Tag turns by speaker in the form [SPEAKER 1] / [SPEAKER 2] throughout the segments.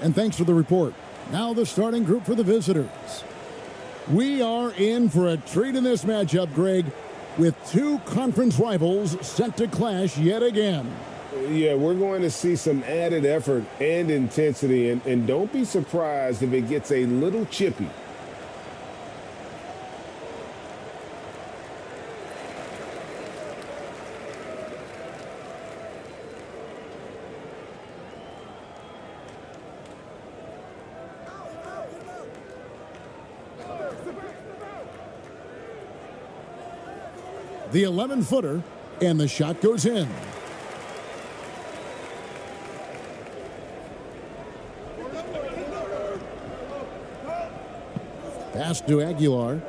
[SPEAKER 1] And thanks for the report. Now the starting group for the visitors. We are in for a treat in this matchup, Greg, with two conference rivals set to clash yet again.
[SPEAKER 2] Yeah, we're going to see some added effort and intensity, and don't be surprised if it gets a little chippy.
[SPEAKER 1] The 11-footer, and the shot goes in. Pass to Aguilar.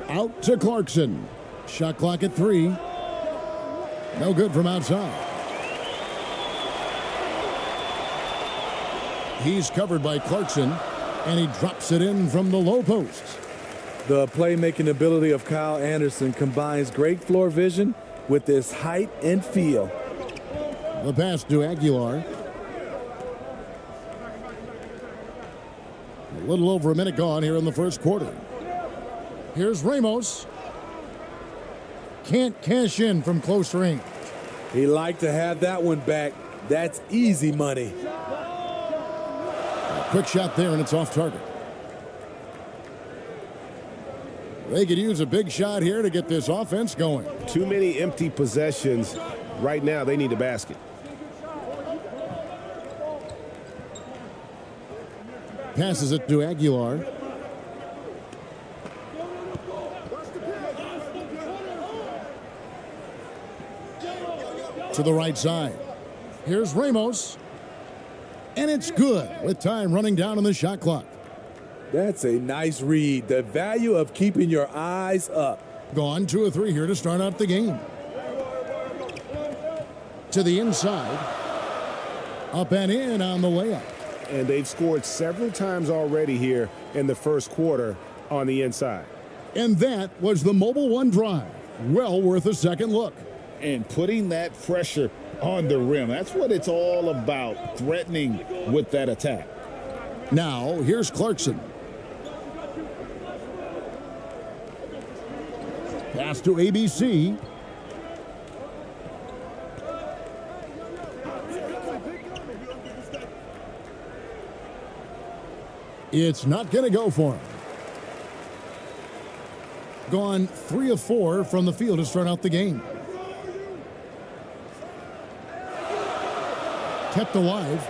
[SPEAKER 1] Out to Clarkson. Shot clock at 3. No good from outside. He's covered by Clarkson, and he drops it in from the low post.
[SPEAKER 3] The playmaking ability of Kyle Anderson combines great floor vision with his height and feel.
[SPEAKER 1] The pass to Aguilar. A little over a minute gone here in the first quarter. Here's Ramos. Can't cash in from close range.
[SPEAKER 3] He liked to have that one back. That's easy money.
[SPEAKER 1] A quick shot there, and it's off target. They could use a big shot here to get this offense going.
[SPEAKER 2] Too many empty possessions. Right now, they need a basket.
[SPEAKER 1] Passes it to Aguilar. To the right side. Here's Ramos. And it's good with time running down on the shot clock.
[SPEAKER 3] That's a nice read. The value of keeping your eyes up.
[SPEAKER 1] Gone 2 of 3 here to start out the game. To the inside. Up and in on the layup.
[SPEAKER 2] And they've scored several times already here in the first quarter on the inside.
[SPEAKER 1] And that was the Mobile One drive. Well worth a second look.
[SPEAKER 4] And putting that pressure on the rim. That's what it's all about, threatening with that attack.
[SPEAKER 1] Now, here's Clarkson. Pass to ABC. It's not going to go for him. Gone 3 of 4 from the field to start out the game. Kept alive.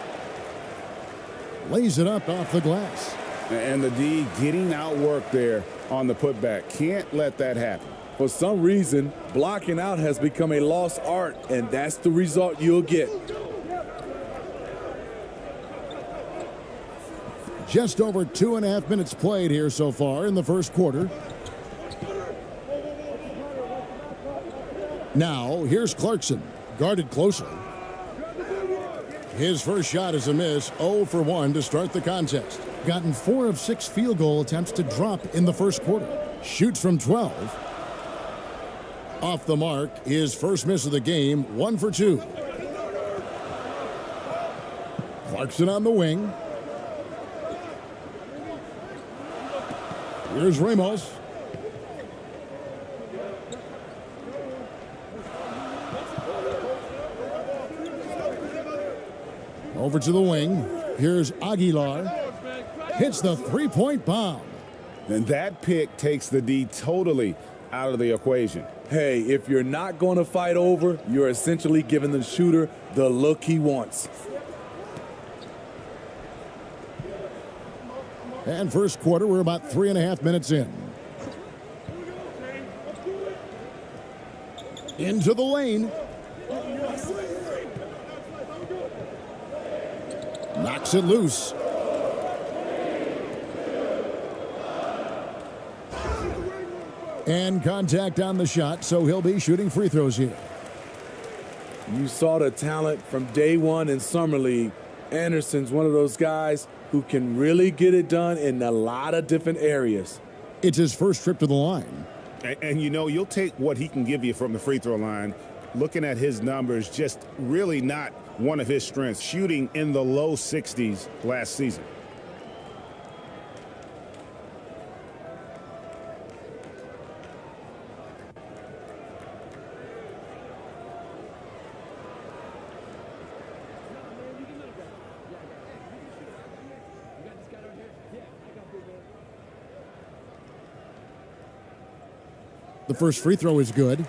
[SPEAKER 1] Lays it up off the glass.
[SPEAKER 4] And the D getting outworked there on the putback. Can't let that happen.
[SPEAKER 3] For some reason, blocking out has become a lost art, and that's the result you'll get.
[SPEAKER 1] Just over 2.5 minutes played here so far in the first quarter. Now, here's Clarkson, guarded closely. His first shot is a miss, 0 for 1 to start the contest. Gotten 4 of 6 field goal attempts to drop in the first quarter. Shoots from 12. Off the mark, his first miss of the game, 1 for 2. Clarkson on the wing. Here's Ramos. Over to the wing. Here's Aguilar. Hits the three-point bomb.
[SPEAKER 2] And that pick takes the D totally out of the equation.
[SPEAKER 3] Hey, if you're not going to fight over, you're essentially giving the shooter the look he wants.
[SPEAKER 1] And first quarter, we're about 3.5 minutes in. Into the lane. Knocks it loose. And contact on the shot, so he'll be shooting free throws here.
[SPEAKER 3] You saw the talent from day one in Summer League. Anderson's one of those guys who can really get it done in a lot of different areas.
[SPEAKER 1] It's his first trip to the line.
[SPEAKER 4] And you know, you'll take what he can give you from the free throw line. Looking at his numbers, just really not one of his strengths, shooting in the low 60s last season.
[SPEAKER 1] The first free throw is good.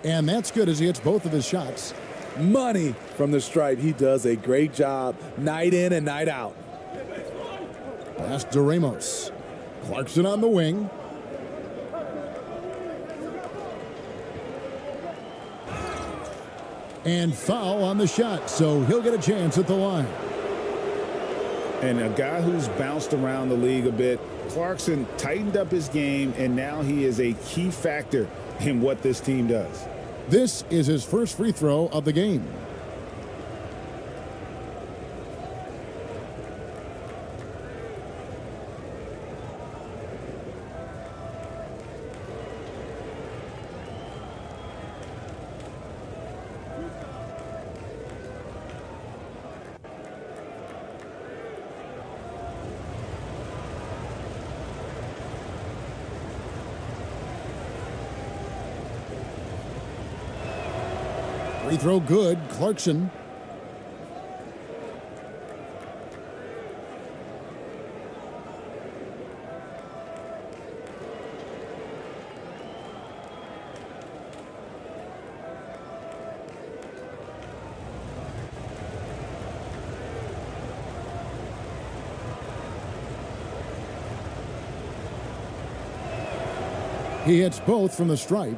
[SPEAKER 1] And that's good as he hits both of his shots.
[SPEAKER 3] Money from the stripe. He does a great job night in and night out.
[SPEAKER 1] Pass to Ramos. Clarkson on the wing. And foul on the shot, so he'll get a chance at the line.
[SPEAKER 4] And a guy who's bounced around the league a bit, Clarkson tightened up his game, and now he is a key factor in what this team does.
[SPEAKER 1] This is his first free throw of the game. Free throw good, Clarkson. He hits both from the stripe.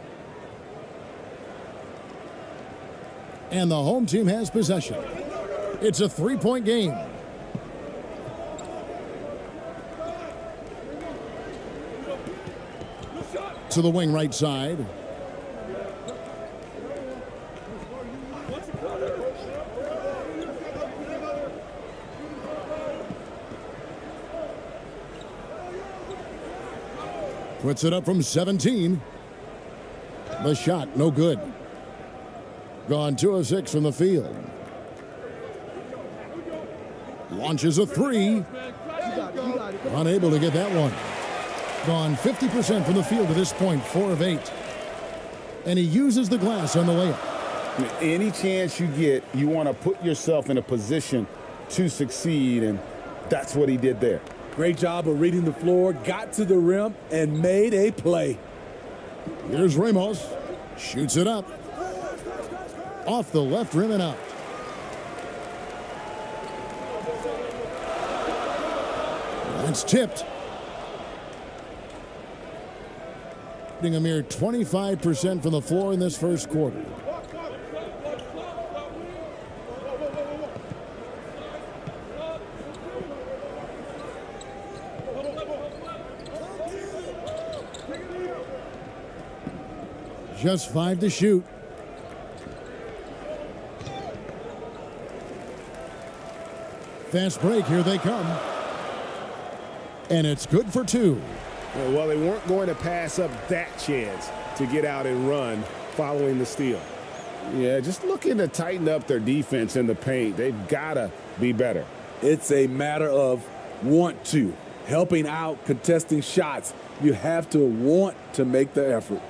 [SPEAKER 1] And the home team has possession. It's a three-point game. To the wing right side. Puts it up from 17. The shot, no good. Gone 2 of 6 from the field. Launches a three. Unable to get that one. Gone 50% from the field to this point, 4 of 8. And he uses the glass on the layup.
[SPEAKER 4] Any chance you get, you want to put yourself in a position to succeed, and that's what he did there.
[SPEAKER 3] Great job of reading the floor, got to the rim, and made a play.
[SPEAKER 1] Here's Ramos. Shoots it up. Off the left rim and out. That's tipped. Shooting a mere 25% from the floor in this first quarter. Just 5 to shoot. Fast break, here they come. And it's good for 2.
[SPEAKER 2] Well, they weren't going to pass up that chance to get out and run following the steal.
[SPEAKER 4] Yeah, just looking to tighten up their defense in the paint. They've got to be better.
[SPEAKER 3] It's a matter of want to. Helping out, contesting shots. You have to want to make the effort.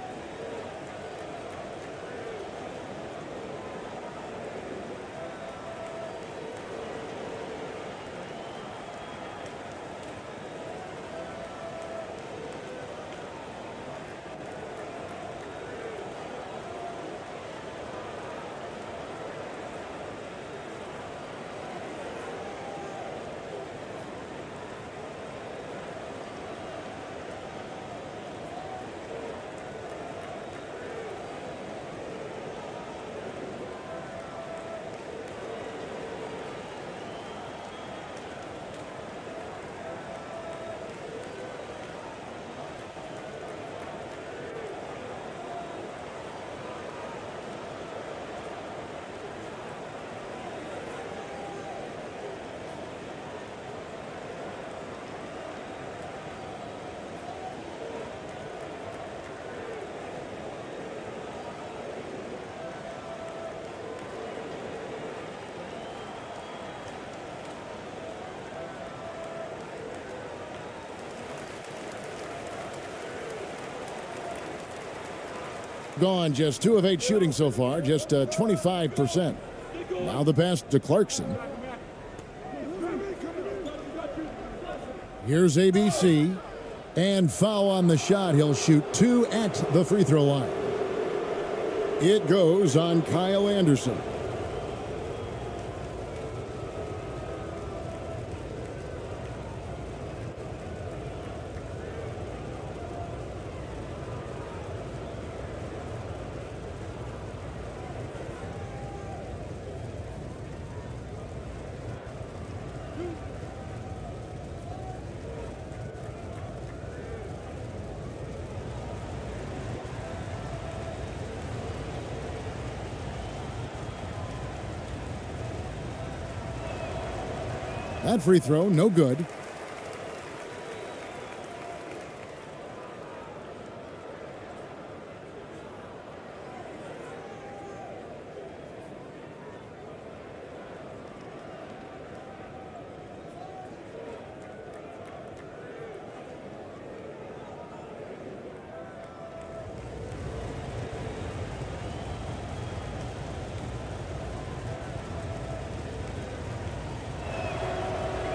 [SPEAKER 1] Gone just 2 of 8 shooting so far, just 25%. Now the pass to Clarkson. Here's ABC. And foul on the shot. He'll shoot 2 at the free throw line. It goes on Kyle Anderson. That free throw, no good.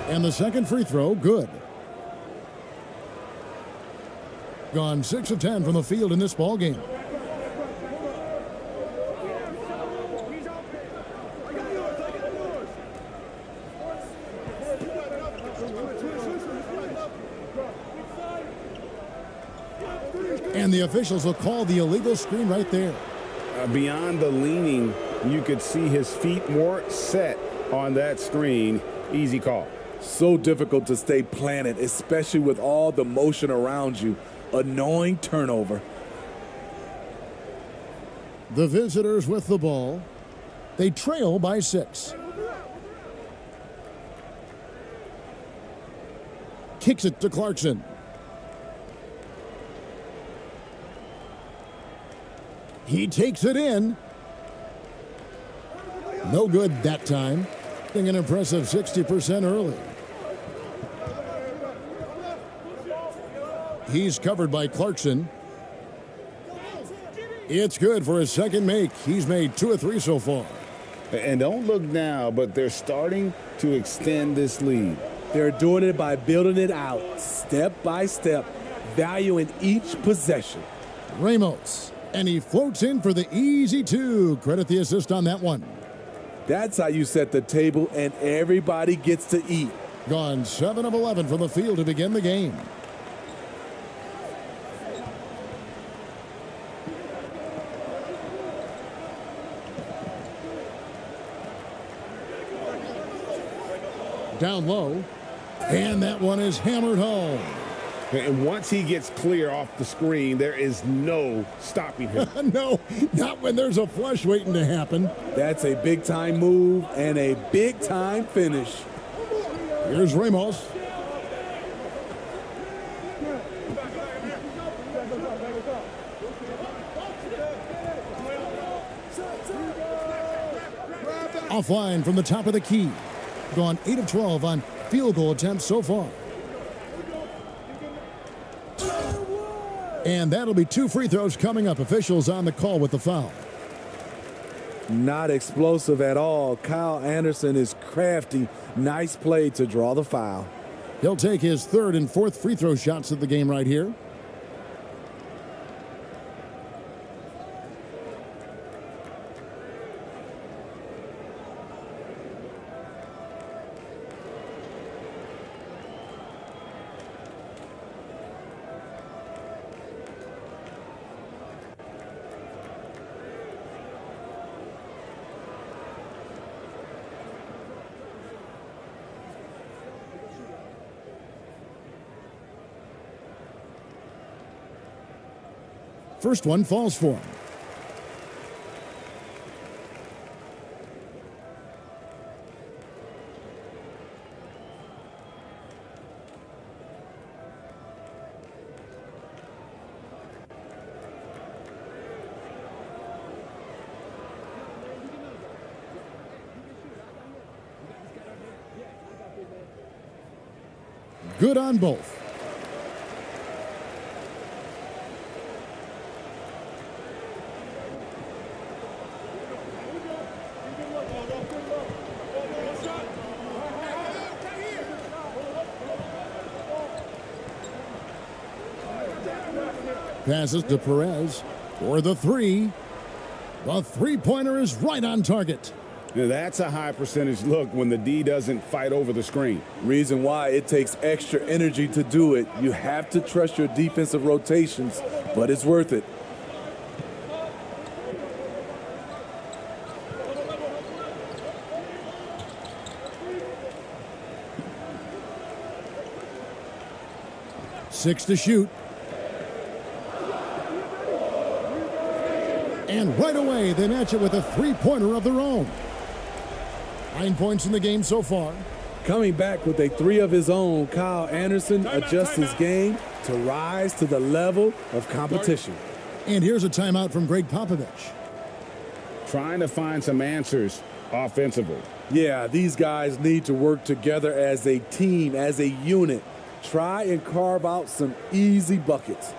[SPEAKER 1] And the second free throw, good. Gone 6 of 10 from the field in this ball game. And the officials will call the illegal screen right there.
[SPEAKER 2] Beyond the leaning, you could see his feet weren't set on that screen. Easy call.
[SPEAKER 3] So difficult to stay planted, especially with all the motion around you. Annoying turnover.
[SPEAKER 1] The visitors with the ball. They trail by 6. Kicks it to Clarkson. He takes it in. No good that time. An impressive 60% early. He's covered by Clarkson. It's good for his second make. He's made 2 of 3 so far.
[SPEAKER 2] And don't look now, but they're starting to extend this lead.
[SPEAKER 3] They're doing it by building it out, step by step, valuing each possession.
[SPEAKER 1] Ramos, and he floats in for the easy 2. Credit the assist on that one.
[SPEAKER 3] That's how you set the table, and everybody gets to eat.
[SPEAKER 1] Gone 7 of 11 from the field to begin the game. Down low, and that one is hammered home.
[SPEAKER 2] And once he gets clear off the screen, there is no stopping him.
[SPEAKER 1] No, not when there's a flush waiting to happen.
[SPEAKER 3] That's a big-time move and a big-time finish.
[SPEAKER 1] Here's Ramos. Offline from the top of the key. Gone 8 of 12 on field goal attempts so far. And that'll be 2 free throws coming up. Officials on the call with the foul.
[SPEAKER 3] Not explosive at all. Kyle Anderson is crafty. Nice play to draw the foul.
[SPEAKER 1] He'll take his 3rd and 4th free throw shots of the game right here. First one falls for him. Good on both. Passes to Perez for the three. The three-pointer is right on target.
[SPEAKER 2] Now that's a high percentage look when the D doesn't fight over the screen.
[SPEAKER 3] Reason why it takes extra energy to do it. You have to trust your defensive rotations, but it's worth it.
[SPEAKER 1] Six to shoot. And right away, they match it with a three-pointer of their own. 9 points in the game so far.
[SPEAKER 3] Coming back with a three of his own, Kyle Anderson adjusts his game to rise to the level of competition.
[SPEAKER 1] And here's a timeout from Greg Popovich.
[SPEAKER 2] Trying to find some answers offensively.
[SPEAKER 3] Yeah, these guys need to work together as a team, as a unit. Try and carve out some easy buckets.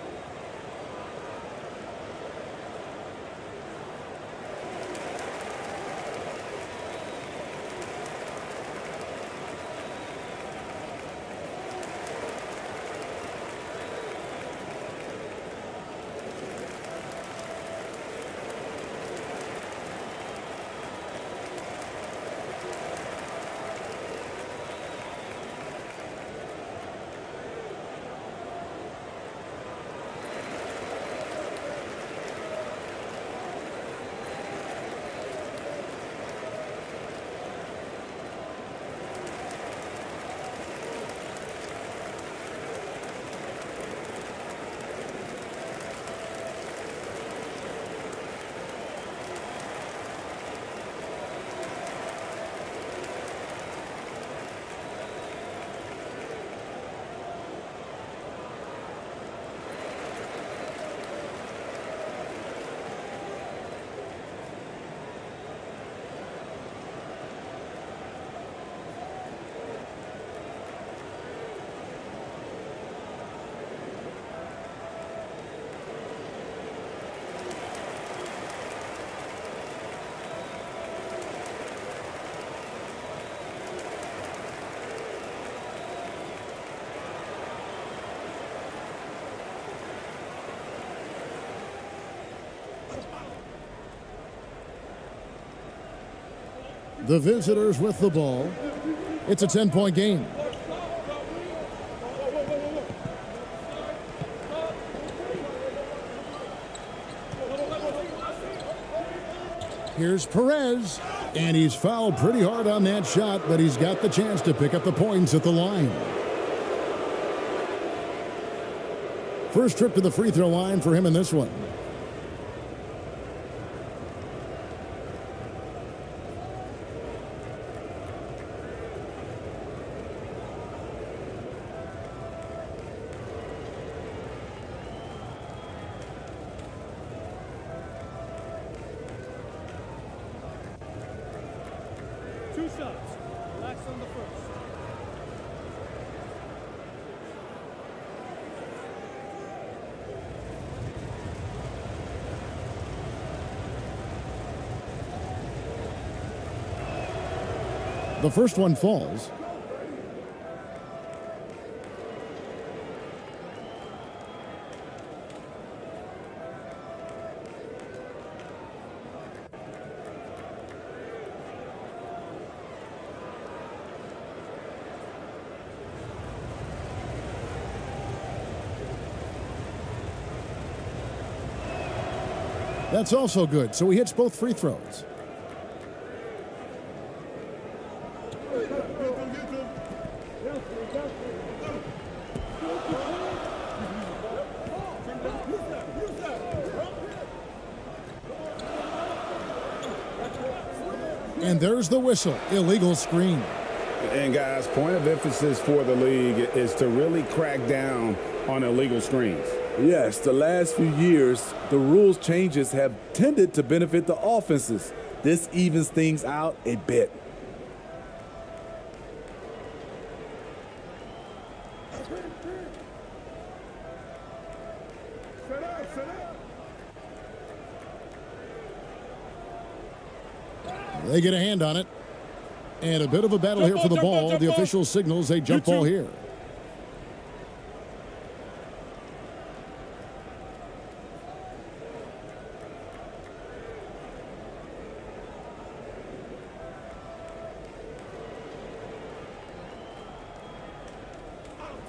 [SPEAKER 1] The visitors with the ball. It's a 10-point game. Here's Perez, and he's fouled pretty hard on that shot, but he's got the chance to pick up the points at the line. First trip to the free throw line for him in this one.
[SPEAKER 5] Two shots. Relax on the first.
[SPEAKER 1] The first one falls. That's also good, so he hits both free throws. And there's the whistle. Illegal screen.
[SPEAKER 2] And guys, point of emphasis for the league is to really crack down on illegal screens.
[SPEAKER 3] Yes, the last few years, the rules changes have tended to benefit the offenses. This evens things out a bit.
[SPEAKER 1] They get a hand on it. And a bit of a battle here for the ball. The official signals a jump ball here.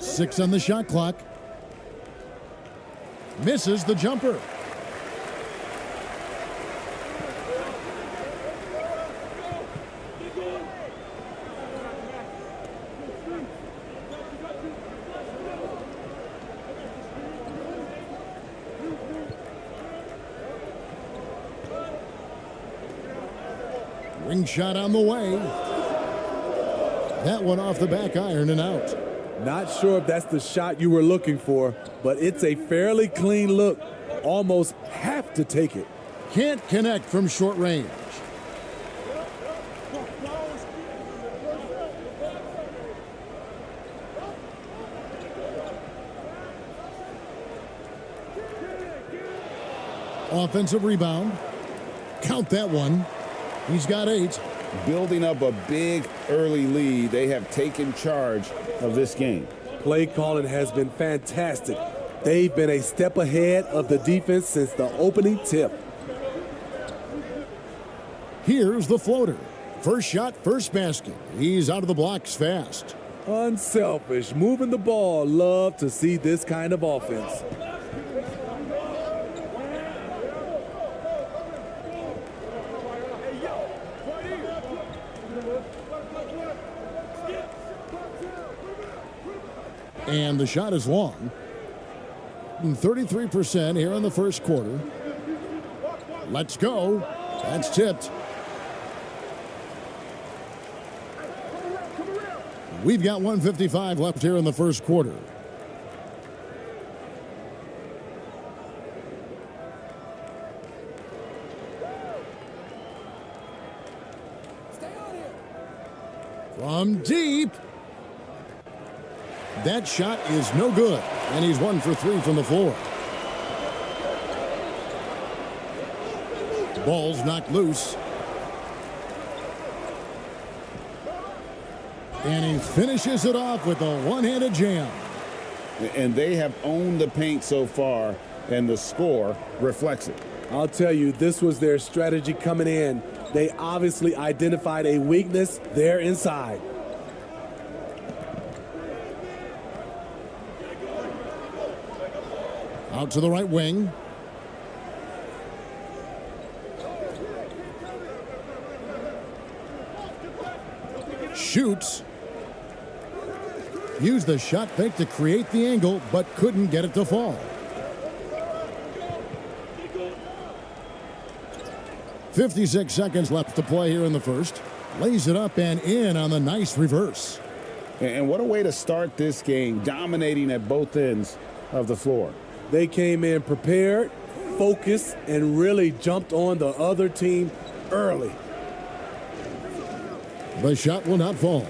[SPEAKER 1] 6 on the shot clock. Misses the jumper. Ring shot on the way. That one off the back iron and out.
[SPEAKER 3] Not sure if that's the shot you were looking for, but it's a fairly clean look. Almost have to take it.
[SPEAKER 1] Can't connect from short range. Offensive rebound. Count that one. He's got 8.
[SPEAKER 4] Building up a big early lead, they have taken charge of this game.
[SPEAKER 3] Play calling has been fantastic. They've been a step ahead of the defense since the opening tip.
[SPEAKER 1] Here's the floater. First shot, first basket. He's out of the blocks fast.
[SPEAKER 3] Unselfish, moving the ball. Love to see this kind of offense.
[SPEAKER 1] And the shot is long. 33% here in the first quarter. Let's go. That's tipped. We've got 1:55 left here in the first quarter. From deep. That shot is no good, and he's 1 for 3 from the floor. Ball's knocked loose. And he finishes it off with a one-handed jam.
[SPEAKER 4] And they have owned the paint so far, and the score reflects it.
[SPEAKER 3] I'll tell you, this was their strategy coming in. They obviously identified a weakness there inside.
[SPEAKER 1] Out to the right wing. Shoots. Used the shot fake to create the angle, but couldn't get it to fall. 56 seconds left to play here in the first. Lays it up and in on the nice reverse.
[SPEAKER 4] And what a way to start this game, dominating at both ends of the floor.
[SPEAKER 3] They came in prepared, focused, and really jumped on the other team early.
[SPEAKER 1] The shot will not fall.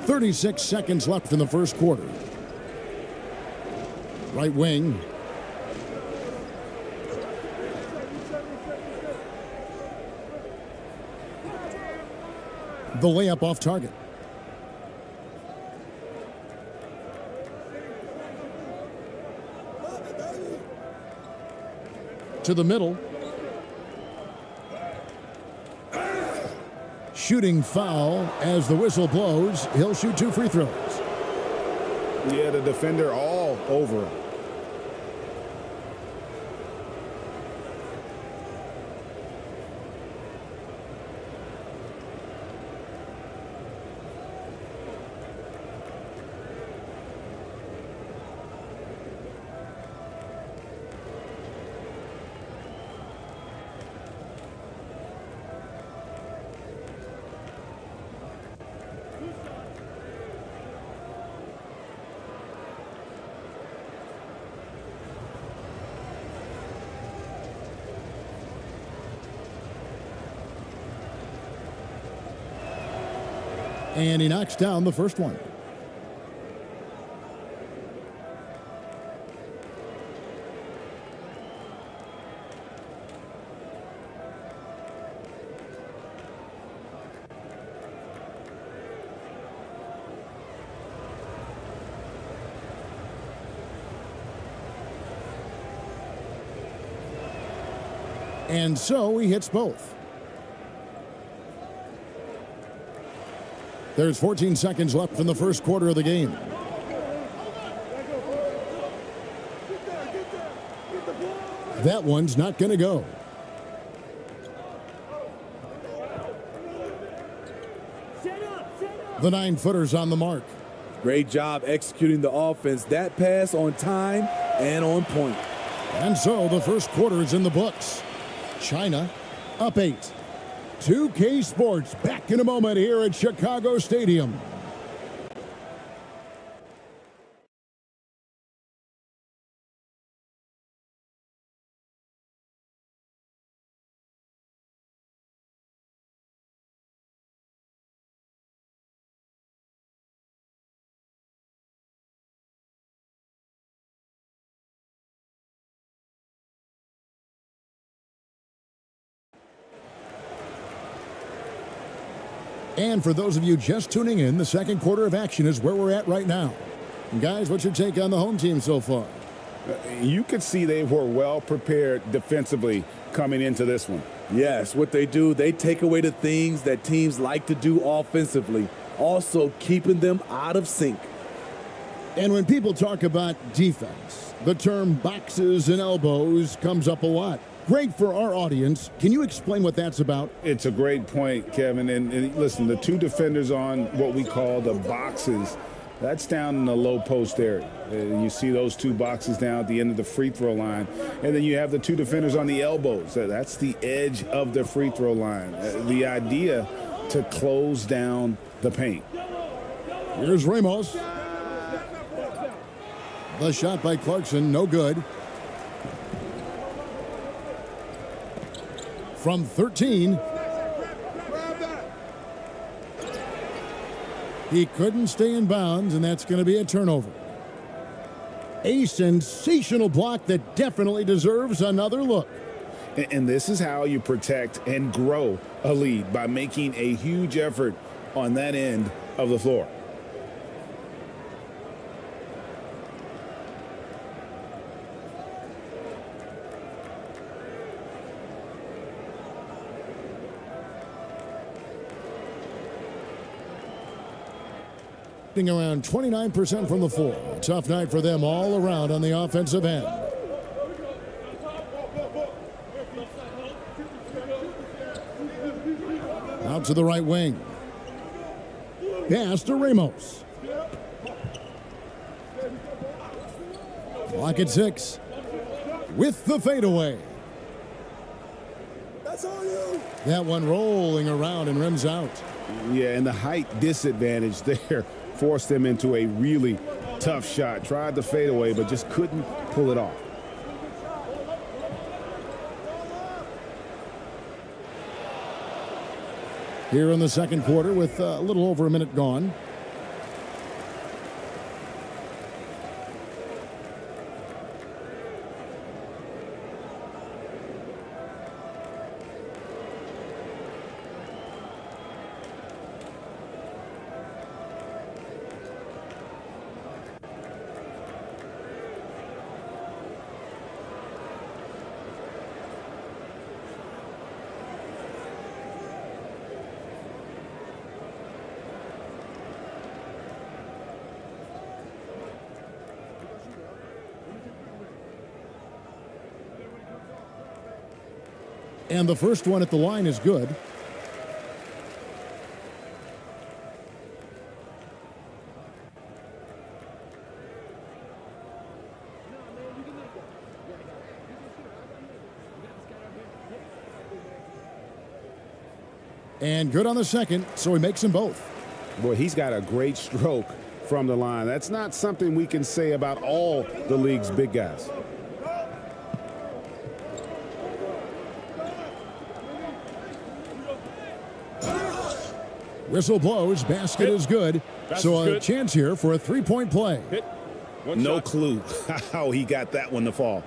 [SPEAKER 1] "36 seconds left in the first quarter. Right wing. The layup off target. To the middle. Shooting foul as the whistle blows. He'll shoot 2 free throws.
[SPEAKER 4] Yeah, the defender all over him.
[SPEAKER 1] And he knocks down the first one. And so he hits both. There's 14 seconds left in the first quarter of the game. That one's not going to go. The 9-footer's on the mark.
[SPEAKER 3] Great job executing the offense. That pass on time and on point.
[SPEAKER 1] And so the first quarter is in the books. China up 8. 2K Sports back in a moment here at Chicago Stadium. And for those of you just tuning in, the second quarter of action is where we're at right now. And guys, what's your take on the home team so far?
[SPEAKER 4] You could see they were well prepared defensively coming into this one.
[SPEAKER 3] Yes, what they do, they take away the things that teams like to do offensively, also keeping them out of sync.
[SPEAKER 1] And when people talk about defense, the term boxes and elbows comes up a lot. Greg, for our audience, can you explain what that's about?
[SPEAKER 4] It's a great point, Kevin. And listen, the two defenders on what we call the boxes, that's down in the low post area. You see those two boxes down at the end of the free throw line. And then you have the two defenders on the elbows. That's the edge of the free throw line. The idea to close down the paint.
[SPEAKER 1] Here's Ramos. The shot by Clarkson, no good. From 13. He couldn't stay in bounds, and that's going to be a turnover. A sensational block that definitely deserves another look.
[SPEAKER 4] And this is how you protect and grow a lead, by making a huge effort on that end of the floor.
[SPEAKER 1] Around 29% from the floor. A tough night for them all around on the offensive end. Out to the right wing. Pass to Ramos. Clock at 6. With the fadeaway. That one rolling around and rims out.
[SPEAKER 4] Yeah, and the height disadvantage there forced them into a really tough shot. Tried the fadeaway, but just couldn't pull it off.
[SPEAKER 1] Here in the second quarter with a little over a minute gone. And the first one at the line is good. And good on the second, so he makes them both.
[SPEAKER 4] Boy, he's got a great stroke from the line. That's not something we can say about all the league's big guys.
[SPEAKER 1] Whistle blows, basket is good. So a chance here for a three-point play.
[SPEAKER 4] No clue how he got that one to fall.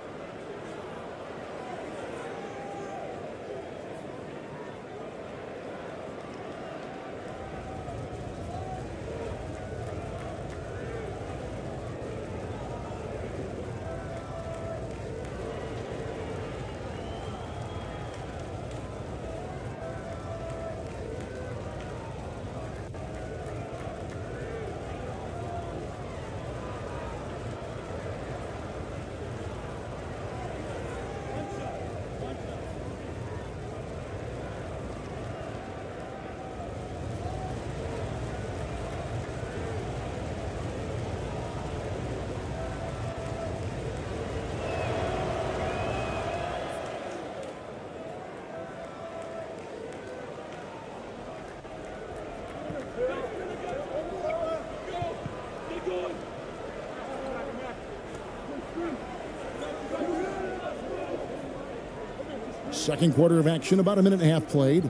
[SPEAKER 1] Second quarter of action, about a minute and a half played.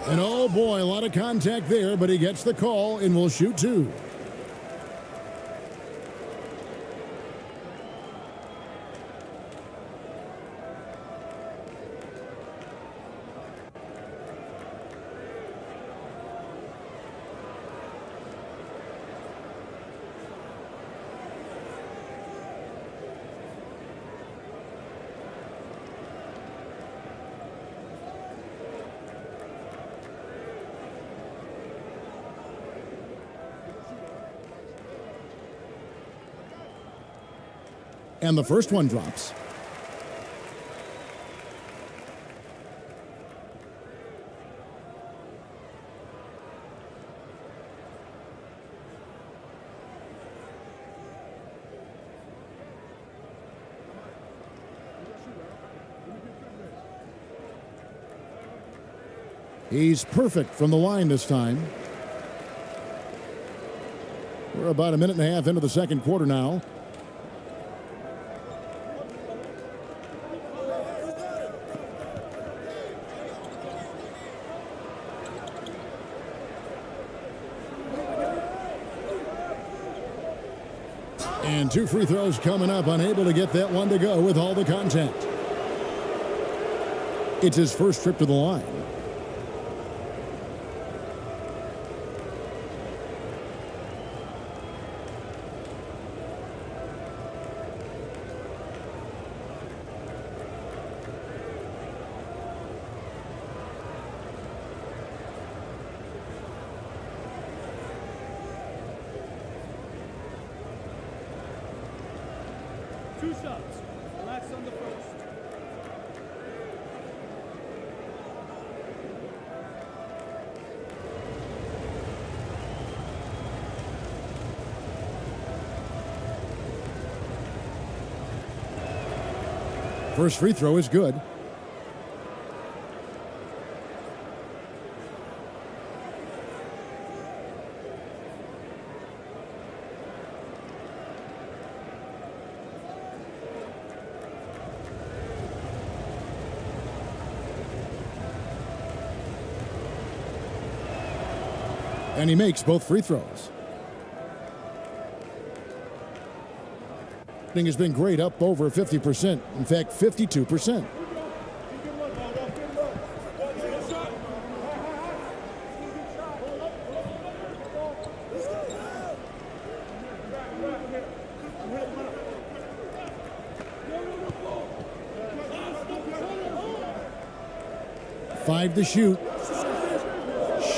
[SPEAKER 1] And oh boy, a lot of contact there, but he gets the call and will shoot two. And the first one drops. He's perfect from the line this time. We're about a minute and a half into the second quarter now. And two free throws coming up, unable to get that one to go with all the contact. It's his first trip to the line.
[SPEAKER 5] Two shots. Relax on the first.
[SPEAKER 1] First free throw is good. And he makes both free throws. Shooting has been great, up over 50%. In fact, 52%. Five to shoot.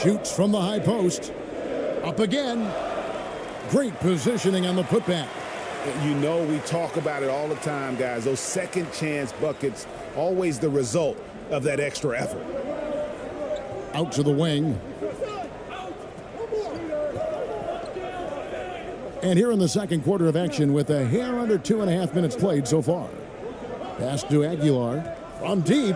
[SPEAKER 1] Shoots from the high post. Up again. Great positioning on the putback.
[SPEAKER 2] You know, we talk about it all the time, guys. Those second chance buckets, always the result of that extra effort.
[SPEAKER 1] Out to the wing. And here in the second quarter of action with a hair under 2.5 minutes played so far. Pass to Aguilar from deep.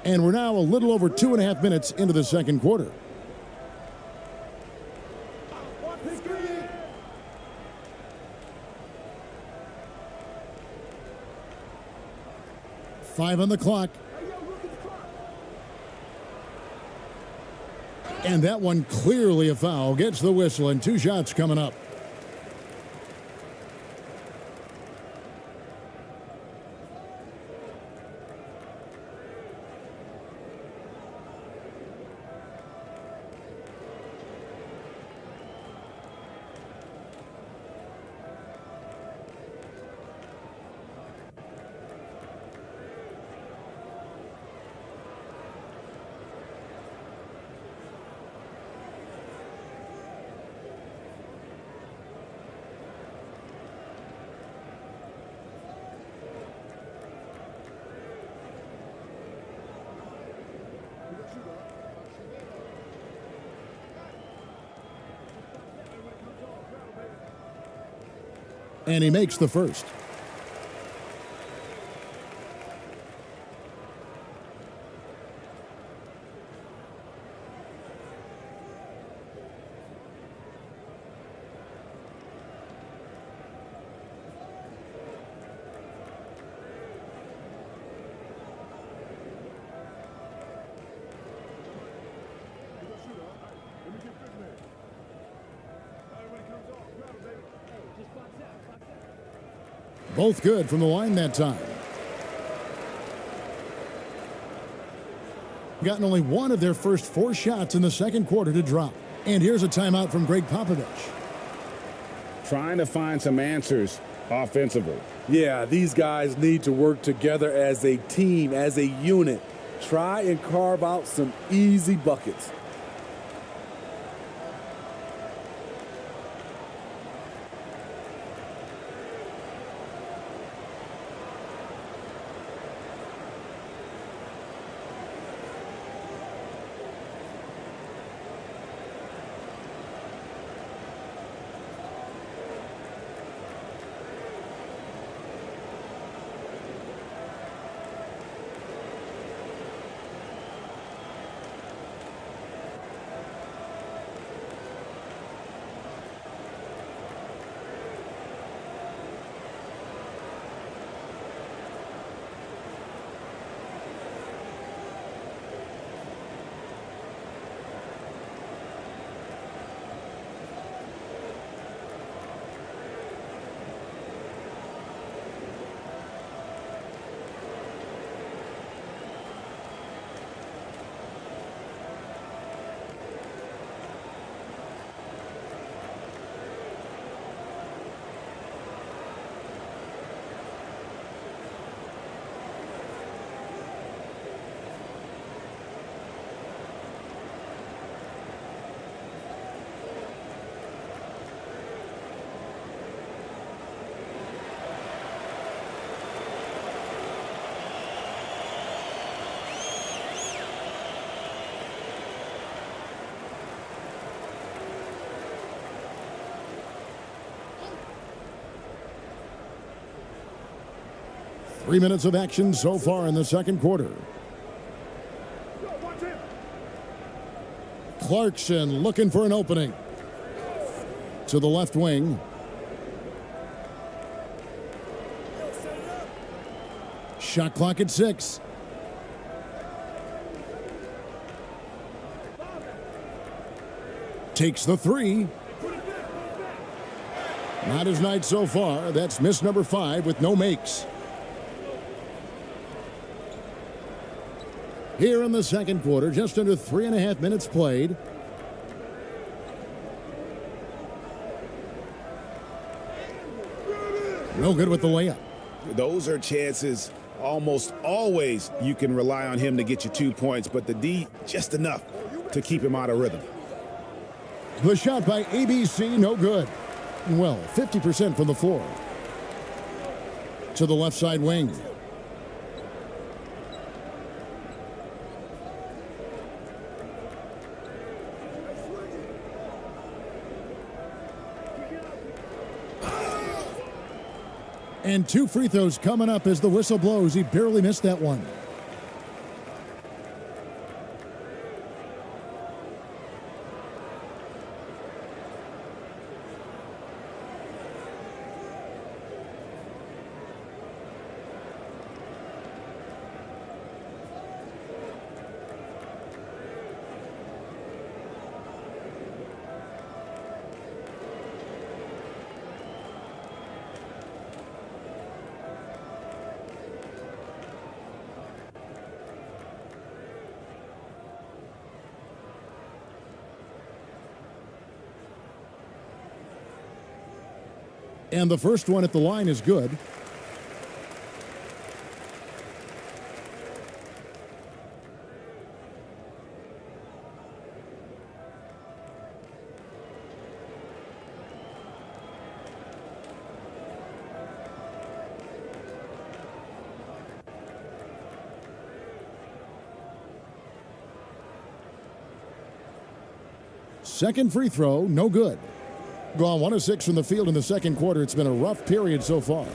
[SPEAKER 1] And we're now a little over 2.5 minutes into the second quarter. Five on the clock. And that one clearly a foul. Gets the whistle and two shots coming up. And he makes the first. Both good from the line that time. Gotten only one of their first 4 shots in the second quarter to drop. And here's a timeout from Greg Popovich.
[SPEAKER 4] Trying to find some answers offensively.
[SPEAKER 3] Yeah, these guys need to work together as a team, as a unit. Try and carve out some easy buckets.
[SPEAKER 1] Three minutes of action so far in the second quarter. Clarkson looking for an opening. To the left wing. Shot clock at 6. Takes the 3. Not his night so far. That's miss number 5 with no makes. Here in the second quarter, just under 3.5 minutes played. No good with the layup.
[SPEAKER 2] Those are chances almost always you can rely on him to get you 2 points, but the D just enough to keep him out of rhythm.
[SPEAKER 1] The shot by ABC, no good. Well, 50% from the floor. To the left side wing. And 2 free throws coming up as the whistle blows. He barely missed that one. And the first one at the line is good. Second free throw, no good. Gone 1 of 6 from the field in the second quarter. It's been a rough period so far.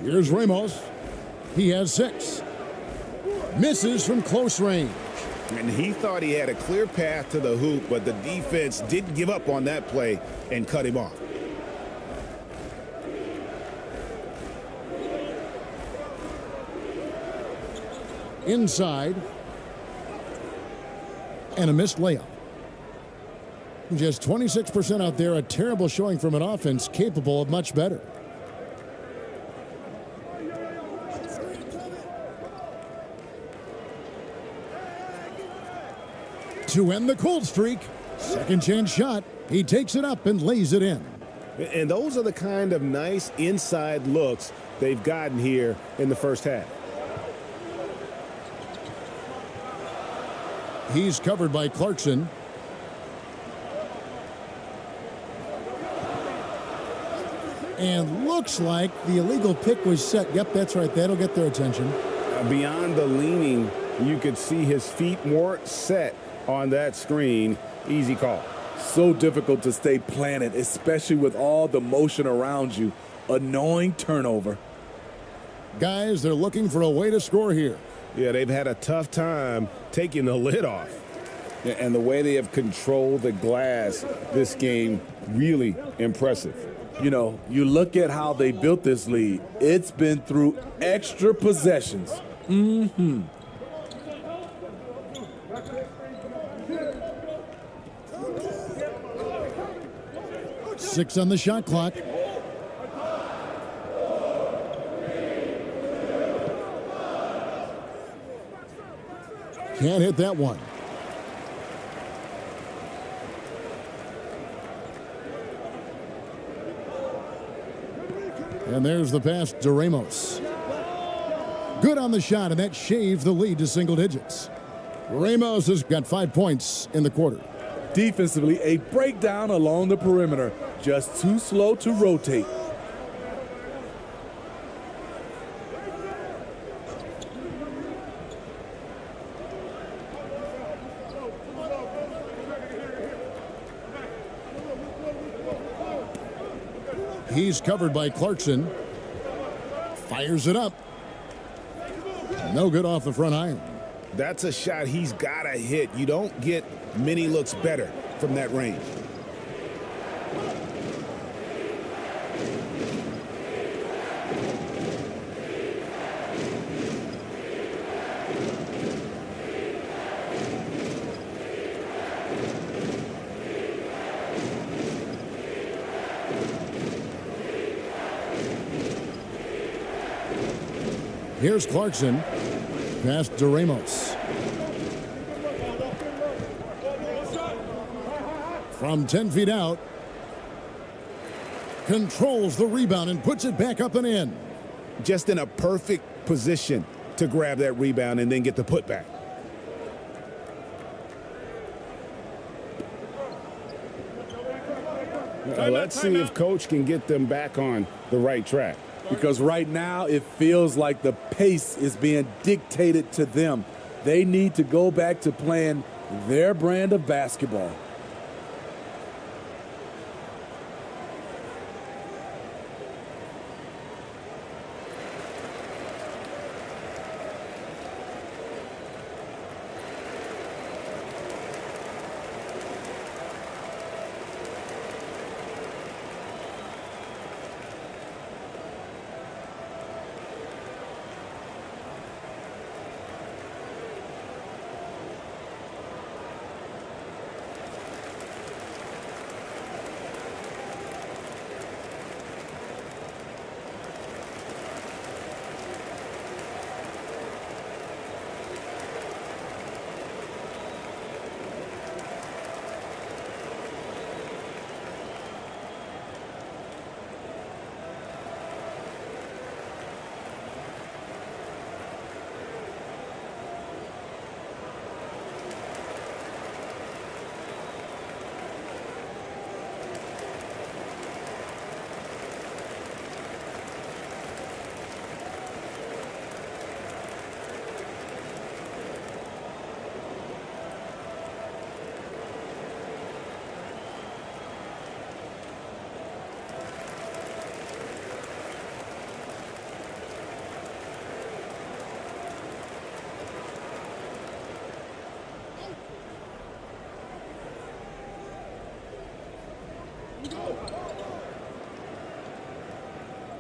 [SPEAKER 1] Here's Ramos. He has 6. Misses from close range.
[SPEAKER 2] And he thought he had a clear path to the hoop, but the defense didn't give up on that play and cut him off.
[SPEAKER 1] Inside. And a missed layup. Just 26% out there, a terrible showing from an offense capable of much better. To end the cold streak, second chance shot. He takes it up and lays it in.
[SPEAKER 2] And those are the kind of nice inside looks they've gotten here in the first half.
[SPEAKER 1] He's covered by Clarkson. And looks like the illegal pick was set. Yep, that's right. That'll get their attention.
[SPEAKER 2] Beyond the leaning, you could see his feet more set on that screen. Easy call.
[SPEAKER 3] So difficult to stay planted, especially with all the motion around you. Annoying turnover.
[SPEAKER 1] Guys, they're looking for a way to score here.
[SPEAKER 2] Yeah, they've had a tough time taking the lid off. And the way they have controlled the glass this game, really impressive.
[SPEAKER 3] You know, you look at how they built this lead. It's been through extra possessions.
[SPEAKER 1] 6 on the shot clock. Can't hit that one. And there's the pass to Ramos. Good on the shot, and that shaved the lead to single digits. Ramos has got 5 points in the quarter.
[SPEAKER 3] Defensively, a breakdown along the perimeter. Just too slow to rotate.
[SPEAKER 1] He's covered by Clarkson. Fires it up. No good off the front iron.
[SPEAKER 2] That's a shot he's got to hit. You don't get many looks better from that range.
[SPEAKER 1] Here's Clarkson. Pass to Ramos. From 10 feet out. Controls the rebound and puts it back up and in.
[SPEAKER 2] Just in a perfect position to grab that rebound and then get the putback. Let's see if Coach can get them back on the right track.
[SPEAKER 3] Because right now it feels like the pace is being dictated to them. They need to go back to playing their brand of basketball.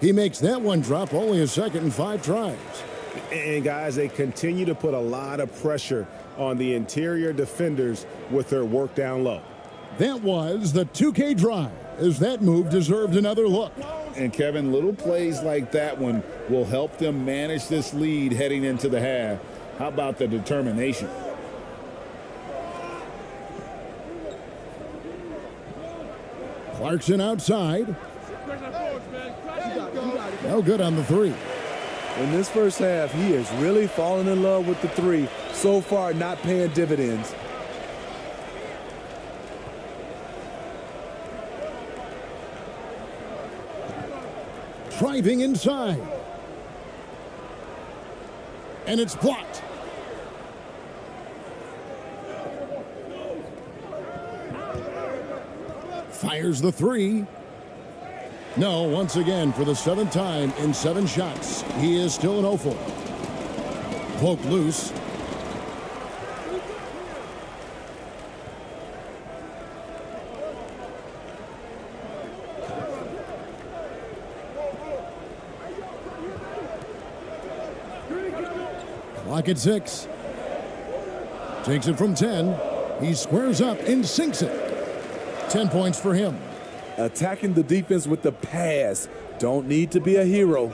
[SPEAKER 1] He makes that one drop, only a second and 5 tries.
[SPEAKER 2] And guys, they continue to put a lot of pressure on the interior defenders with their work down low.
[SPEAKER 1] That was the 2K drive, as that move deserved another look.
[SPEAKER 4] And Kevin, little plays like that one will help them manage this lead heading into the half. How about the determination?
[SPEAKER 1] Clarkson outside. No good on the 3.
[SPEAKER 3] In this first half, he is really falling in love with the 3. So far, not paying dividends.
[SPEAKER 1] Driving inside. And it's blocked. Fires the 3. No, once again, for the 7th time in 7 shots, he is still an 0 for. Poked loose. Clock at 6. Takes it from 10. He squares up and sinks it. 10 points for him.
[SPEAKER 3] Attacking the defense with the pass. Don't need to be a hero.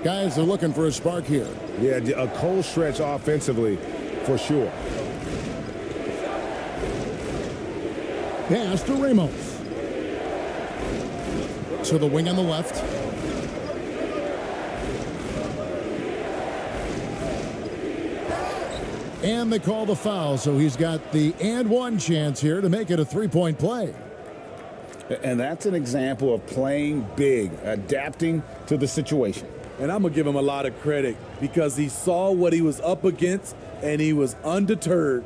[SPEAKER 1] Guys are looking for a spark here.
[SPEAKER 2] Yeah, a cold stretch offensively for sure.
[SPEAKER 1] Pass to Ramos. To the wing on the left. And they call the foul, so he's got the and 1 chance here to make it a 3-point play.
[SPEAKER 4] And that's an example of playing big, adapting to the situation.
[SPEAKER 3] And I'm going to give him a lot of credit because he saw what he was up against and he was undeterred.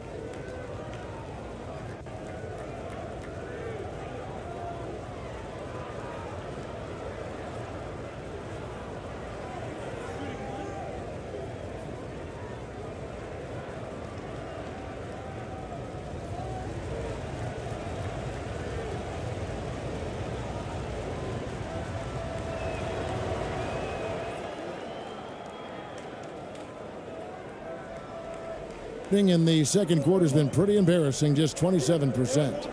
[SPEAKER 1] In the second quarter has been pretty embarrassing, just 27%.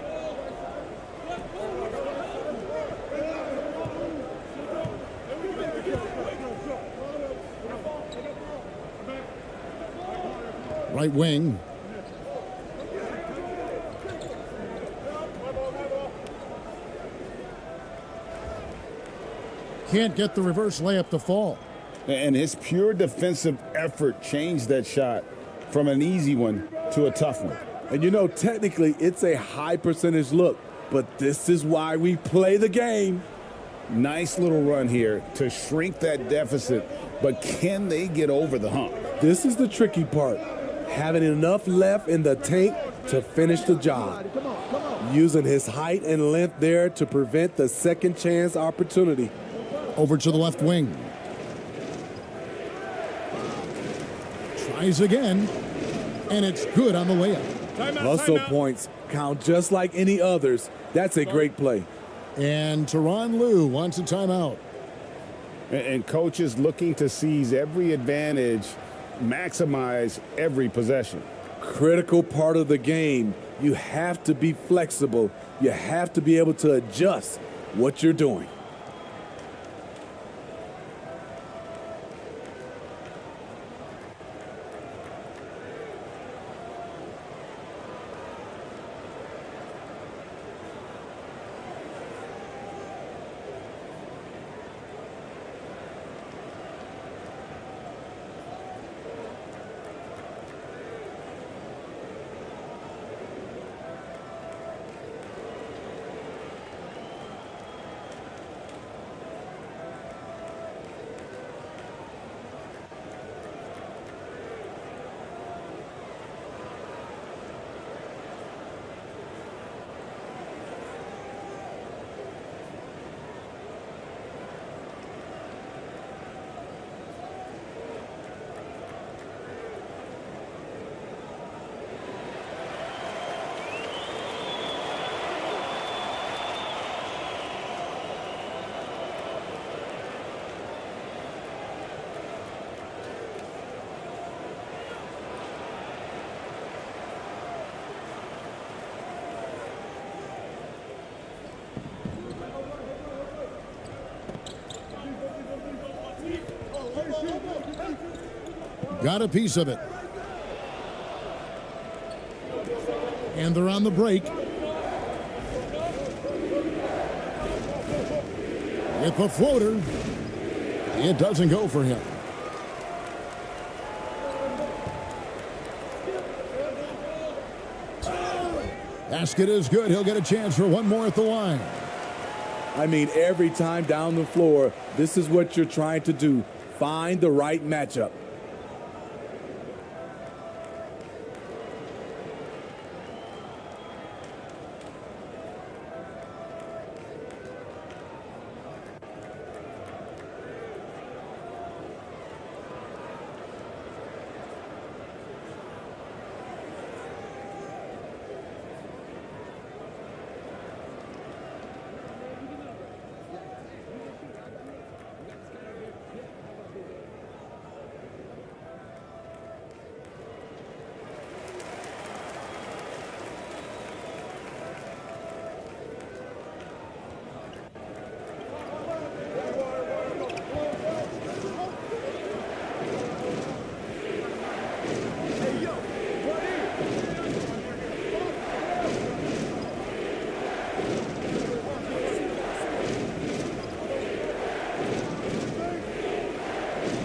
[SPEAKER 1] Right wing. Can't get the reverse layup to fall.
[SPEAKER 4] And his pure defensive effort changed that shot from an easy one to a tough one.
[SPEAKER 3] And you know, technically, it's a high percentage look, but this is why we play the game.
[SPEAKER 4] Nice little run here to shrink that deficit, but can they get over the hump?
[SPEAKER 3] This is the tricky part. Having enough left in the tank to finish the job. Using his height and length there to prevent the second chance opportunity.
[SPEAKER 1] Over to the left wing. Tries again, and it's good on the layup.
[SPEAKER 3] Hustle points count just like any others. That's a great play.
[SPEAKER 1] And Tyronn Lue wants a timeout.
[SPEAKER 2] And coaches looking to seize every advantage, maximize every possession.
[SPEAKER 3] Critical part of the game. You have to be flexible. You have to be able to adjust what you're doing.
[SPEAKER 1] Got a piece of it. And they're on the break. With the floater, it doesn't go for him. Basket is good. He'll get a chance for one more at the line.
[SPEAKER 3] I mean, every time down the floor, this is what you're trying to do. Find the right matchup.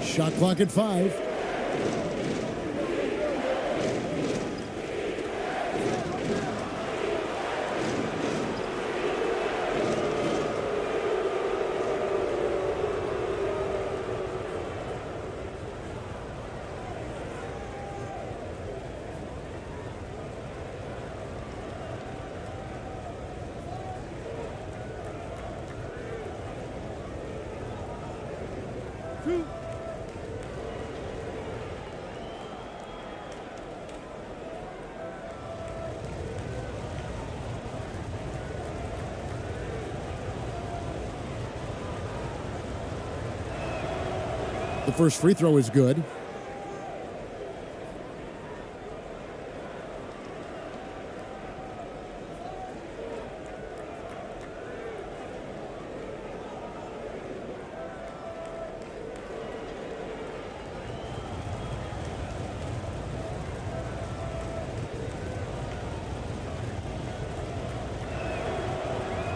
[SPEAKER 1] Shot clock at 5. The first free throw is good.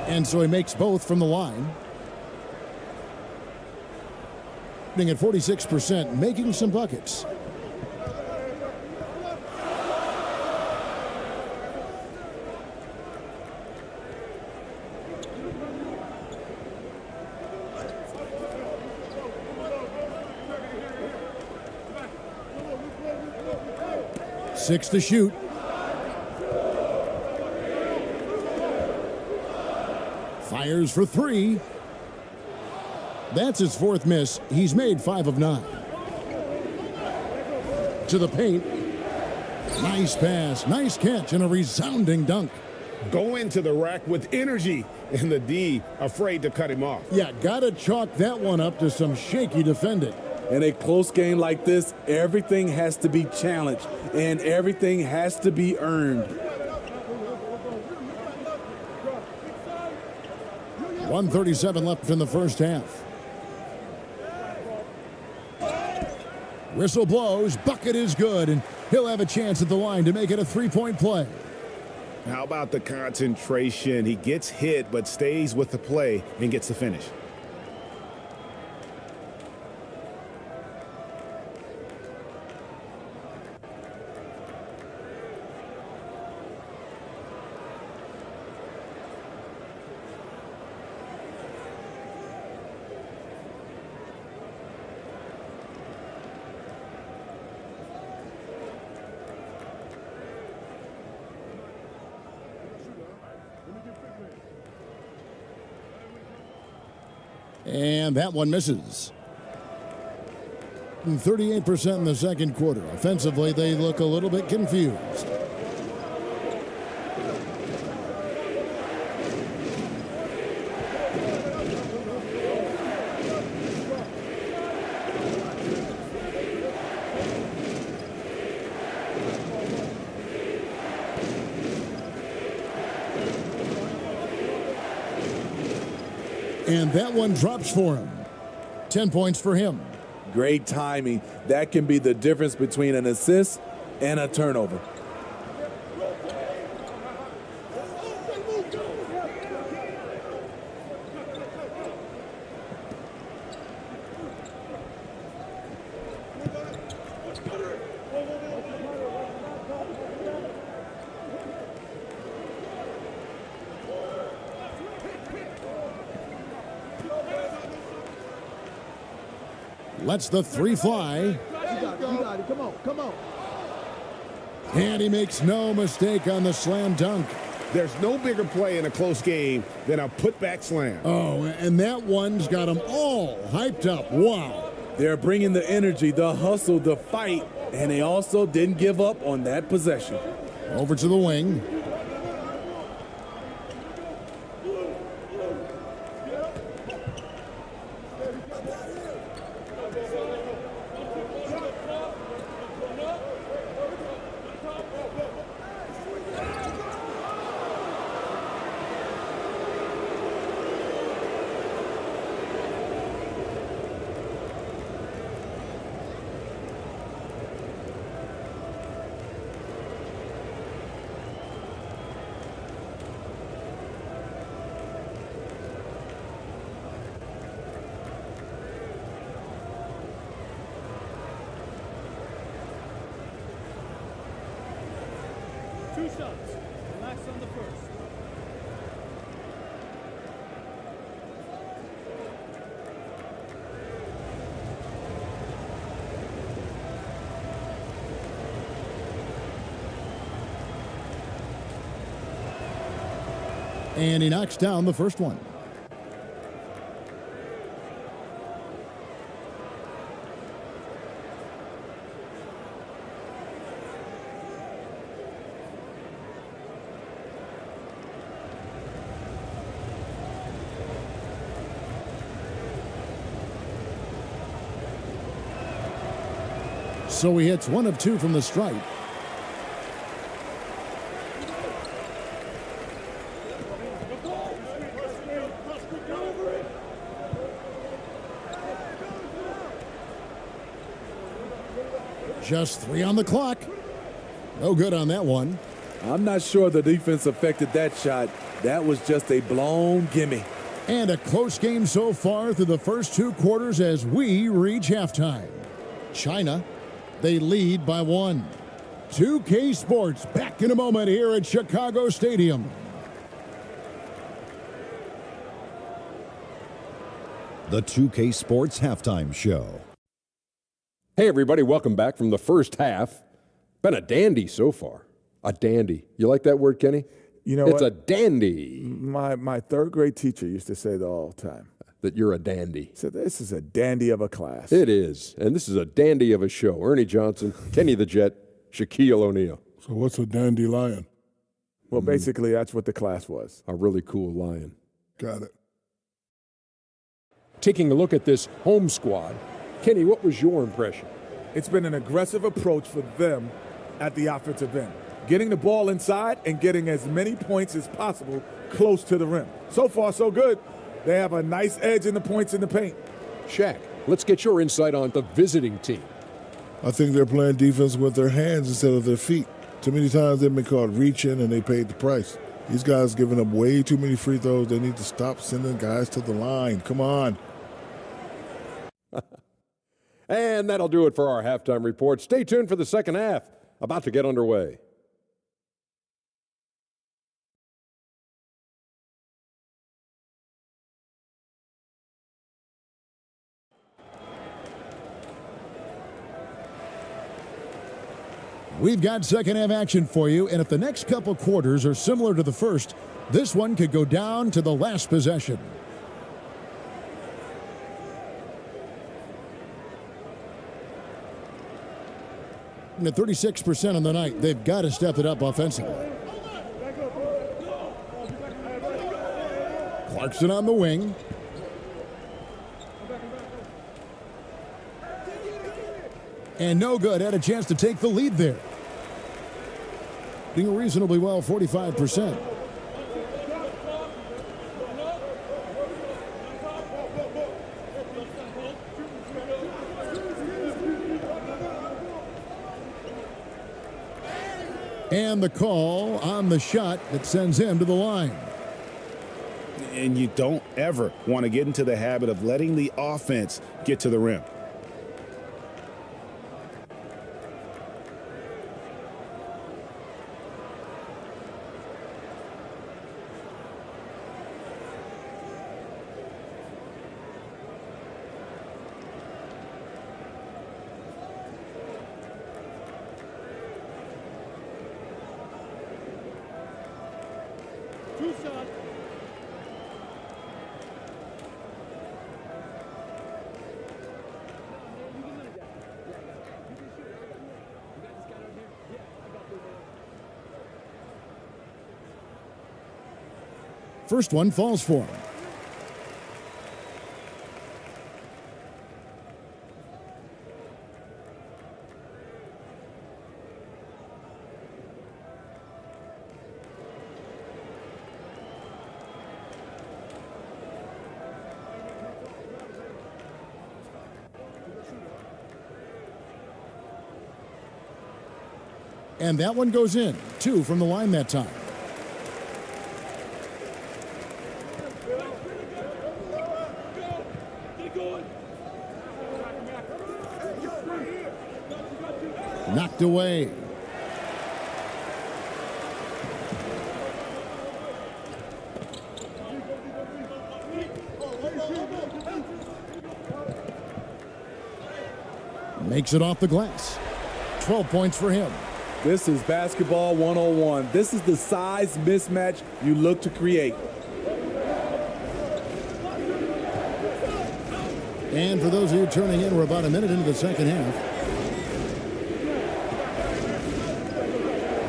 [SPEAKER 1] And so he makes both from the line. At 46%, making some buckets. Six to shoot. Fires for three. That's his fourth miss. He's made 5 of 9. To the paint. Nice pass, nice catch, and a resounding dunk.
[SPEAKER 2] Go into the rack with energy, and the D afraid to cut him off.
[SPEAKER 1] Yeah, gotta chalk that one up to some shaky defending.
[SPEAKER 3] In a close game like this, everything has to be challenged, and everything has to be earned.
[SPEAKER 1] 1:37 left in the first half. Whistle blows, bucket is good, and he'll have a chance at the line to make it a three-point play.
[SPEAKER 2] How about the concentration? He gets hit, but stays with the play and gets the finish.
[SPEAKER 1] And that one misses. 38% in the second quarter. Offensively, they look a little bit confused. And that one drops for him. 10 points for him.
[SPEAKER 3] Great timing. That can be the difference between an assist and a turnover.
[SPEAKER 1] Lets the three fly.
[SPEAKER 5] You got it. Come on.
[SPEAKER 1] And he makes no mistake on the slam dunk.
[SPEAKER 2] There's no bigger play in a close game than a putback slam.
[SPEAKER 1] Oh, and that one's got them all hyped up. Wow.
[SPEAKER 3] They're bringing the energy, the hustle, the fight, and they also didn't give up on that possession.
[SPEAKER 1] Over to the wing.
[SPEAKER 5] Two shots. Relax on the first.
[SPEAKER 1] And he knocks down the first one. So he hits 1 of 2 from the stripe. Just 3 on the clock. No good on that one.
[SPEAKER 3] I'm not sure the defense affected that shot. That was just a blown gimme.
[SPEAKER 1] And a close game so far through the first 2 quarters as we reach halftime. China, they lead by 1. 2K Sports back in a moment here at Chicago Stadium.
[SPEAKER 6] The 2K Sports Halftime Show.
[SPEAKER 7] Hey, everybody, welcome back from the first half. Been a dandy so far. A dandy. You like that word, Kenny?
[SPEAKER 8] You know
[SPEAKER 7] it's
[SPEAKER 8] what?
[SPEAKER 7] a dandy.
[SPEAKER 8] My third grade teacher used to say that all the time.
[SPEAKER 7] That you're a dandy.
[SPEAKER 8] So this is a dandy of a class.
[SPEAKER 7] It is. And this is a dandy of a show. Ernie Johnson, Kenny the Jet, Shaquille O'Neal.
[SPEAKER 9] So what's a dandelion?
[SPEAKER 8] Well, basically, that's what the class was.
[SPEAKER 7] A really cool lion.
[SPEAKER 9] Got it.
[SPEAKER 7] Taking a look at this home squad, Kenny, what was your impression?
[SPEAKER 8] It's been an aggressive approach for them at the offensive end. Getting the ball inside and getting as many points as possible close to the rim. So far, so good. They have a nice edge in the points in the paint.
[SPEAKER 7] Shaq, let's get your insight on the visiting team.
[SPEAKER 9] I think they're playing defense with their hands instead of their feet. Too many times they've been caught reaching and they paid the price. These guys giving up way too many free throws. They need to stop sending guys to the line. Come on.
[SPEAKER 7] And that'll do it for our halftime report. Stay tuned for the second half, about to get underway.
[SPEAKER 1] We've got second half action for you, and if the next couple quarters are similar to the first, this one could go down to the last possession. At 36% on the night, they've got to step it up offensively. Clarkson on the wing. And no good. Had a chance to take the lead there. Doing reasonably well, 45%. And the call on the shot that sends him to the line.
[SPEAKER 2] And you don't ever want to get into the habit of letting the offense get to the rim.
[SPEAKER 5] Two shots.
[SPEAKER 1] First one falls for him. And that one goes in. 2 from the line that time. Knocked away. Makes it off the glass. 12 points for him.
[SPEAKER 3] This is basketball 101. This is the size mismatch you look to create.
[SPEAKER 1] And for those of you turning in, we're about a minute into the second half.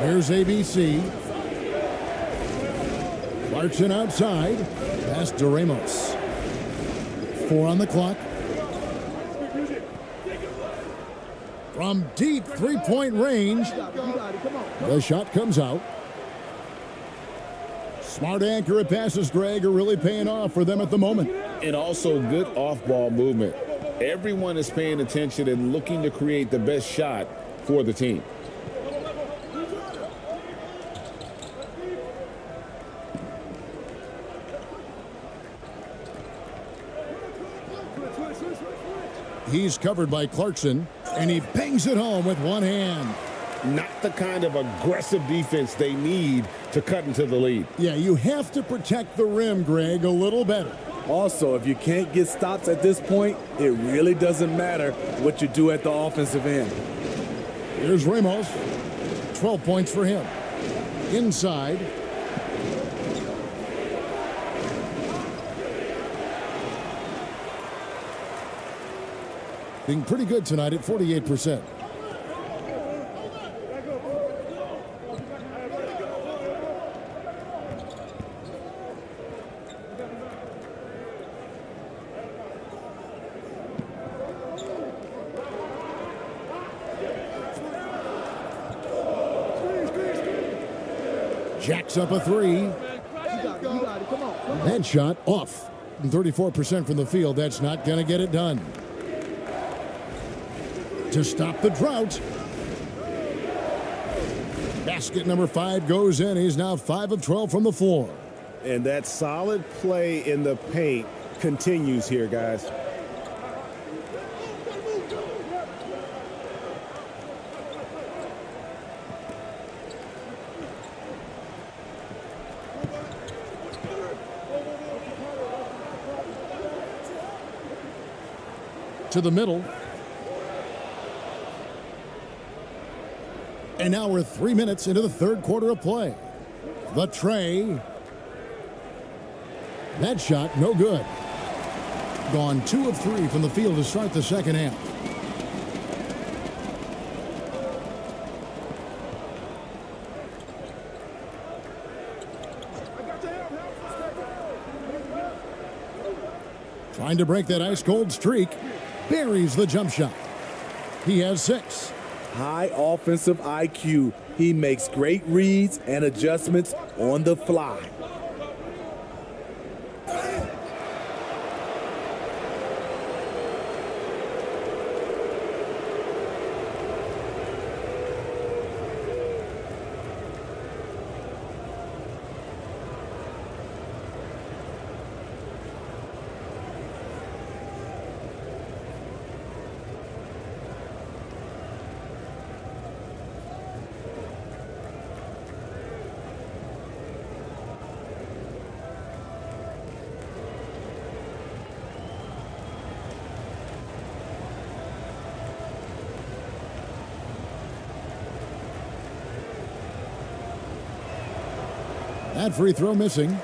[SPEAKER 1] Here's ABC. Clarkson outside. Pass to Ramos. 4 on the clock. From deep three-point range, the shot comes out. Smart, accurate passes, Greg, are really paying off for them at the moment.
[SPEAKER 2] And also good off-ball movement. Everyone is paying attention and looking to create the best shot for the team.
[SPEAKER 1] He's covered by Clarkson, and he bangs it home with one hand.
[SPEAKER 2] Not the kind of aggressive defense they need to cut into the lead.
[SPEAKER 1] Yeah, you have to protect the rim, Greg, a little better.
[SPEAKER 3] Also, if you can't get stops at this point, it really doesn't matter what you do at the offensive end.
[SPEAKER 1] Here's Ramos. 12 points for him. Inside. Being pretty good tonight at 48%. Jacks up a 3. That shot off. 34% from the field. That's not going to get it done. To stop the drought. Basket number 5 goes in. He's now 5 of 12 from the floor.
[SPEAKER 2] And that solid play in the paint continues here, guys.
[SPEAKER 1] To the middle. And now we're 3 minutes into the third quarter of play. The tray. That shot, no good. Gone 2 of 3 from the field to start the second half. Trying to break that ice-cold streak. Buries the jump shot. He has 6.
[SPEAKER 3] High offensive IQ. He makes great reads and adjustments on the fly.
[SPEAKER 1] That free throw missing.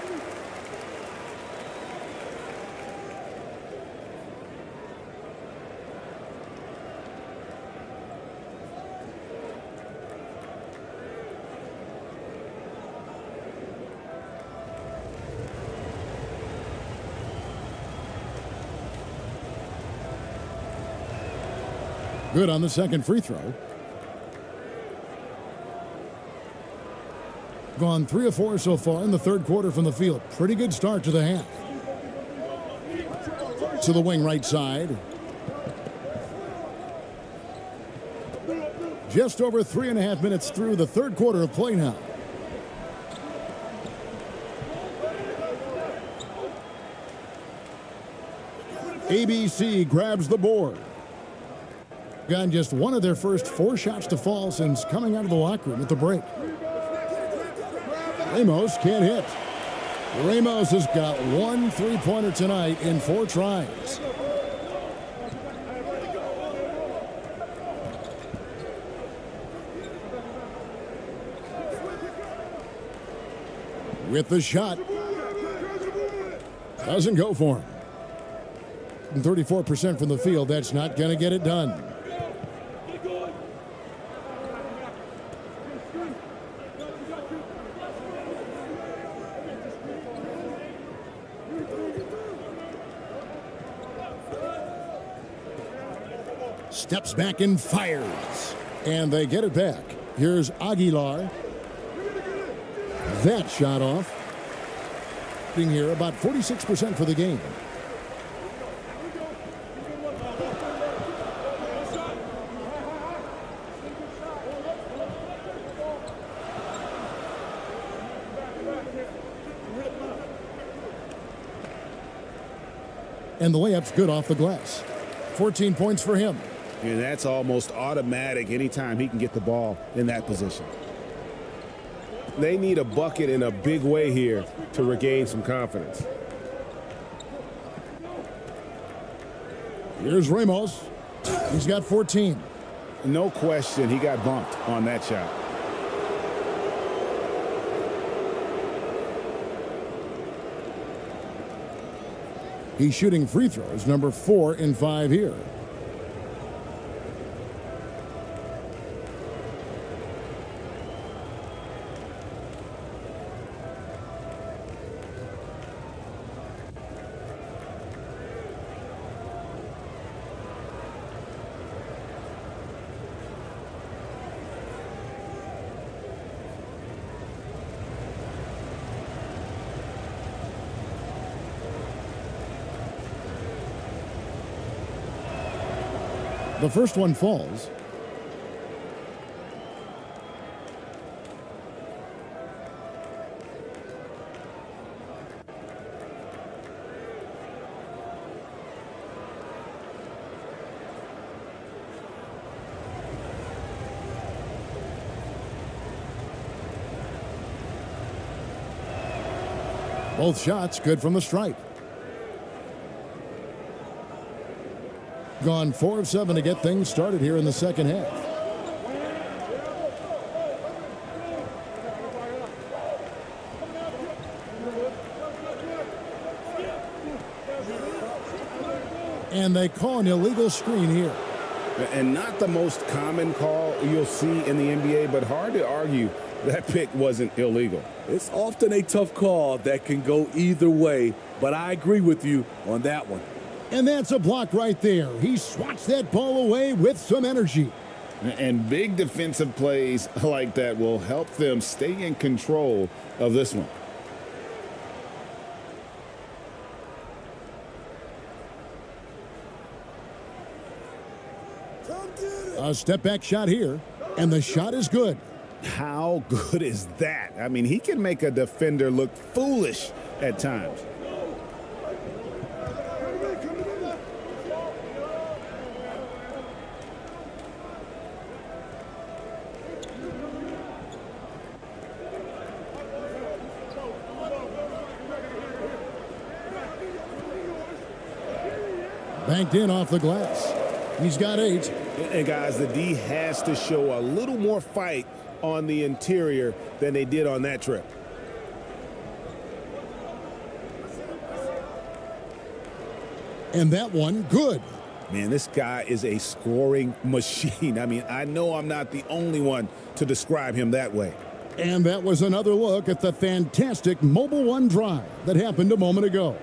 [SPEAKER 1] Good on the second free throw. Gone 3 of 4 so far in the third quarter from the field. Pretty good start to the half. To the wing right side. Just over 3.5 minutes through the third quarter of play now. ABC grabs the board. Gotten just one of their first 4 shots to fall since coming out of the locker room at the break. Ramos can't hit. Ramos has got 1 3-pointer tonight in 4 tries. With the shot. Doesn't go for him. 34% from the field. That's not going to get it done. Steps back and fires. And they get it back. Here's Aguilar. That shot off. Being here about 46% for the game. And the layup's good off the glass. 14 points for him.
[SPEAKER 2] And that's almost automatic anytime he can get the ball in that position. They need a bucket in a big way here to regain some confidence.
[SPEAKER 1] Here's Ramos. He's got 14.
[SPEAKER 2] No question he got bumped on that shot.
[SPEAKER 1] He's shooting free throws, number 4 in 5 here. The first one falls. Both shots good from the stripe. Gone 4 of 7 to get things started here in the second half. And they call an illegal screen here.
[SPEAKER 2] And not the most common call you'll see in the NBA, but hard to argue that pick wasn't illegal.
[SPEAKER 3] It's often a tough call that can go either way, but I agree with you on that one.
[SPEAKER 1] And that's a block right there. He swats that ball away with some energy.
[SPEAKER 2] And big defensive plays like that will help them stay in control of this one.
[SPEAKER 1] A step back shot here, and the shot is good.
[SPEAKER 2] How good is that? I mean, he can make a defender look foolish at times.
[SPEAKER 1] Banked in off the glass. He's got 8.
[SPEAKER 2] And guys, the D has to show a little more fight on the interior than they did on that trip.
[SPEAKER 1] And that one, good.
[SPEAKER 2] Man, this guy is a scoring machine. I mean, I know I'm not the only one to describe him that way.
[SPEAKER 1] And that was another look at the fantastic Mobile One drive that happened a moment ago.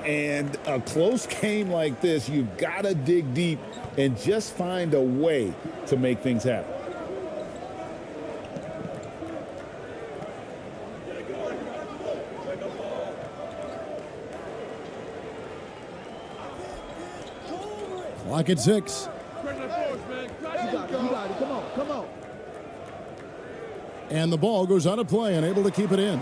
[SPEAKER 4] And a close game like this, you've got to dig deep and just find a way to make things happen.
[SPEAKER 1] Clock at 6.
[SPEAKER 5] You got it. Come on.
[SPEAKER 1] And the ball goes out of play, unable to keep it in.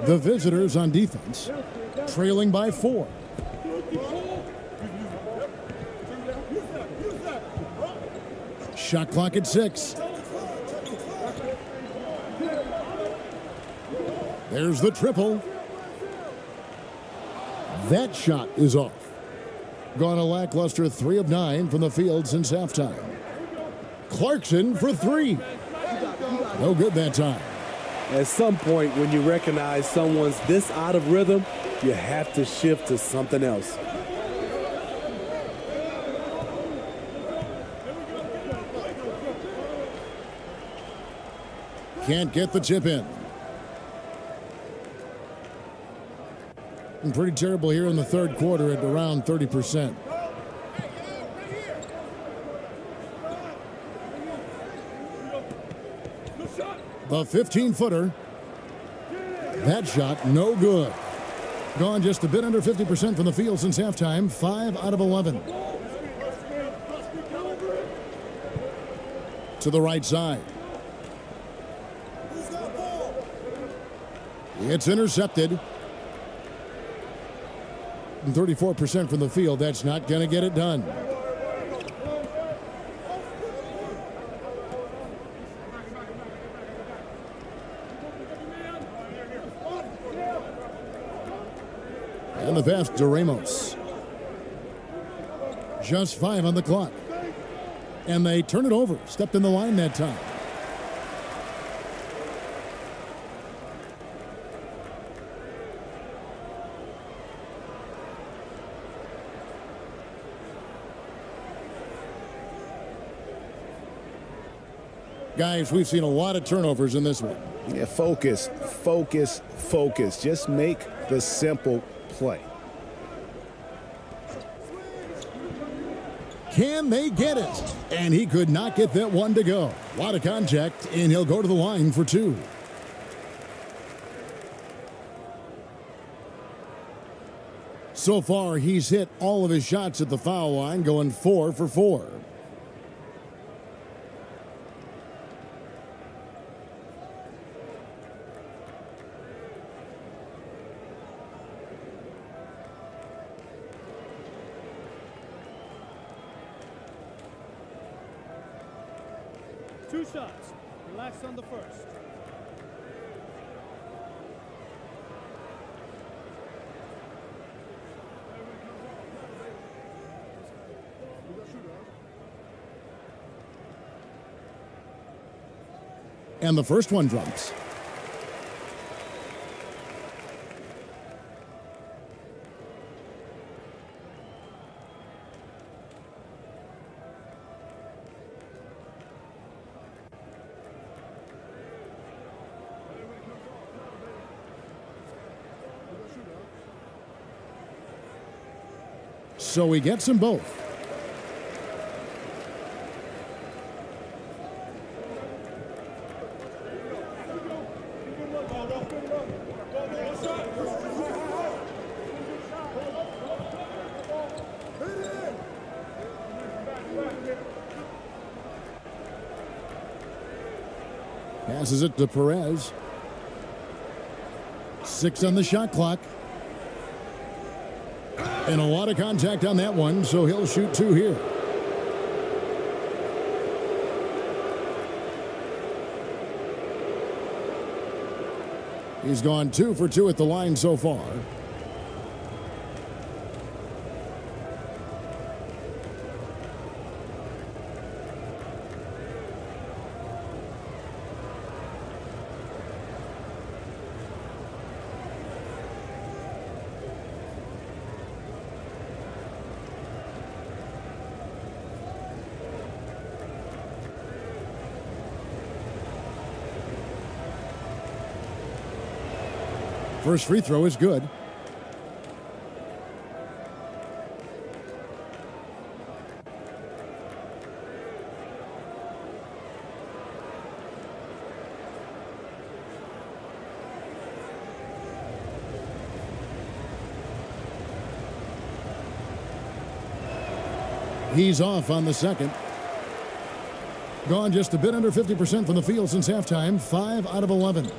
[SPEAKER 1] The visitors on defense, trailing by 4. Shot clock at 6. There's the triple. That shot is off. Gone a lackluster 3 of 9 from the field since halftime. Clarkson for 3. No good that time.
[SPEAKER 3] At some point, when you recognize someone's this out of rhythm, you have to shift to something else.
[SPEAKER 1] Can't get the chip in. And pretty terrible here in the third quarter at around 30%. The 15-footer. That shot, no good. Gone just a bit under 50% from the field since halftime. 5 out of 11. To the right side. It's intercepted. 34% from the field. That's not going to get it done. And the pass to Ramos. Just 5 on the clock. And they turn it over. Stepped in the line that time. Guys, we've seen a lot of turnovers in this one.
[SPEAKER 2] Yeah, focus. Just make the simple play.
[SPEAKER 1] Can they get it? And he could not get that one to go. A lot of contact, and he'll go to the line for 2. So far, he's hit all of his shots at the foul line, going 4 for 4.
[SPEAKER 5] Two shots. Relax on the first.
[SPEAKER 1] And the first one drops. So he gets them both. Passes it to Perez. 6 on the shot clock. And a lot of contact on that one, so he'll shoot 2 here. He's gone 2 for 2 at the line so far. First free throw is good. He's off on the second. Gone just a bit under 50% from the field since halftime, 5 out of 11.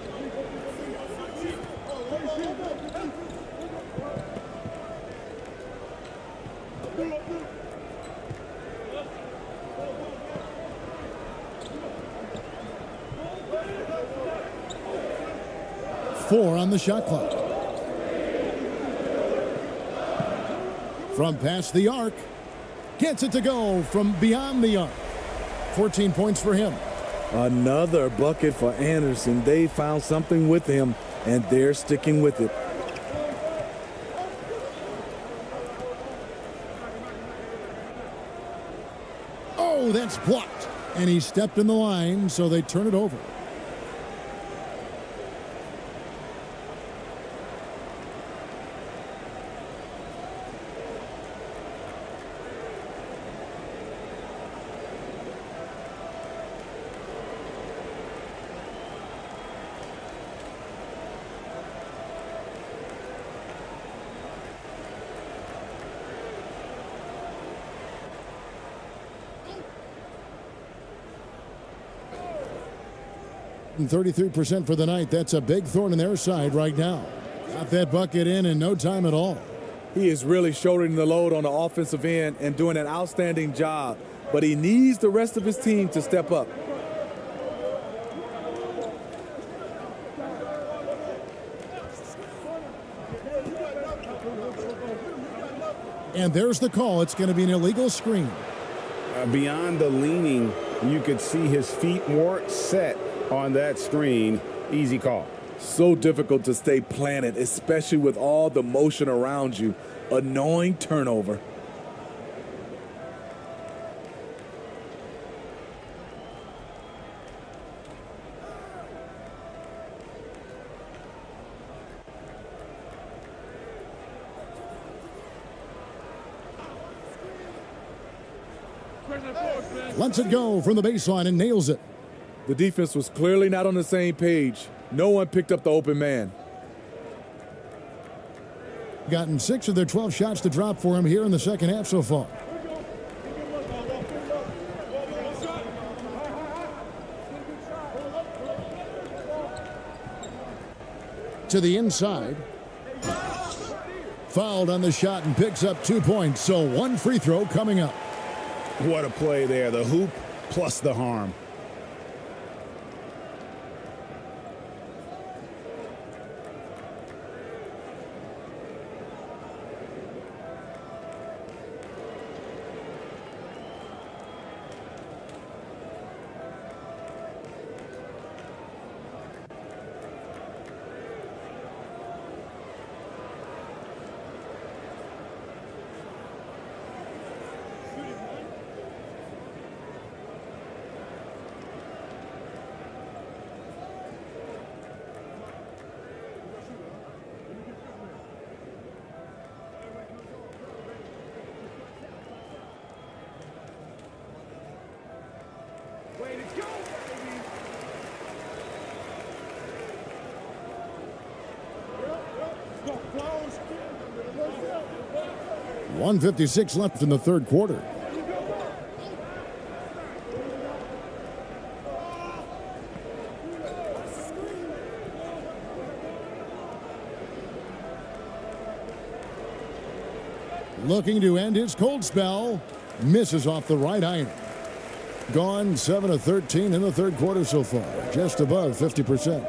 [SPEAKER 1] Four on the shot clock. From past the arc. Gets it to go from beyond the arc. 14 points for him.
[SPEAKER 3] Another bucket for Anderson. They found something with him, and they're sticking with it.
[SPEAKER 1] Oh, that's blocked. And he stepped in the line, so they turn it over. And 33% for the night. That's a big thorn in their side right now. Got that bucket in no time at all.
[SPEAKER 3] He is really shouldering the load on the offensive end and doing an outstanding job, but he needs the rest of his team to step up.
[SPEAKER 1] And there's the call. It's going to be an illegal screen.
[SPEAKER 2] Beyond the leaning, you could see his feet more set on that screen. Easy call.
[SPEAKER 3] So difficult to stay planted, especially with all the motion around you. Annoying turnover.
[SPEAKER 1] Lets it go from the baseline and nails it.
[SPEAKER 3] The defense was clearly not on the same page. No one picked up the open man.
[SPEAKER 1] Gotten 6 of their 12 shots to drop for him here in the second half so far. To the inside. Fouled on the shot and picks up 2 points. So 1 free throw coming up.
[SPEAKER 2] What a play there. The hoop plus the harm.
[SPEAKER 5] Way to go, baby!
[SPEAKER 1] 1:56 left in the third quarter. Looking to end his cold spell. Misses off the right iron. Gone 7 of 13 in the third quarter so far. Just above 50%.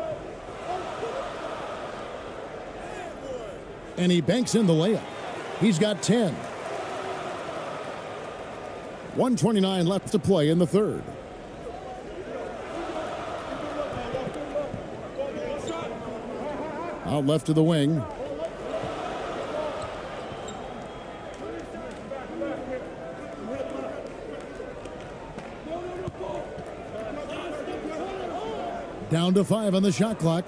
[SPEAKER 1] And he banks in the layup. He's got 10. 1:29 left to play in the third. Out left to the wing. Down to 5 on the shot clock.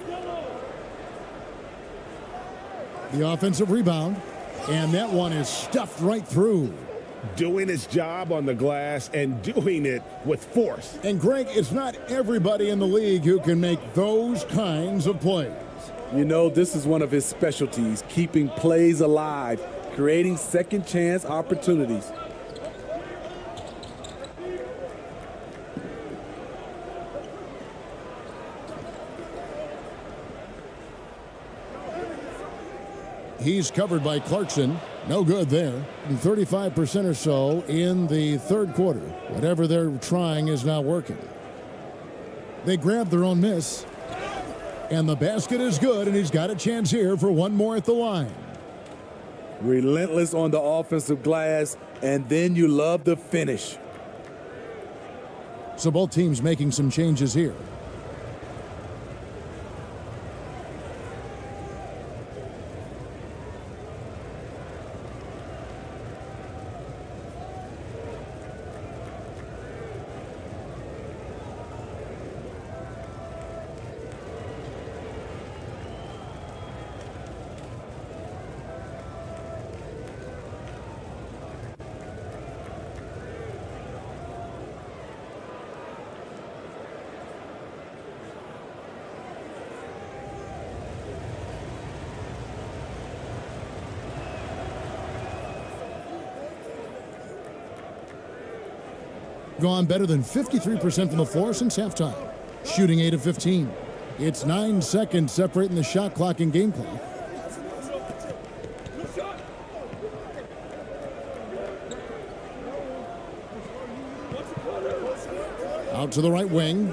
[SPEAKER 1] The offensive rebound. And that one is stuffed right through.
[SPEAKER 2] Doing his job on the glass and doing it with force.
[SPEAKER 1] And Greg, it's not everybody in the league who can make those kinds of plays.
[SPEAKER 3] You know, this is one of his specialties, keeping plays alive, creating second chance opportunities.
[SPEAKER 1] He's covered by Clarkson. No good there. And 35% or so in the third quarter. Whatever they're trying is not working. They grab their own miss. And the basket is good, and he's got a chance here for one more at the line.
[SPEAKER 3] Relentless on the offensive glass, and then you love the finish.
[SPEAKER 1] So both teams making some changes here. Gone better than 53% from the floor since halftime. Shooting 8 of 15. It's 9 seconds separating the shot clock and game clock. Out to the right wing.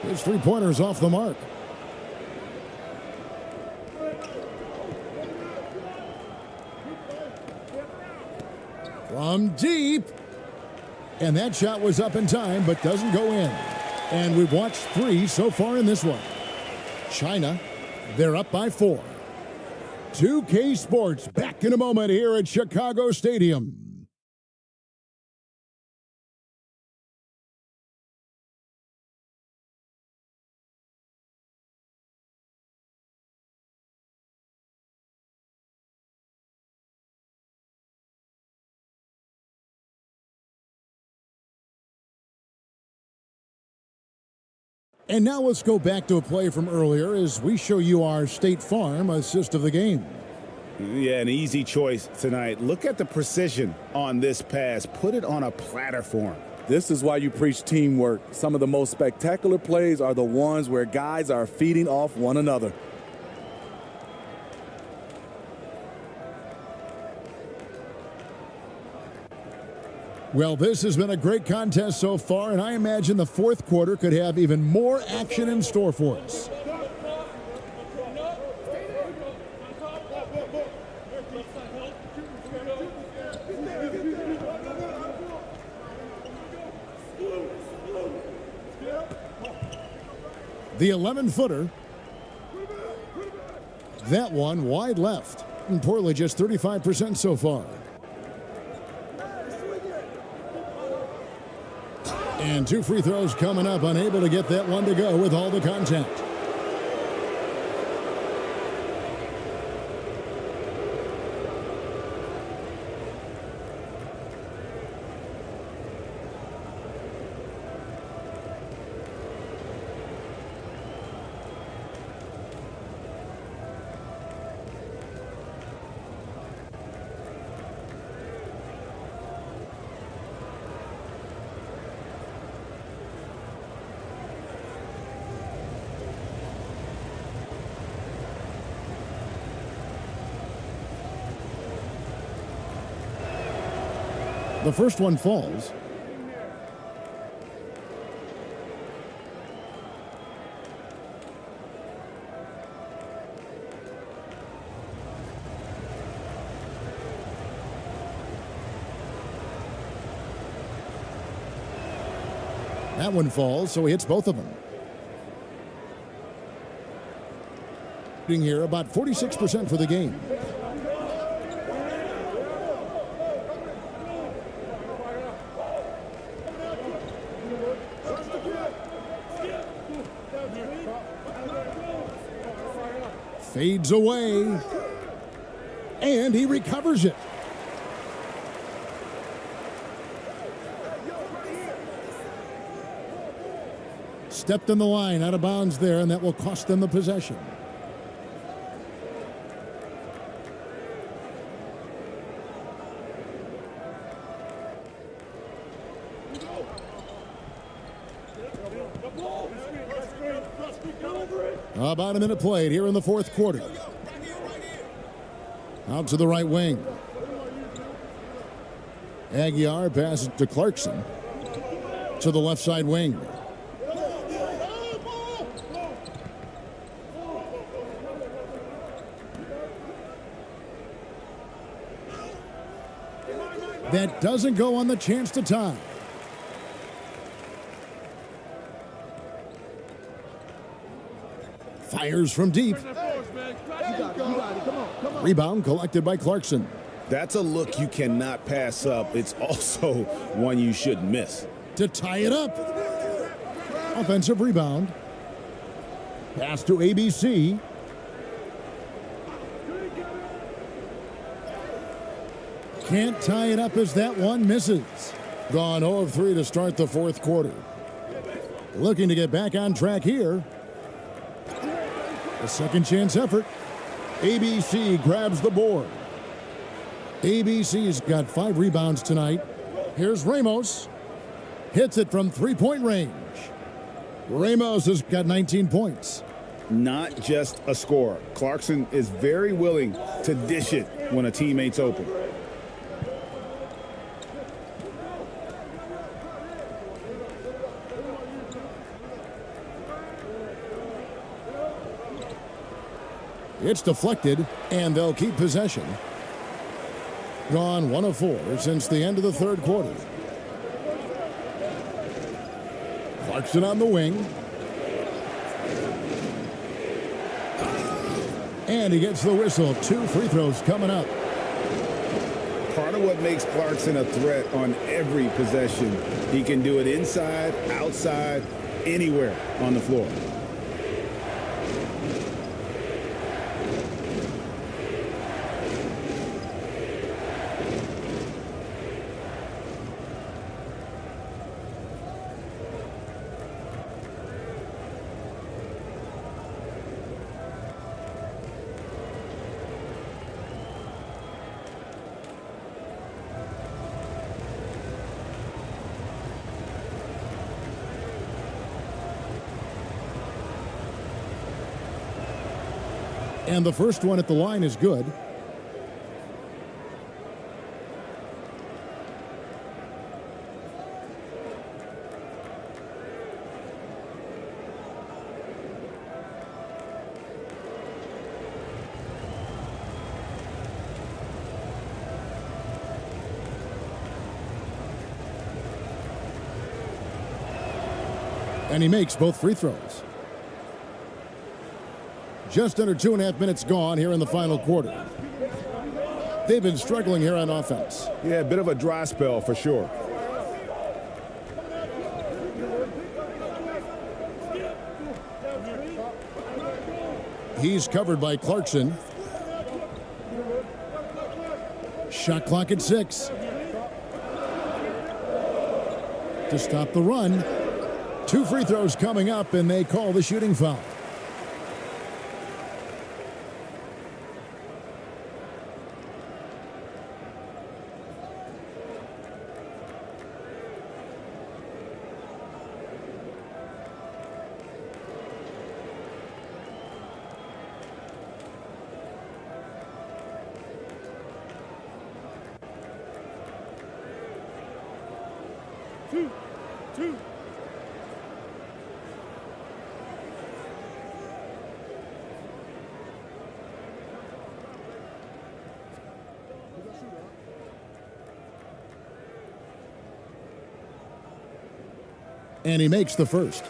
[SPEAKER 1] His three-pointer's off the mark. From deep. And that shot was up in time, but doesn't go in. And we've watched 3 so far in this one. China, they're up by 4. 2K Sports back in a moment here at Chicago Stadium. And now let's go back to a play from earlier as we show you our State Farm assist of the game.
[SPEAKER 2] Yeah, an easy choice tonight. Look at the precision on this pass. Put it on a platter for him.
[SPEAKER 3] This is why you preach teamwork. Some of the most spectacular plays are the ones where guys are feeding off one another.
[SPEAKER 1] Well, this has been a great contest so far, and I imagine the fourth quarter could have even more action in store for us. The 11-footer. That one wide left. And Portland just 35% so far. And 2 free throws coming up, unable to get that one to go with all the contact. The first one falls. That one falls, so he hits both of them. Here about 46% for the game. Fades away, and he recovers it. Stepped in the line, out of bounds there, and that will cost them the possession. About a minute played here in the fourth quarter. Out to the right wing. Aguiar passes to Clarkson. To the left side wing. That doesn't go on the chance to tie. Fires from deep. Rebound collected by Clarkson.
[SPEAKER 2] That's a look you cannot pass up. It's also one you shouldn't miss.
[SPEAKER 1] To tie it up. Offensive rebound. Pass to ABC. Can't tie it up as that one misses. Gone 0 of 3 to start the fourth quarter. Looking to get back on track here. A second chance effort. ABC grabs the board. ABC's got 5 rebounds tonight. Here's Ramos. Hits it from three-point range. Ramos has got 19 points.
[SPEAKER 2] Not just a scorer. Clarkson is very willing to dish it when a teammate's open.
[SPEAKER 1] It's deflected, and they'll keep possession. Gone 1 of 4 since the end of the third quarter. Clarkson on the wing. And he gets the whistle. 2 free throws coming up.
[SPEAKER 2] Part of what makes Clarkson a threat on every possession, he can do it inside, outside, anywhere on the floor.
[SPEAKER 1] And the first one at the line is good. And he makes both free throws. Just under 2.5 minutes gone here in the final quarter. They've been struggling here on offense.
[SPEAKER 2] Yeah, a bit of a dry spell for sure.
[SPEAKER 1] He's covered by Clarkson. Shot clock at 6. To stop the run. 2 free throws coming up, and they call the shooting foul.
[SPEAKER 5] 2.
[SPEAKER 1] And he makes the first.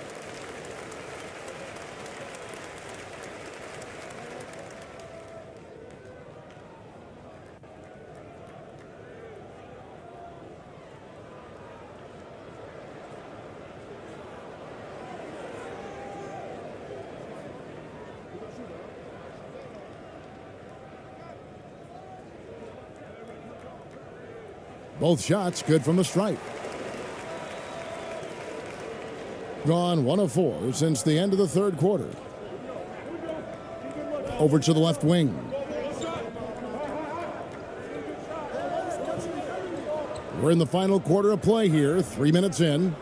[SPEAKER 1] Both shots good from the stripe. Gone 1 of 4 since the end of the third quarter. Over to the left wing. We're in the final quarter of play here, 3 minutes in.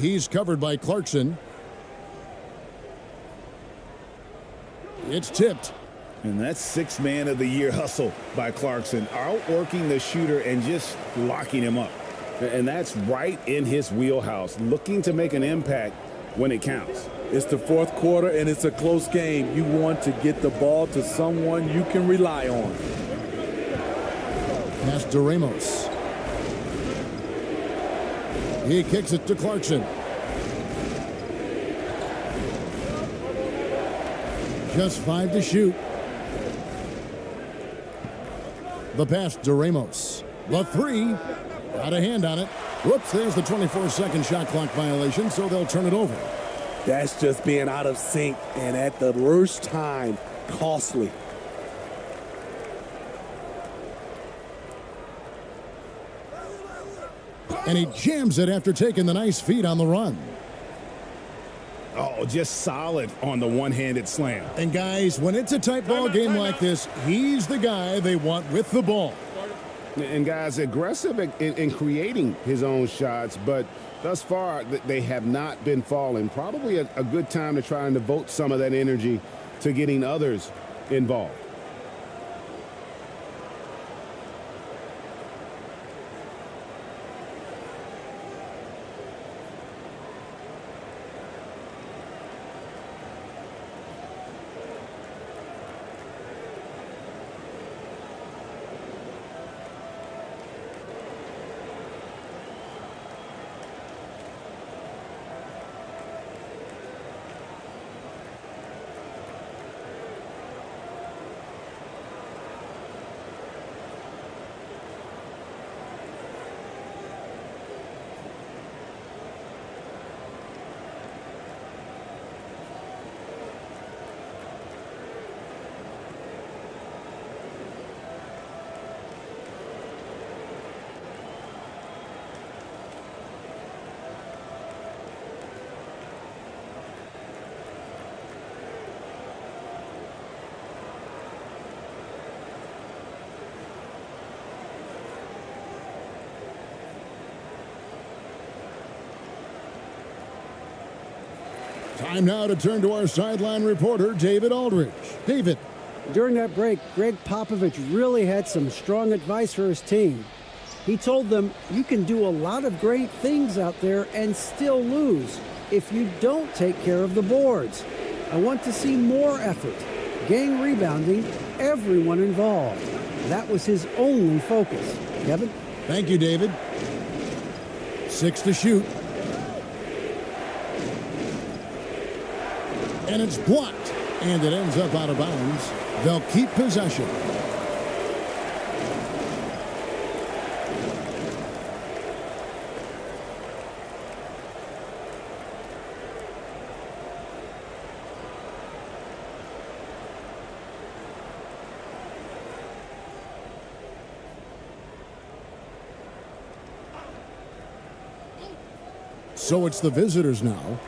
[SPEAKER 1] He's covered by Clarkson. It's tipped.
[SPEAKER 2] And that's 6th man of the year hustle by Clarkson, outworking the shooter and just locking him up. And that's right in his wheelhouse, looking to make an impact when it counts.
[SPEAKER 3] It's the fourth quarter, and it's a close game. You want to get the ball to someone you can rely on.
[SPEAKER 1] Pass to Ramos. He kicks it to Clarkson. Just 5 to shoot. The pass to Ramos. The 3. Got a hand on it. Whoops, there's the 24-second shot clock violation, so they'll turn it over.
[SPEAKER 3] That's just being out of sync, and at the worst time, costly.
[SPEAKER 1] And he jams it after taking the nice feed on the run.
[SPEAKER 2] Oh, just solid on the one-handed slam.
[SPEAKER 1] And guys, when it's a tight ball game like this, he's the guy they want with the ball.
[SPEAKER 2] And guys, aggressive in creating his own shots, but thus far they have not been falling. Probably a good time to try and devote some of that energy to getting others involved.
[SPEAKER 1] Time now to turn to our sideline reporter, David Aldridge. David.
[SPEAKER 10] During that break, Greg Popovich really had some strong advice for his team. He told them, you can do a lot of great things out there and still lose if you don't take care of the boards. I want to see more effort, gang rebounding, everyone involved. That was his only focus. Kevin?
[SPEAKER 1] Thank you, David. 6 to shoot. And it's blocked, and it ends up out of bounds. They'll keep possession. So it's the visitors now.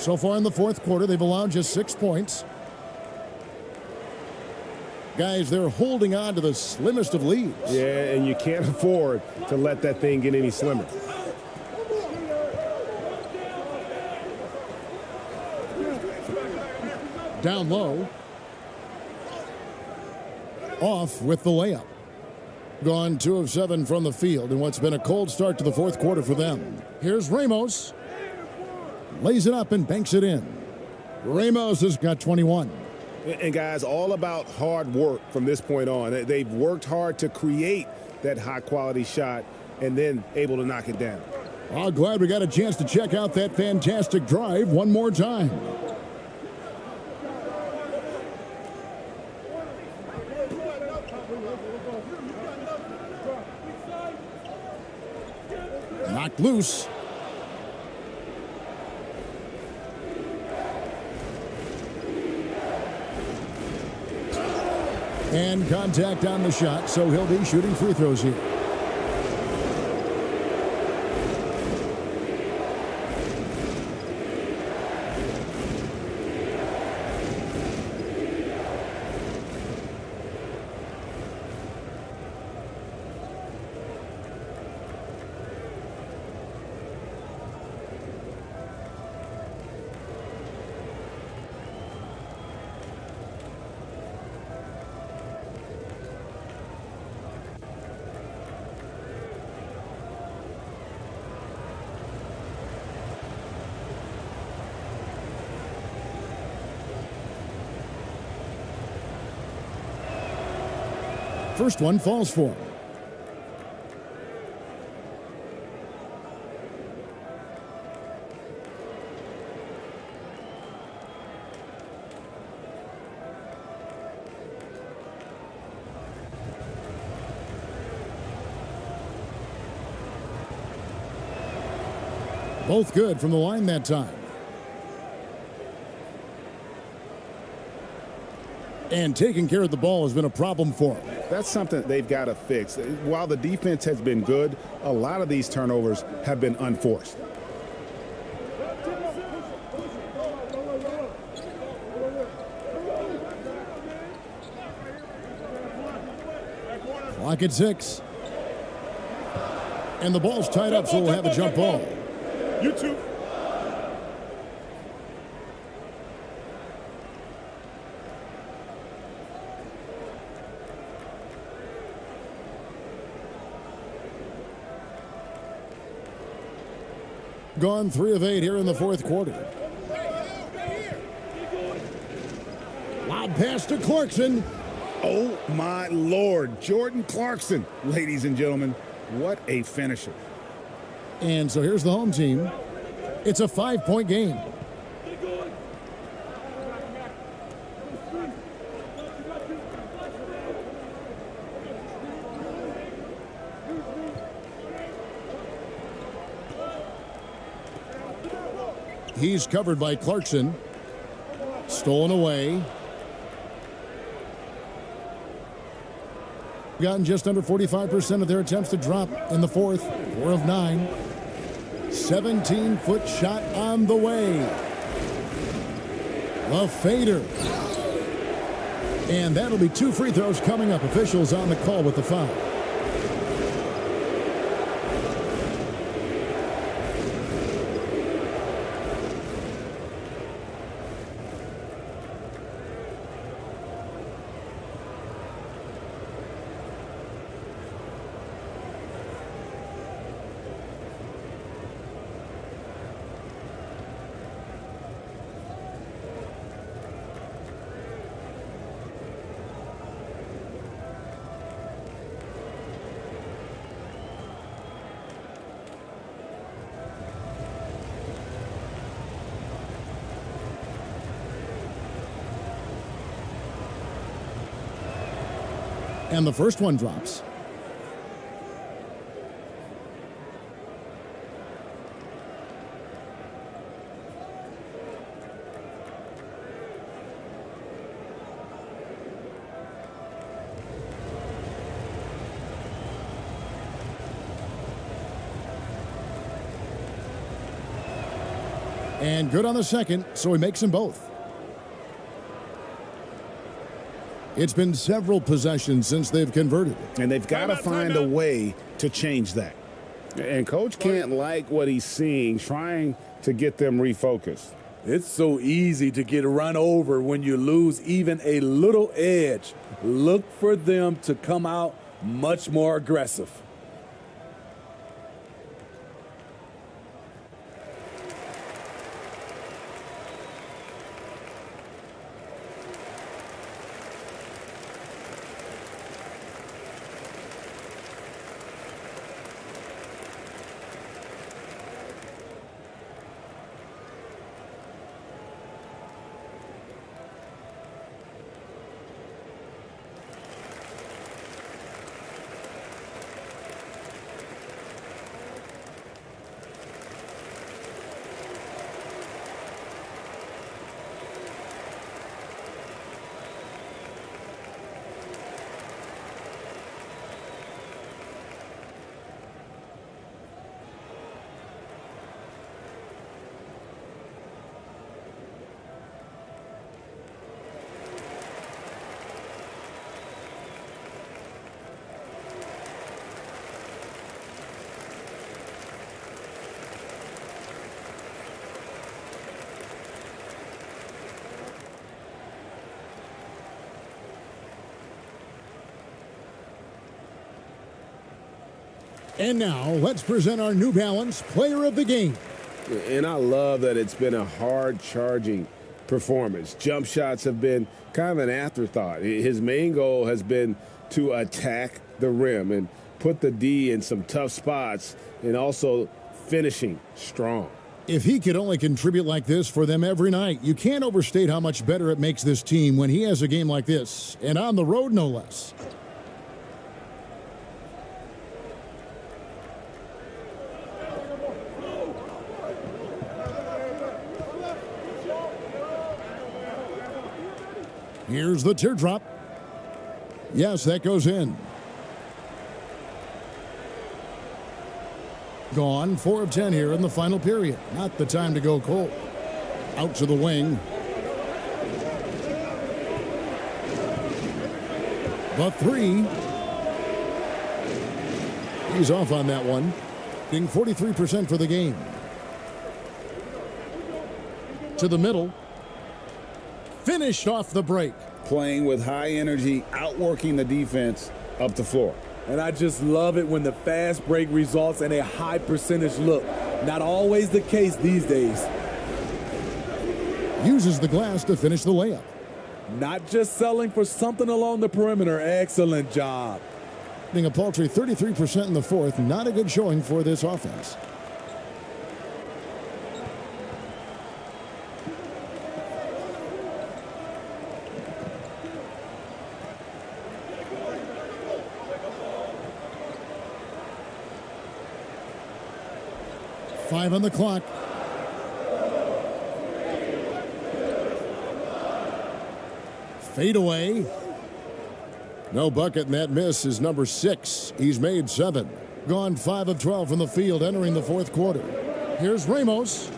[SPEAKER 1] So far in the fourth quarter, they've allowed just 6 points. Guys, they're holding on to the slimmest of leads.
[SPEAKER 2] Yeah, and you can't afford to let that thing get any slimmer.
[SPEAKER 1] Down low. Off with the layup. Gone 2 of 7 from the field in what's been a cold start to the fourth quarter for them. Here's Ramos. Lays it up and banks it in. Ramos has got 21.
[SPEAKER 2] And guys, all about hard work from this point on. They've worked hard to create that high-quality shot and then able to knock it down.
[SPEAKER 1] Oh, glad we got a chance to check out that fantastic drive one more time. Knocked loose. And contact on the shot, so he'll be shooting free throws here. First one falls for him. Both good from the line that time. And taking care of the ball has been a problem for them.
[SPEAKER 2] That's something they've got to fix. While the defense has been good, a lot of these turnovers have been unforced.
[SPEAKER 1] Clock at 6. And the ball's tied up, so we'll have a jump ball.
[SPEAKER 8] You two.
[SPEAKER 1] Gone 3 of 8 here in the fourth quarter. Lob pass to Clarkson.
[SPEAKER 4] Oh, my Lord. Jordan Clarkson, ladies and gentlemen. What a finisher.
[SPEAKER 1] And so here's the home team. It's a 5-point game. He's covered by Clarkson. Stolen away. Gotten just under 45% of their attempts to drop in the fourth. 4 of 9. 17-foot shot on the way. A fader. And that'll be 2 free throws coming up. Officials on the call with the foul. And the first one drops. And good on the second, so he makes them both. It's been several possessions since they've converted.
[SPEAKER 2] And they've got to find a way to change that. And Coach can't like what he's seeing, trying to get them refocused.
[SPEAKER 3] It's so easy to get run over when you lose even a little edge. Look for them to come out much more aggressive.
[SPEAKER 1] And now, let's present our New Balance Player of the Game.
[SPEAKER 2] And I love that it's been a hard-charging performance. Jump shots have been kind of an afterthought. His main goal has been to attack the rim and put the D in some tough spots and also finishing strong.
[SPEAKER 1] If he could only contribute like this for them every night, you can't overstate how much better it makes this team when he has a game like this, and on the road no less. Here's the teardrop. Yes, that goes in. Gone 4 of 10 here in the final period. Not the time to go cold. Out to the wing. The 3. He's off on that one. Being 43% for the game. To the middle. Finished off the break.
[SPEAKER 4] Playing with high energy, outworking the defense up the floor.
[SPEAKER 3] And I just love it when the fast break results in a high percentage look. Not always the case these days.
[SPEAKER 1] Uses the glass to finish the layup.
[SPEAKER 3] Not just selling for something along the perimeter. Excellent job.
[SPEAKER 1] Being a paltry 33% in the fourth. Not a good showing for this offense. Five on the clock. Fade away. No bucket, and that miss is number 6. He's made 7. Gone 5 of 12 from the field entering the fourth quarter. Here's Ramos.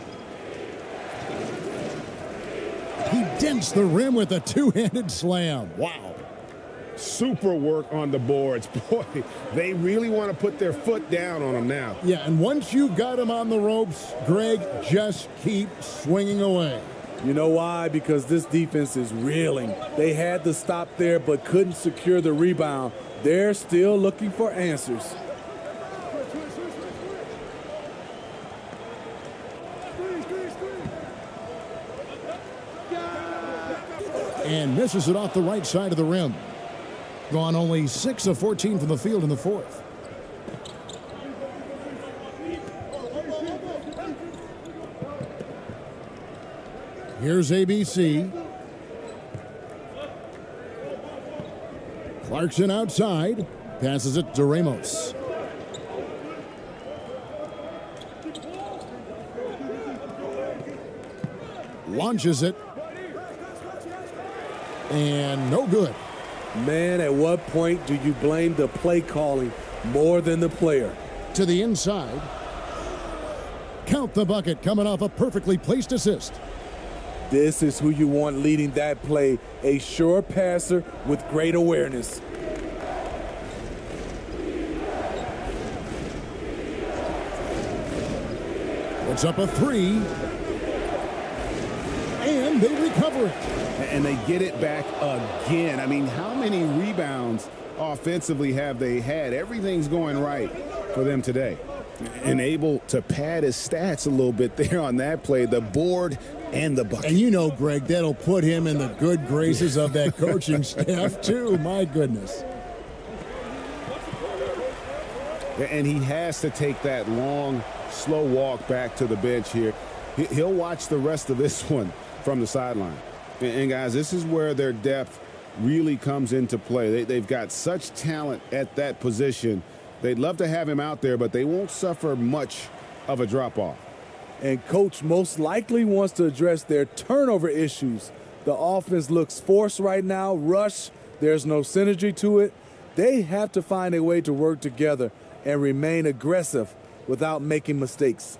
[SPEAKER 1] He dents the rim with a two-handed slam. Wow.
[SPEAKER 2] Super work on the boards. Boy, they really want to put their foot down on them now.
[SPEAKER 1] Yeah, and once you've got him on the ropes, Greg, just keep swinging away.
[SPEAKER 3] You know why? Because this defense is reeling. They had to stop there but couldn't secure the rebound. They're still looking for answers.
[SPEAKER 1] And misses it off the right side of the rim. Gone only 6 of 14 from the field in the fourth. Here's ABC. Clarkson outside. Passes it to Ramos. Launches it. And no good.
[SPEAKER 3] Man, at what point do you blame the play calling more than the player?
[SPEAKER 1] To the inside. Count the bucket coming off a perfectly placed assist.
[SPEAKER 3] This is who you want leading that play, a sure passer with great awareness.
[SPEAKER 1] It's up a three. And they recover it.
[SPEAKER 2] And they get it back again. I mean, how many rebounds offensively have they had? Everything's going right for them today. And able to pad his stats a little bit there on that play, the board and the bucket.
[SPEAKER 1] And you know, Greg, that'll put him in the good graces of that coaching staff, too. My goodness.
[SPEAKER 2] And he has to take that long, slow walk back to the bench here. He'll watch the rest of this one from the sideline. And guys, this is where their depth really comes into play. They've got such talent at that position. They'd love to have him out there, but they won't suffer much of a drop-off.
[SPEAKER 3] And coach most likely wants to address their turnover issues. The offense looks forced right now, rush. There's no synergy to it. They have to find a way to work together and remain aggressive without making mistakes.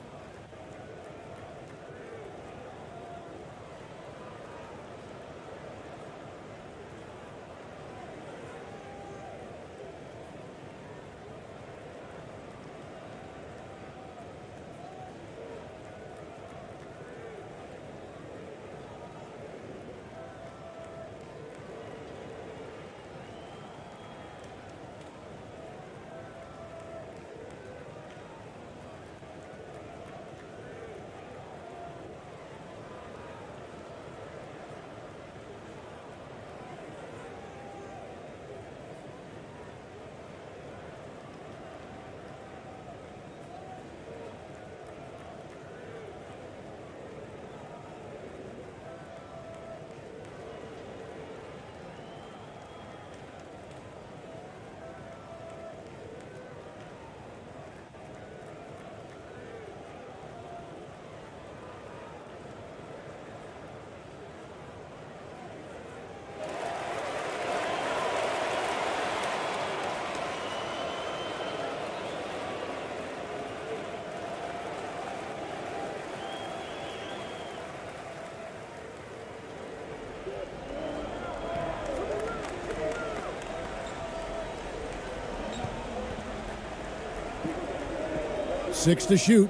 [SPEAKER 1] Six to shoot.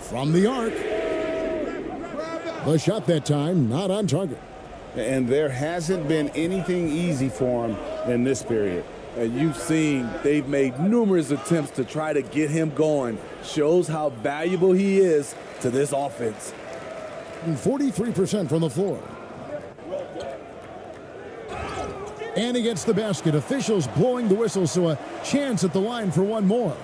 [SPEAKER 1] From the arc. The shot that time, not on target.
[SPEAKER 2] And there hasn't been anything easy for him in this period.
[SPEAKER 3] And you've seen they've made numerous attempts to try to get him going. Shows how valuable he is to this offense.
[SPEAKER 1] 43% from the floor. And he gets the basket. Officials blowing the whistle, so a chance at the line for one more.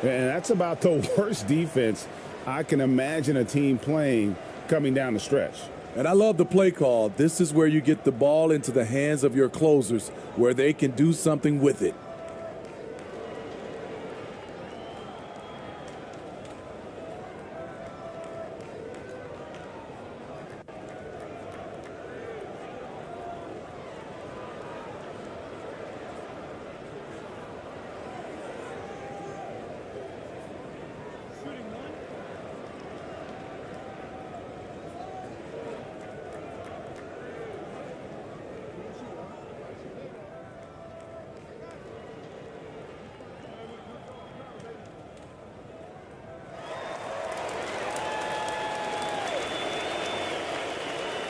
[SPEAKER 2] And that's about the worst defense I can imagine a team playing coming down the stretch.
[SPEAKER 3] And I love the play call. This is where you get the ball into the hands of your closers, where they can do something with it.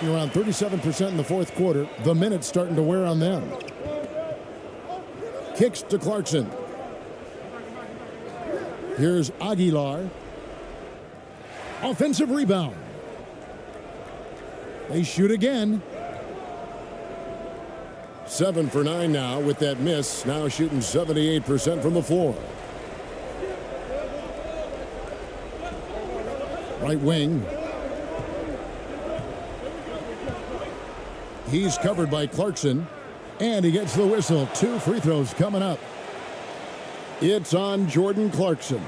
[SPEAKER 1] Around 37% in the fourth quarter. The minutes starting to wear on them. Kicks to Clarkson. Here's Aguilar. Offensive rebound. They shoot again. 7 for 9 now with that miss. Now shooting 78% from the floor. Right wing. He's covered by Clarkson, and he gets the whistle. 2 free throws coming up. It's on Jordan Clarkson.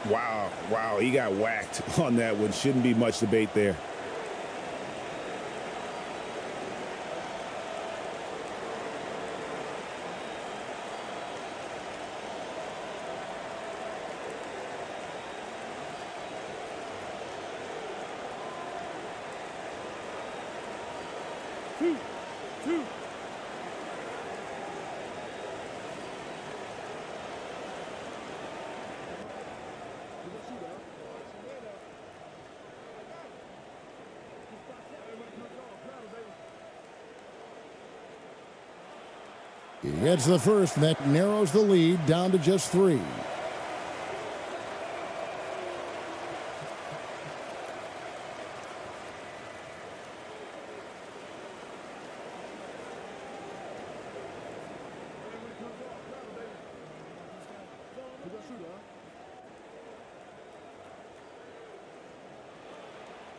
[SPEAKER 2] Wow, he got whacked on that one. Shouldn't be much debate there.
[SPEAKER 5] 2.
[SPEAKER 1] He hits the first, and that narrows the lead down to just 3.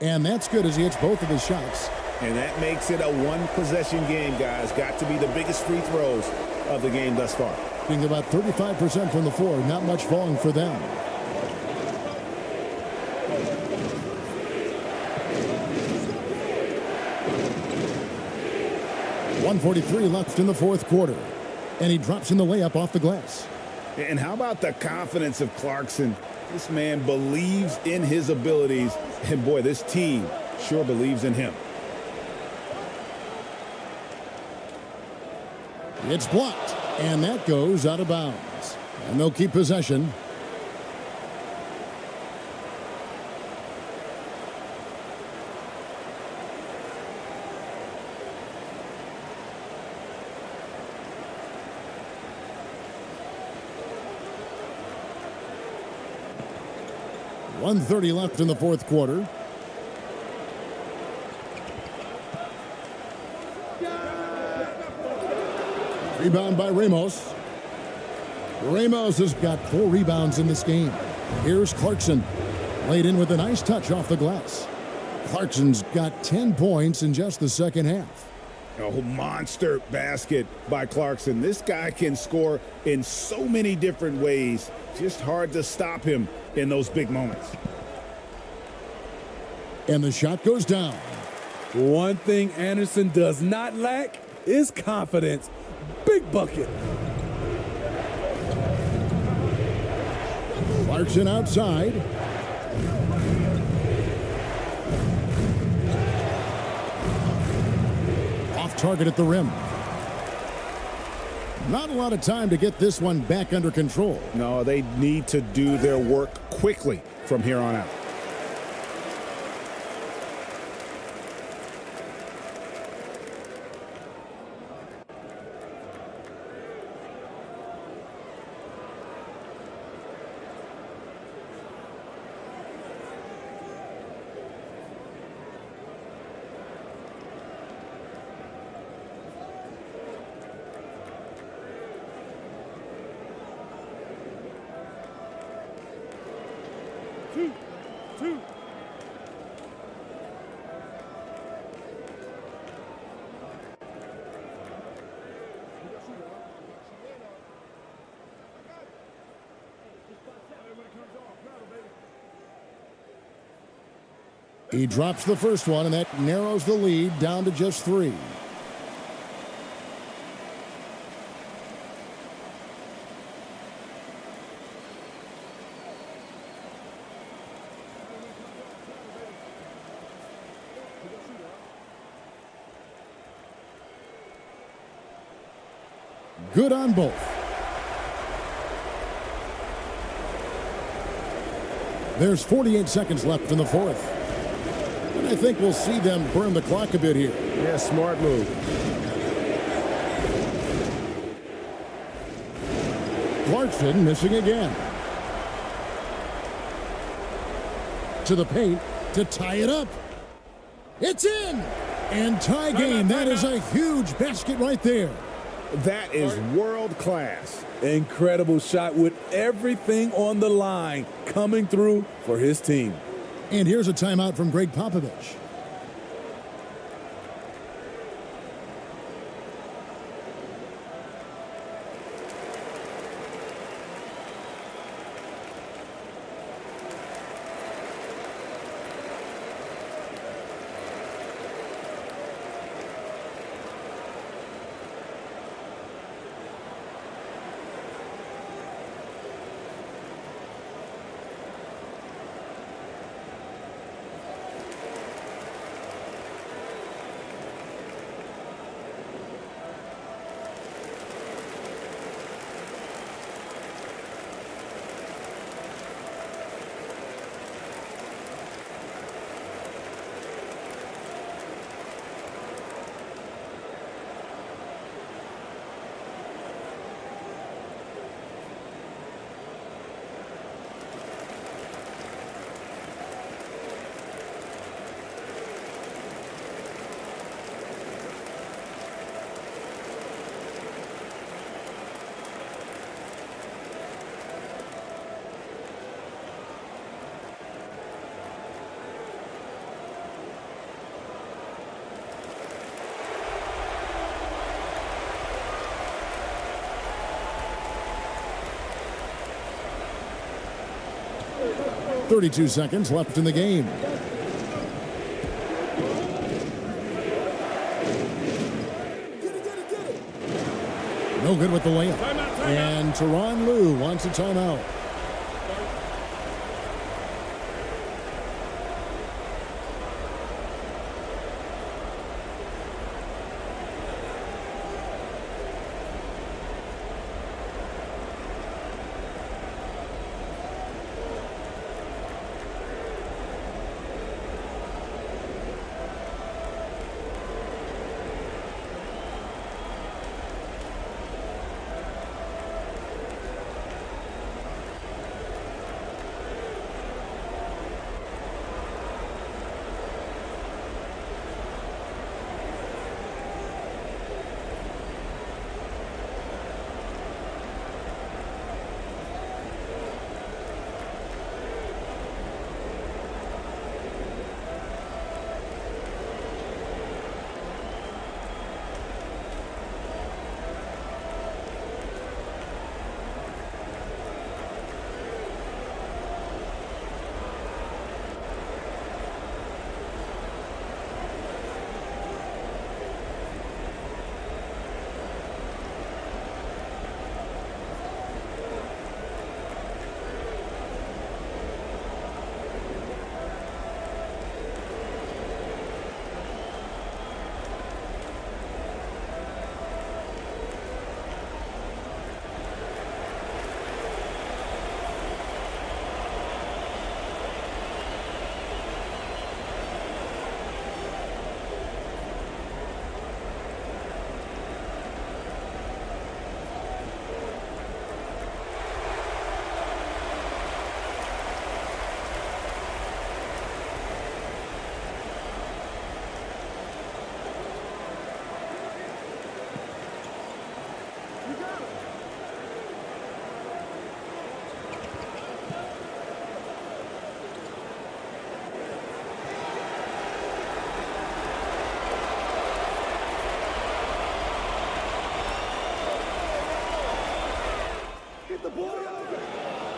[SPEAKER 1] And that's good as he hits both of his shots.
[SPEAKER 2] And that makes it a one-possession game, guys. Got to be the biggest free throws of the game thus far.
[SPEAKER 1] Being about 35% from the floor, not much falling for them. .143 left in the fourth quarter. And he drops in the layup off the glass.
[SPEAKER 4] And how about the confidence of Clarkson? This man believes in his abilities. And boy, this team sure believes in him.
[SPEAKER 1] It's blocked, and that goes out of bounds. And they'll keep possession. .130 left in the fourth quarter. Rebound by Ramos. Ramos has got 4 rebounds in this game. Here's Clarkson. Laid in with a nice touch off the glass. Clarkson's got 10 points in just the second half.
[SPEAKER 4] Oh, monster basket by Clarkson. This guy can score in so many different ways. Just hard to stop him in those big moments.
[SPEAKER 1] And the shot goes down.
[SPEAKER 3] One thing Anderson does not lack is confidence. Big bucket.
[SPEAKER 1] Clarkson outside. Off target at the rim. Not a lot of time to get this one back under control.
[SPEAKER 4] No, they need to do their work quickly from here on out.
[SPEAKER 5] Two.
[SPEAKER 1] He drops the first one, and that narrows the lead down to just 3. Good on both. There's 48 seconds left in the fourth. And I think we'll see them burn the clock a bit here.
[SPEAKER 2] Yeah, smart move.
[SPEAKER 1] Clarkson missing again. To the paint to tie it up. It's in! And tie game. That is a huge basket right there.
[SPEAKER 4] That is world class.
[SPEAKER 3] Incredible shot with everything on the line coming through for his team.
[SPEAKER 1] And here's a timeout from Greg Popovich. 32 seconds left in the game. No good with the layup. And Tyronn Lue wants a timeout.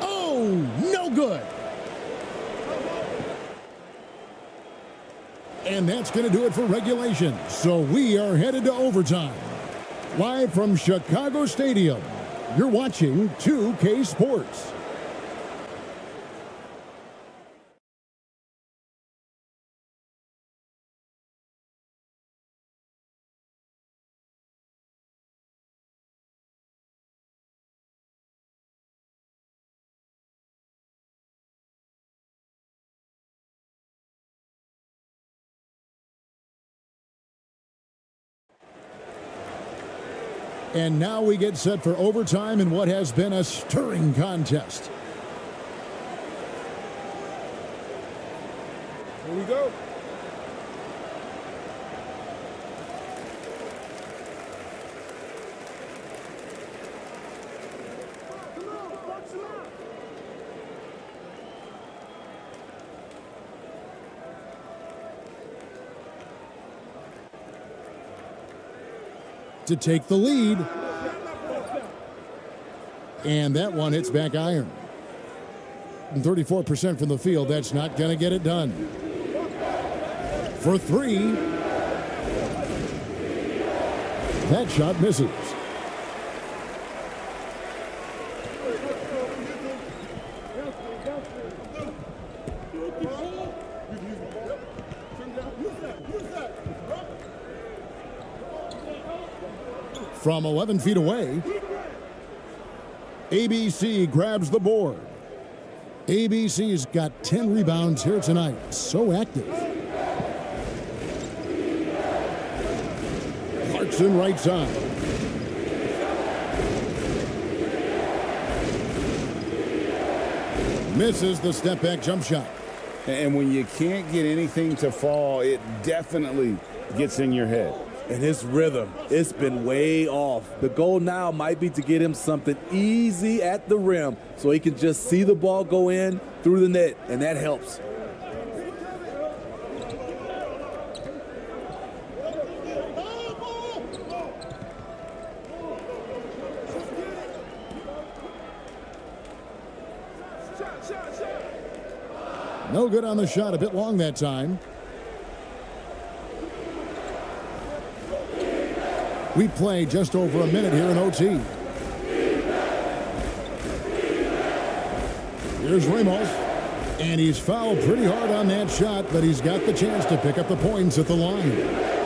[SPEAKER 1] Oh, no good. And that's going to do it for regulation. So we are headed to overtime. Live from Chicago Stadium, you're watching 2K Sports. And now we get set for overtime in what has been a stirring contest.
[SPEAKER 8] Here we go.
[SPEAKER 1] To take the lead. And that one hits back iron. 34% from the field. That's not going to get it done. For three. That shot misses. From 11 feet away, ABC grabs the board. ABC's got 10 rebounds here tonight. So active. Clarkson right side. Misses the step back jump shot.
[SPEAKER 4] And when you can't get anything to fall, it definitely gets in your head.
[SPEAKER 3] And his rhythm, it's been way off. The goal now might be to get him something easy at the rim so he can just see the ball go in through the net, and that helps.
[SPEAKER 1] No good on the shot, a bit long that time. We play just over a minute here in OT. Here's Ramos, and he's fouled pretty hard on that shot, but he's got the chance to pick up the points at the line.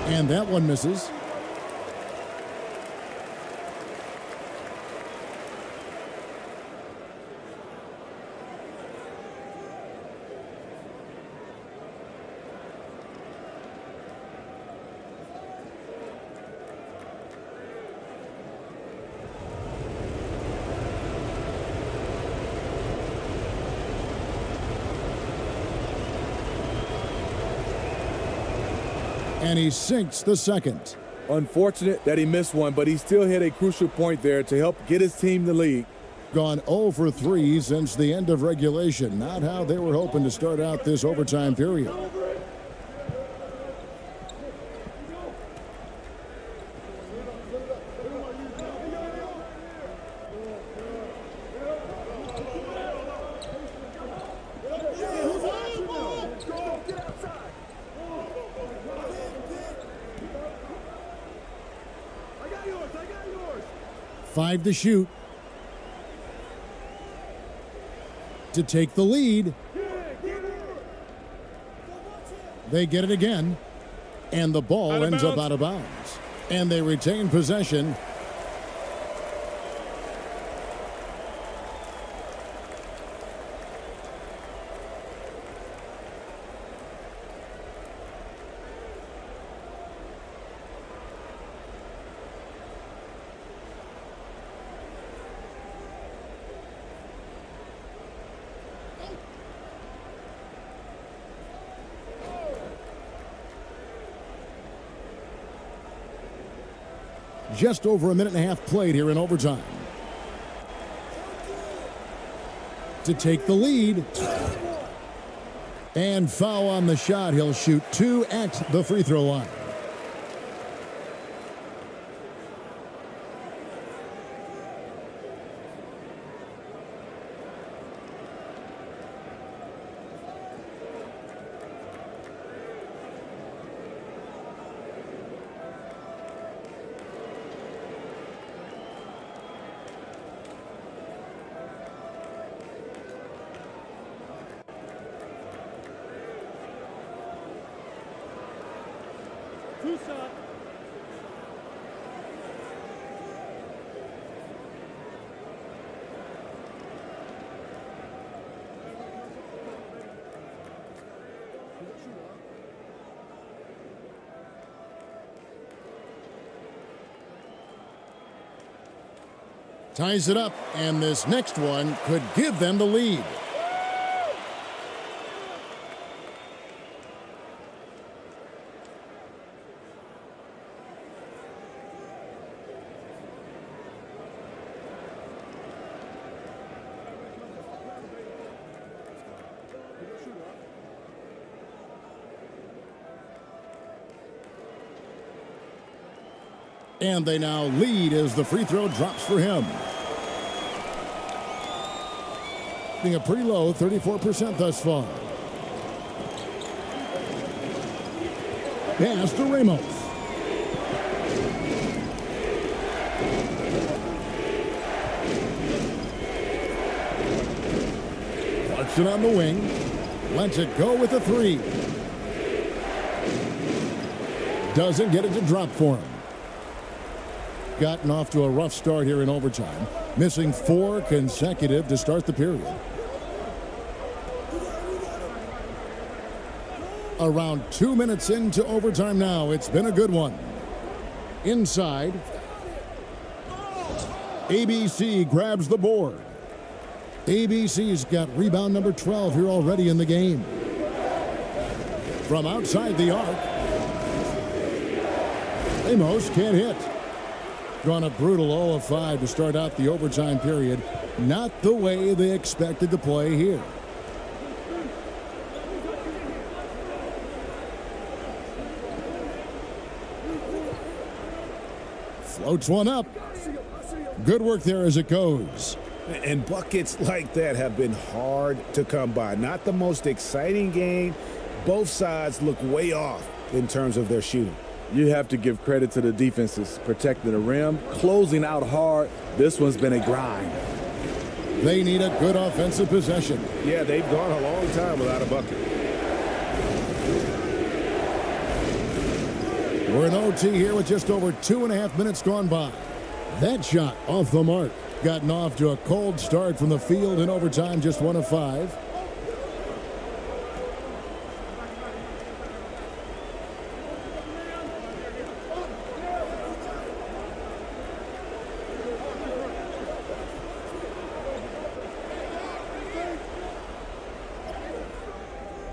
[SPEAKER 1] And that one misses. And he sinks the second.
[SPEAKER 3] Unfortunate that he missed one, but he still hit a crucial point there to help get his team the lead.
[SPEAKER 1] Gone 0 for 3 since the end of regulation. Not how they were hoping to start out this overtime period. Five to shoot. To take the lead. They get it again. And the ball ends up out of bounds. And they retain possession. Just over a minute and a half played here in overtime. To take the lead. And foul on the shot. He'll shoot 2 at the free throw line. Ties it up, and this next one could give them the lead. And they now lead as the free throw drops for him. Being a pretty low 34% thus far. Pass to Ramos. Clarkson on the wing. Lets it go with a 3. Doesn't get it to drop for him. Gotten off to a rough start here in overtime, missing 4 consecutive to start the period. Around 2 minutes into overtime now. It's been a good one. Inside, ABC grabs the board. ABC's got rebound number 12 here already in the game. From outside the arc, Amos can't hit. Drawn a brutal 0 of 5 to start out the overtime period. Not the way they expected to play here. Floats one up. Good work there as it goes.
[SPEAKER 2] And buckets like that have been hard to come by. Not the most exciting game. Both sides look way off in terms of their shooting.
[SPEAKER 3] You have to give credit to the defenses, protecting the rim, closing out hard. This one's been a grind.
[SPEAKER 1] They need a good offensive possession.
[SPEAKER 2] Yeah, they've gone a long time without a bucket.
[SPEAKER 1] We're in OT here with just over 2.5 minutes gone by. That shot off the mark. Gotten off to a cold start from the field in overtime, just 1 of 5.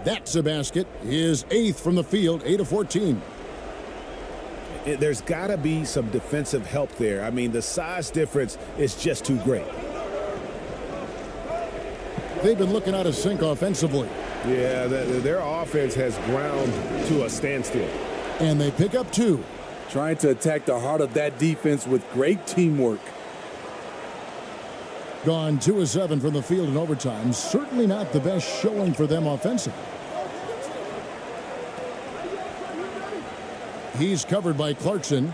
[SPEAKER 1] That's a basket. His 8th from the field, 8 of 14.
[SPEAKER 2] There's got to be some defensive help there. I mean, the size difference is just too great.
[SPEAKER 1] They've been looking out of sync offensively.
[SPEAKER 2] Yeah, their offense has ground to a standstill.
[SPEAKER 1] And they pick up 2.
[SPEAKER 3] Trying to attack the heart of that defense with great teamwork.
[SPEAKER 1] Gone 2 of 7 from the field in overtime. Certainly not the best showing for them offensively. He's covered by Clarkson.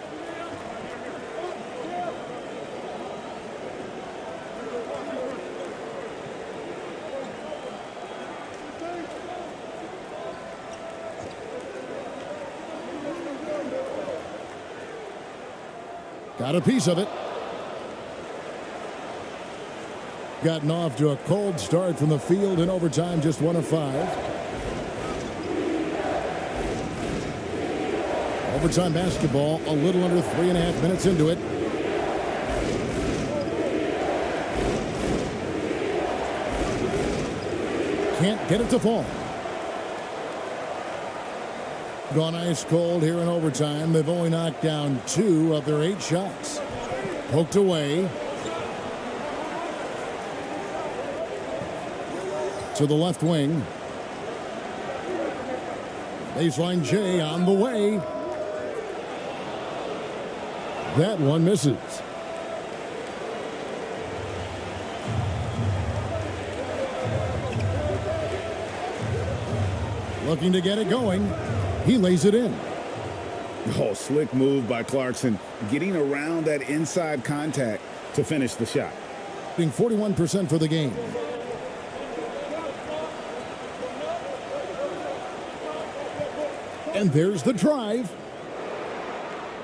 [SPEAKER 1] Got a piece of it. Gotten off to a cold start from the field in overtime, just 1 of 5. Overtime basketball, a little under 3.5 minutes into it. Can't get it to fall. Gone ice cold here in overtime. They've only knocked down 2 of their 8 shots. Poked away. To the left wing. Baseline J on the way. That one misses. Looking to get it going. He lays it in.
[SPEAKER 4] Oh, slick move by Clarkson. Getting around that inside contact to finish the shot.
[SPEAKER 1] Being 41% for the game. And there's the drive.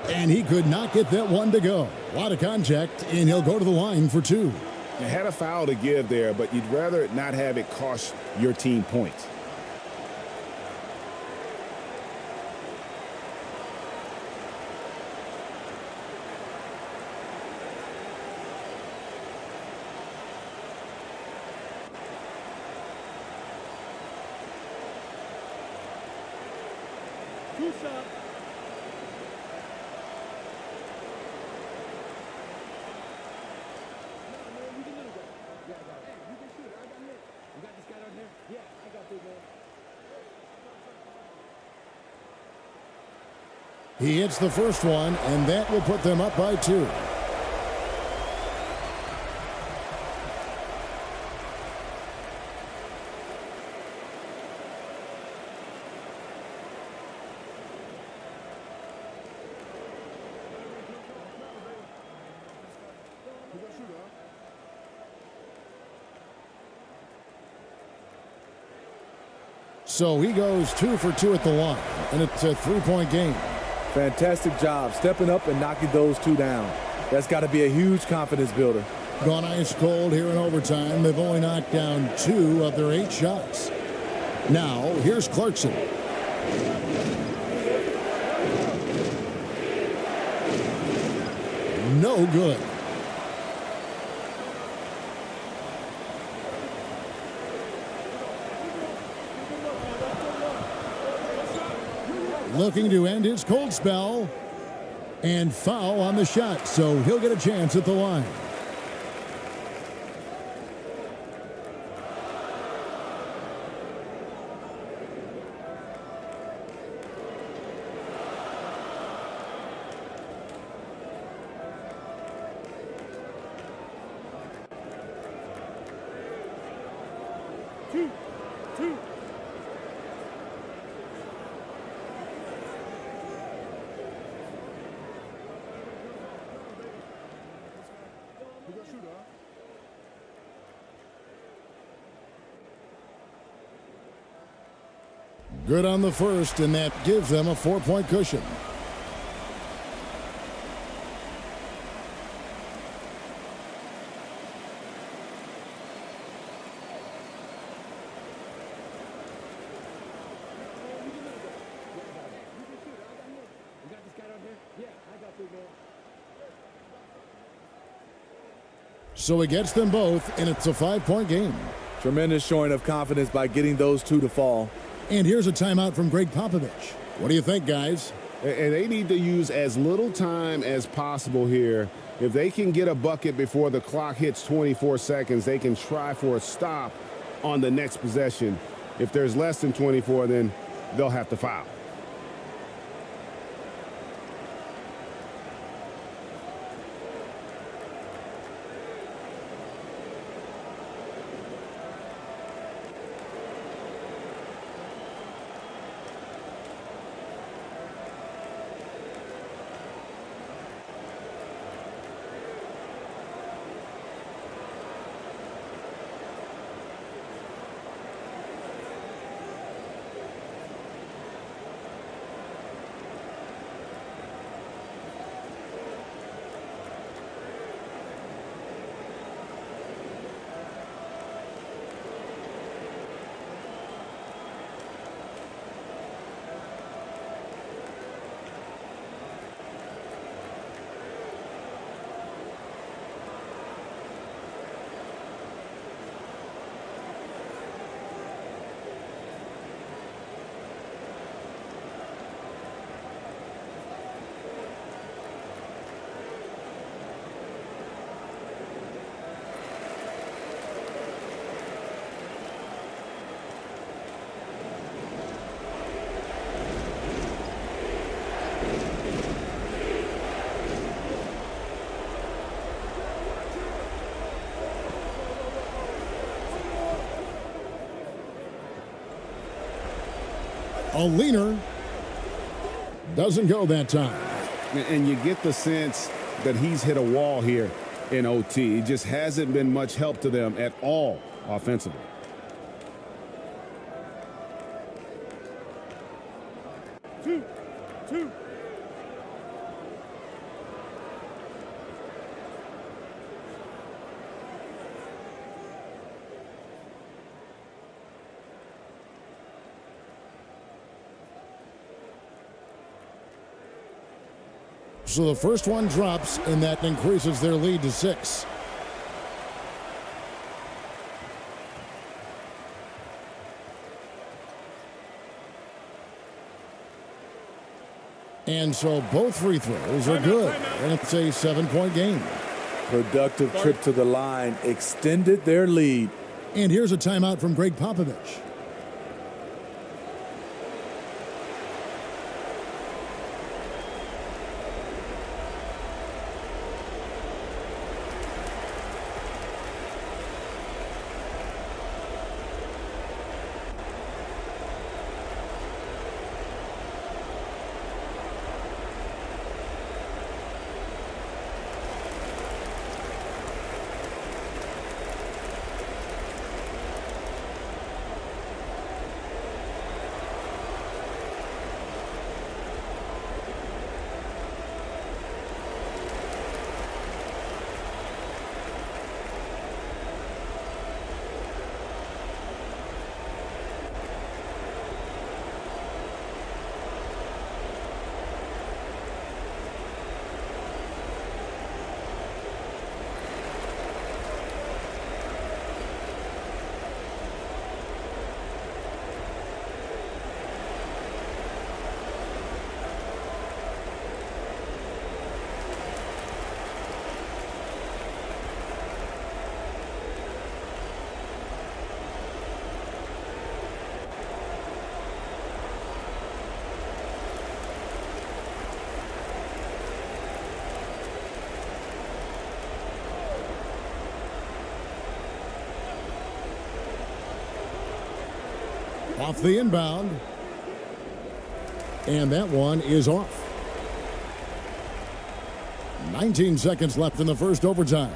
[SPEAKER 1] And he could not get that one to go. A lot of contact, and he'll go to the line for 2.
[SPEAKER 2] You had a foul to give there, but you'd rather not have it cost your team points.
[SPEAKER 5] Two shots.
[SPEAKER 1] He hits the first one, and that will put them up by 2. So he goes 2 for 2 at the line, and it's a 3-point game.
[SPEAKER 3] Fantastic job stepping up and knocking those 2 down. That's got to be a huge confidence builder.
[SPEAKER 1] Gone ice cold here in overtime. They've only knocked down 2 of their 8 shots. Now, here's Clarkson. No good. looking to end his cold spell. And foul on the shot, so he'll get a chance at the line.
[SPEAKER 5] Two.
[SPEAKER 1] Good on the first, and that gives them a 4-point cushion. So he gets them both, and it's a 5-point game.
[SPEAKER 3] Tremendous showing of confidence by getting those two to fall.
[SPEAKER 1] And here's a timeout from Greg Popovich. What do you think, guys?
[SPEAKER 2] And they need to use as little time as possible here. If they can get a bucket before the clock hits 24 seconds, they can try for a stop on the next possession. If there's less than 24, then they'll have to foul.
[SPEAKER 1] A leaner doesn't go that time.
[SPEAKER 2] And you get the sense that he's hit a wall here in OT. It just hasn't been much help to them at all offensively.
[SPEAKER 5] Two.
[SPEAKER 1] So the first one drops, and that increases their lead to 6. And so both free throws are good, and it's a 7-point game.
[SPEAKER 3] Productive trip to the line extended their lead.
[SPEAKER 1] And here's a timeout from Greg Popovich. Off the inbound. And that one is off. 19 seconds left in the first overtime.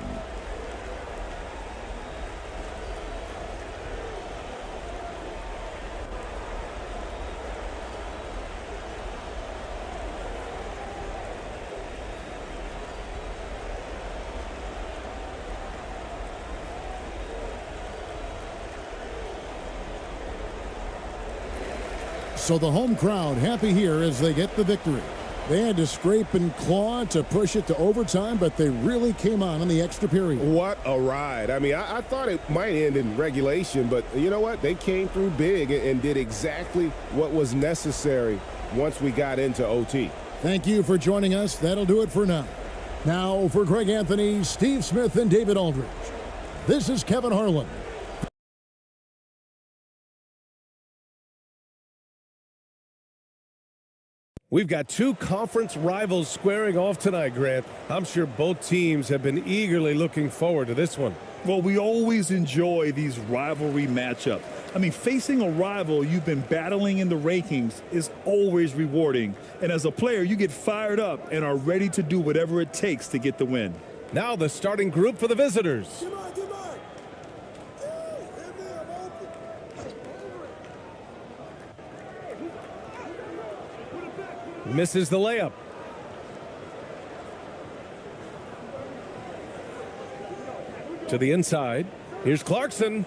[SPEAKER 1] So the home crowd happy here as they get the victory. They had to scrape and claw to push it to overtime, but they really came on in the extra period.
[SPEAKER 2] What a ride. I mean, I thought it might end in regulation, but you know what? They came through big and did exactly what was necessary once we got into OT.
[SPEAKER 1] Thank you for joining us. That'll do it for now. Now for Greg Anthony, Steve Smith, and David Aldridge, this is Kevin Harlan.
[SPEAKER 11] We've got two conference rivals squaring off tonight, Grant. I'm sure both teams have been eagerly looking forward to this one.
[SPEAKER 12] Well, we always enjoy these rivalry matchups. I mean, facing a rival you've been battling in the rankings is always rewarding. And as a player, you get fired up and are ready to do whatever it takes to get the win.
[SPEAKER 11] Now the starting group for the visitors. Misses the layup. To the inside. Here's Clarkson.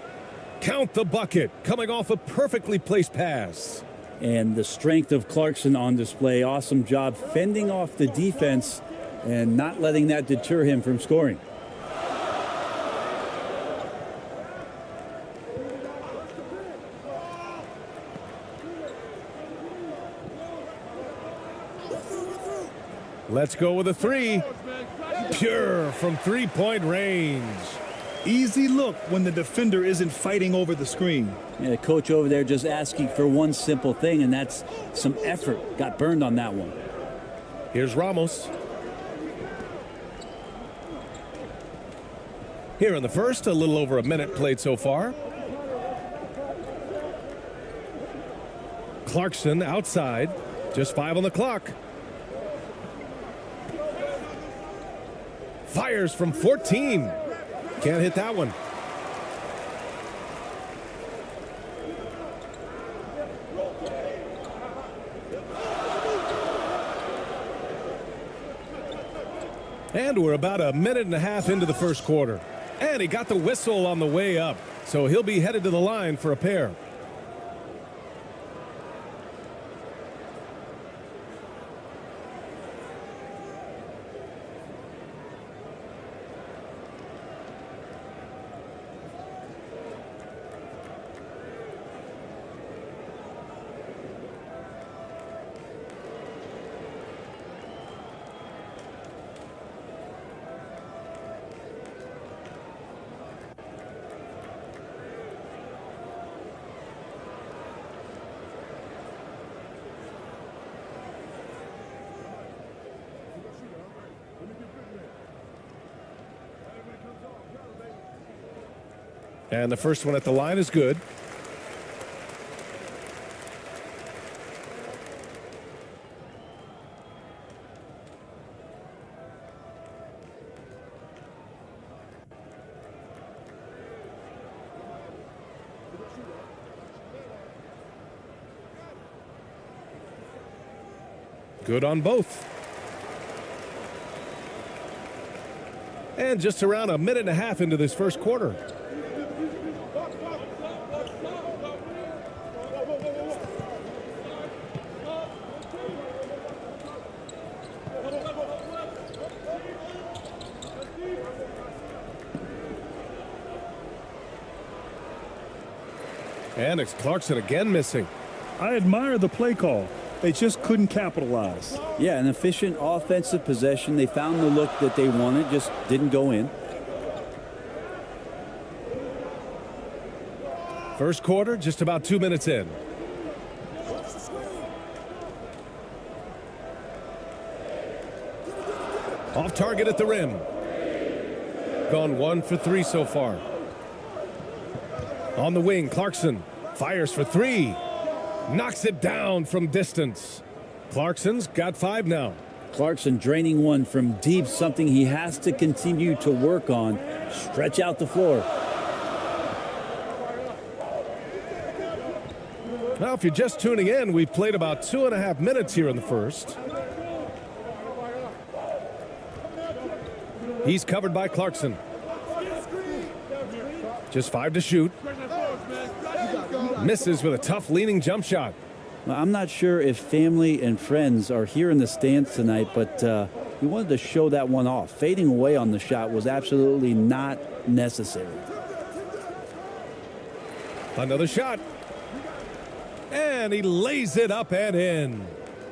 [SPEAKER 11] Count the bucket. Coming off a perfectly placed pass.
[SPEAKER 13] And the strength of Clarkson on display. Awesome job fending off the defense and not letting that deter him from scoring.
[SPEAKER 11] Let's go with a three. Pure from three-point range.
[SPEAKER 12] Easy look when the defender isn't fighting over the screen.
[SPEAKER 13] Yeah, the coach over there just asking for one simple thing, and that's some effort. Got burned on that one.
[SPEAKER 11] Here's Ramos. Here in the first, a little over a minute played so far. Clarkson outside. Just 5 on the clock. Fires from 14. Can't hit that one. And we're about a minute and a half into the first quarter. And he got the whistle on the way up. So he'll be headed to the line for a pair. And the first one at the line is good. Good on both. And just around a minute and a half into this first quarter. And it's Clarkson again missing.
[SPEAKER 12] I admire the play call. They just couldn't capitalize.
[SPEAKER 13] Yeah, an efficient offensive possession. They found the look that they wanted, just didn't go in.
[SPEAKER 11] First quarter, just about 2 minutes in. Off target at the rim. Gone 1 for 3 so far. On the wing, Clarkson fires for 3. Knocks it down from distance. Clarkson's got 5 now.
[SPEAKER 13] Clarkson draining one from deep, something he has to continue to work on. Stretch out the floor.
[SPEAKER 11] Now, if you're just tuning in, we've played about 2.5 minutes here in the first. He's covered by Clarkson. Just 5 to shoot. Misses with a tough leaning jump shot.
[SPEAKER 13] Well, I'm not sure if family and friends are here in the stands tonight, but he wanted to show that one off. Fading away on the shot was absolutely not necessary.
[SPEAKER 11] Another shot. And he lays it up and in.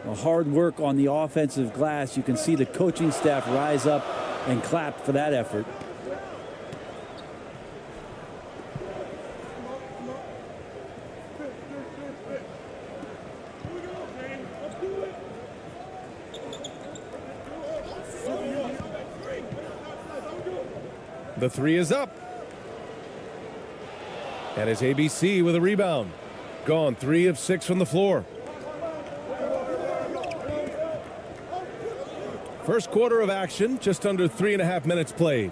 [SPEAKER 13] A hard work on the offensive glass. You can see the coaching staff rise up and clap for that effort.
[SPEAKER 11] The 3 is up. And it's ABC with a rebound. Gone 3 of 6 from the floor. First quarter of action, just under 3.5 minutes played.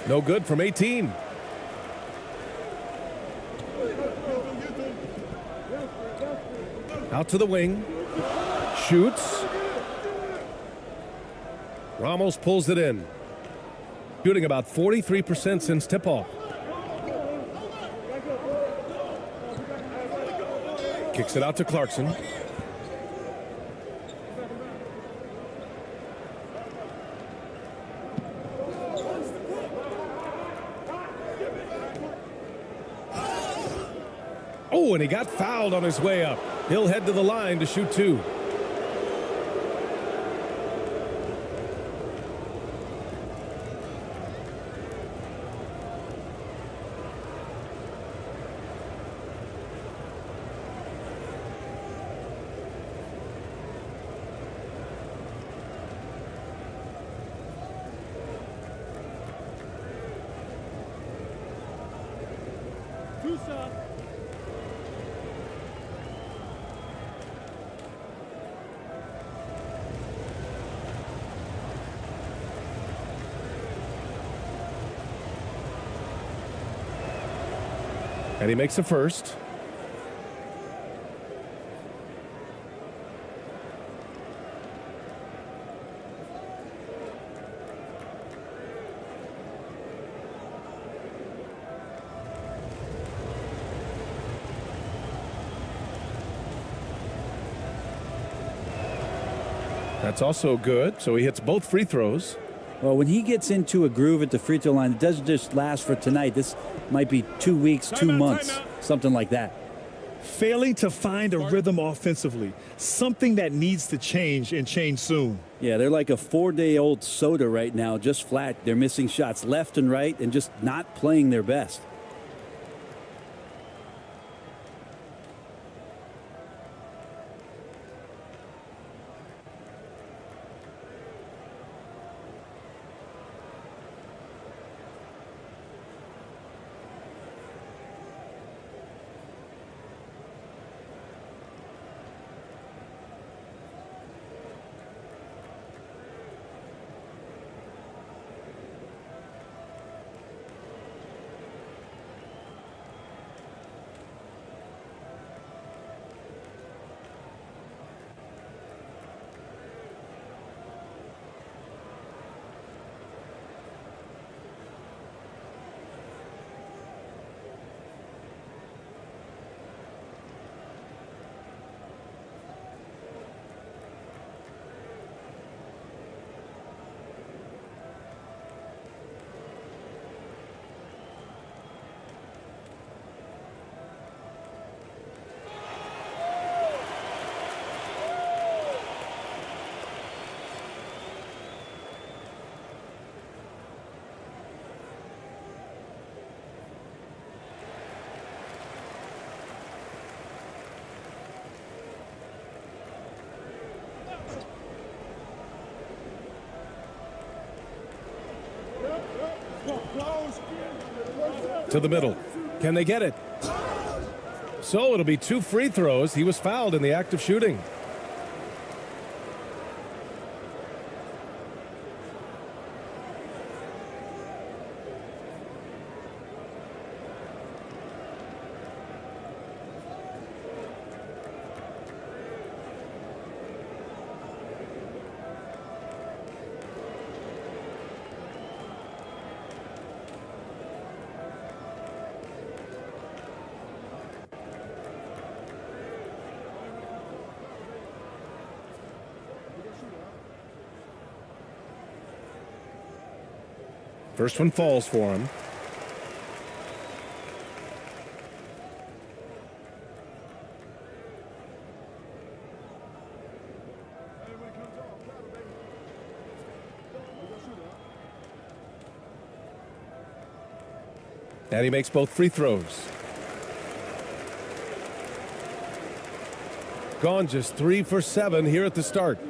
[SPEAKER 11] No good from 18. Out to the wing. Shoots. Ramos pulls it in. Shooting about 43% since tip-off. Kicks it out to Clarkson. Oh, and he got fouled on his way up. He'll head to the line to shoot 2. And he makes a first. That's also good. So he hits both free throws.
[SPEAKER 13] Well, when he gets into a groove at the free throw line, it doesn't just last for tonight. This might be 2 weeks, 2 months, something like that.
[SPEAKER 12] Failing to find a rhythm offensively, something that needs to change and change soon.
[SPEAKER 13] Yeah, they're like a 4-day-old soda right now, just flat. They're missing shots left and right and just not playing their best.
[SPEAKER 11] To the middle. Can they get it? So it'll be 2 free throws. He was fouled in the act of shooting. First one falls for him. And he makes both free throws. Gone just 3 for 7 here at the start.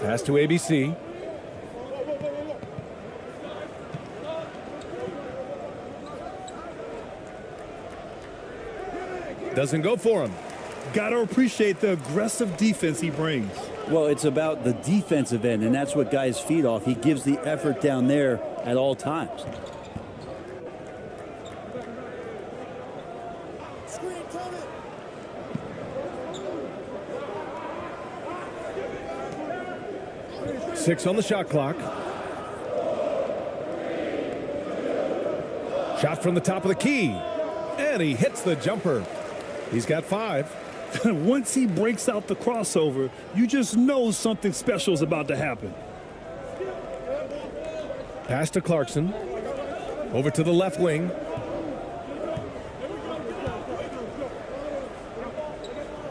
[SPEAKER 11] Pass to ABC. Doesn't go for him.
[SPEAKER 12] Got to appreciate the aggressive defense he brings.
[SPEAKER 13] Well, it's about the defensive end, and that's what guys feed off. He gives the effort down there at all times.
[SPEAKER 11] Six on the shot clock. Shot from the top of the key. And he hits the jumper. He's got 5.
[SPEAKER 12] Once he breaks out the crossover, you just know something special is about to happen.
[SPEAKER 11] Pass to Clarkson. Over to the left wing.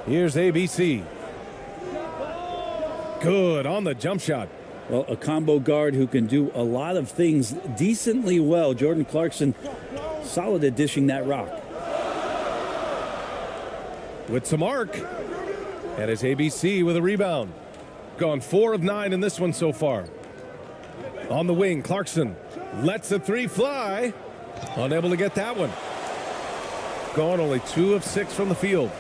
[SPEAKER 11] Here's ABC. Good on the jump shot.
[SPEAKER 13] Well, a combo guard who can do a lot of things decently well. Jordan Clarkson, solid at dishing that rock.
[SPEAKER 11] With some arc. And it's ABC with a rebound. Gone 4 of 9 in this one so far. On the wing, Clarkson lets the 3 fly. Unable to get that one. Gone only 2 of 6 from the field.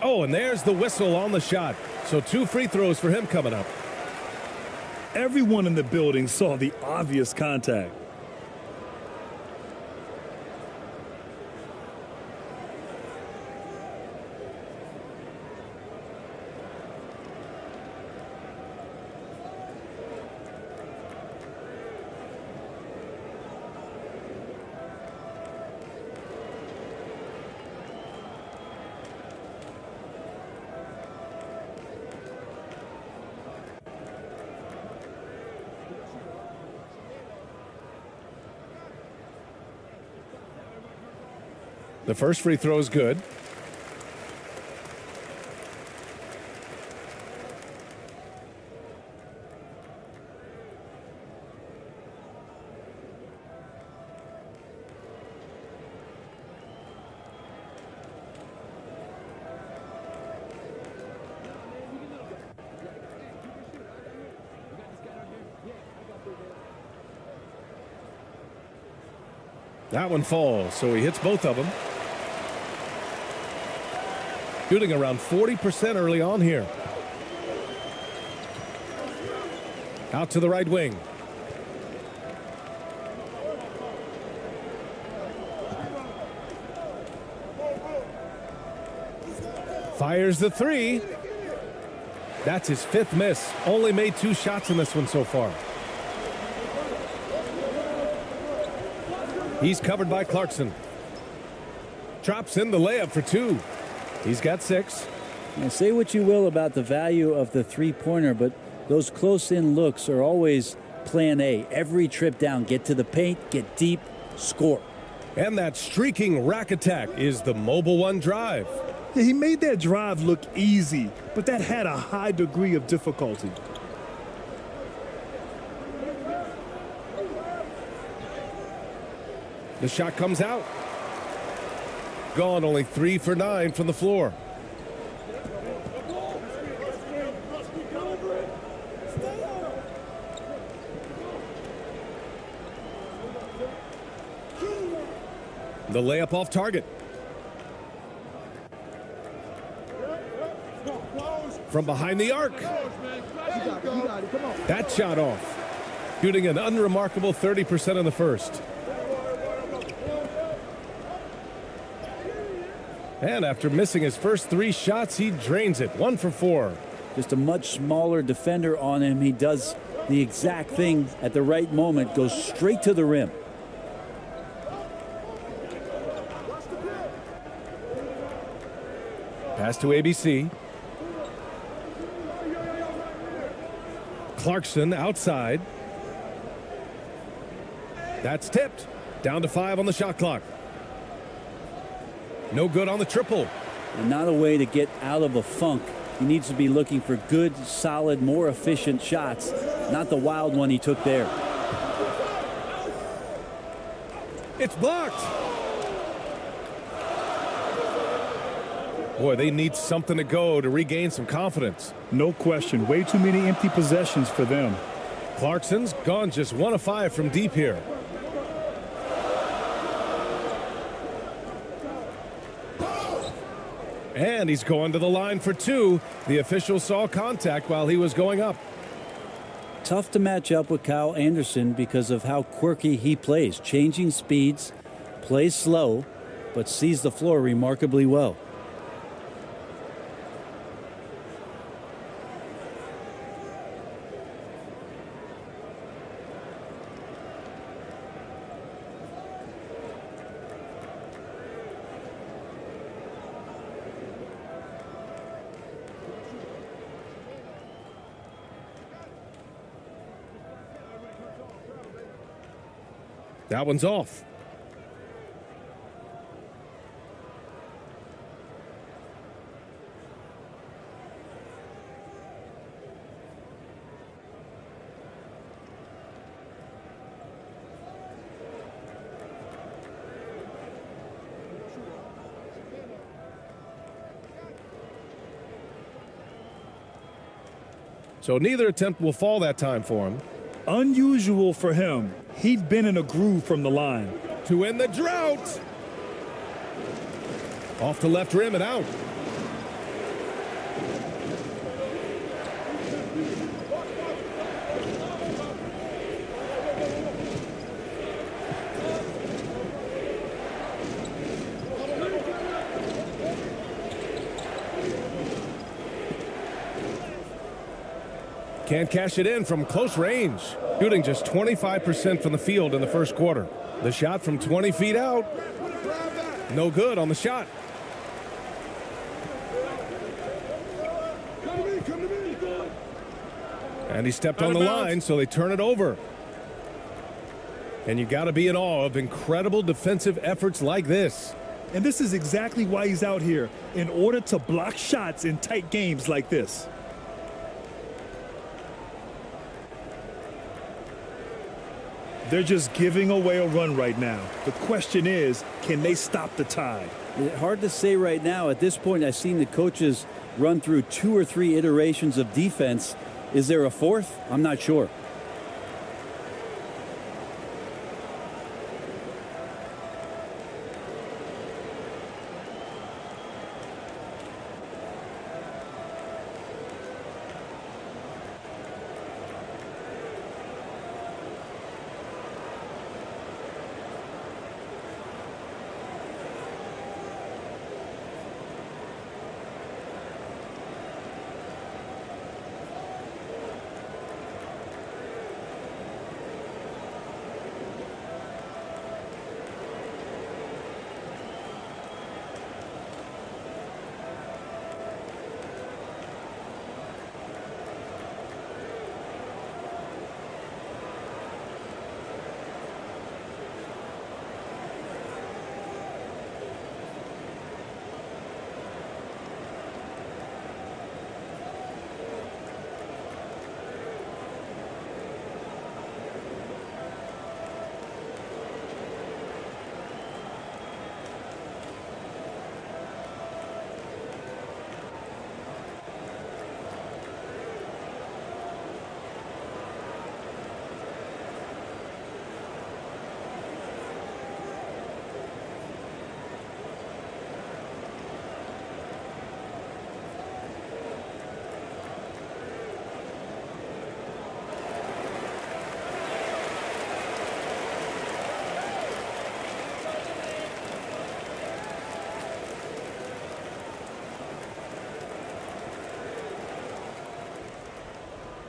[SPEAKER 11] Oh, and there's the whistle on the shot. So 2 free throws for him coming up.
[SPEAKER 12] Everyone in the building saw the obvious contact.
[SPEAKER 11] The first free throw is good. That one falls, so he hits both of them. Shooting around 40% early on here. Out to the right wing. Fires the 3. That's his 5th miss. Only made 2 shots in this one so far. He's covered by Clarkson. Drops in the layup for 2. He's got 6.
[SPEAKER 13] Now, say what you will about the value of the three-pointer, but those close-in looks are always plan A. Every trip down, get to the paint, get deep, score.
[SPEAKER 11] And that streaking rack attack is the Mobile One drive.
[SPEAKER 12] Yeah, he made that drive look easy, but that had a high degree of difficulty.
[SPEAKER 11] The shot comes out. Gone only 3 for 9 from the floor. The layup off target. From behind the arc. That shot off. Shooting an unremarkable 30% in the first. And after missing his first 3 shots, he drains it. 1 for 4.
[SPEAKER 13] Just a much smaller defender on him. He does the exact thing at the right moment, goes straight to the rim.
[SPEAKER 11] Pass to ABC. Clarkson outside. That's tipped. Down to 5 on the shot clock. No good on the triple.
[SPEAKER 13] And not a way to get out of a funk. He needs to be looking for good, solid, more efficient shots, not the wild one he took there.
[SPEAKER 11] It's blocked. Boy, they need something to go to regain some confidence.
[SPEAKER 12] No question. Way too many empty possessions for them.
[SPEAKER 11] Clarkson's gone just 1 of 5 from deep here. And he's going to the line for 2. The official saw contact while he was going up.
[SPEAKER 13] Tough to match up with Kyle Anderson because of how quirky he plays. Changing speeds, plays slow, but sees the floor remarkably well.
[SPEAKER 11] That one's off. So neither attempt will fall that time for him.
[SPEAKER 12] Unusual for him. He'd been in a groove from the line.
[SPEAKER 11] To end the drought. Off the left rim and out. Can't cash it in from close range. Shooting just 25% from the field in the first quarter. The shot from 20 feet out. No good on the shot. And he stepped on the line, so they turn it over. And you got to be in awe of incredible defensive efforts like this.
[SPEAKER 12] And this is exactly why he's out here, in order to block shots in tight games like this. They're just giving away a run right now. The question is, can they stop the tide?
[SPEAKER 13] Hard to say right now. At this point, I've seen the coaches run through 2 or 3 iterations of defense. Is there a fourth? I'm not sure.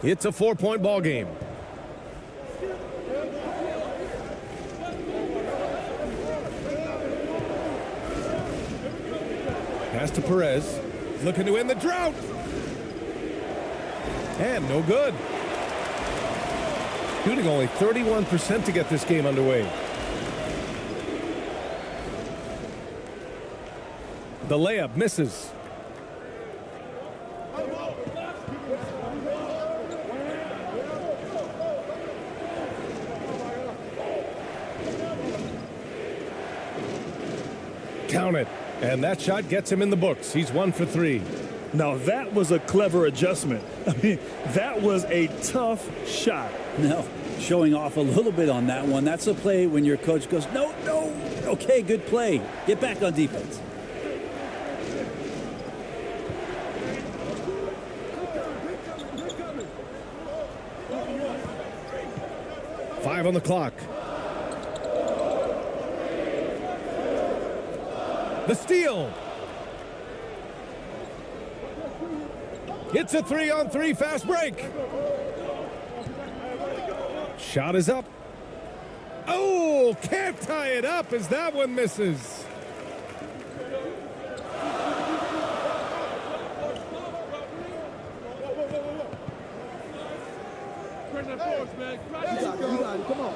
[SPEAKER 11] It's a 4-point ball game. Pass to Perez. He's looking to end the drought. And no good. Shooting only 31% to get this game underway. The layup misses. Count it. And that shot gets him in the books. He's 1 for 3.
[SPEAKER 12] Now that was a clever adjustment. I mean, that was a tough shot.
[SPEAKER 13] No, showing off a little bit on that one. That's a play when your coach goes, no, no. Okay, good play. Get back on defense.
[SPEAKER 11] Five on the clock. The steal. It's a 3-on-3 fast break. Shot is up. Oh, can't tie it up as that one misses.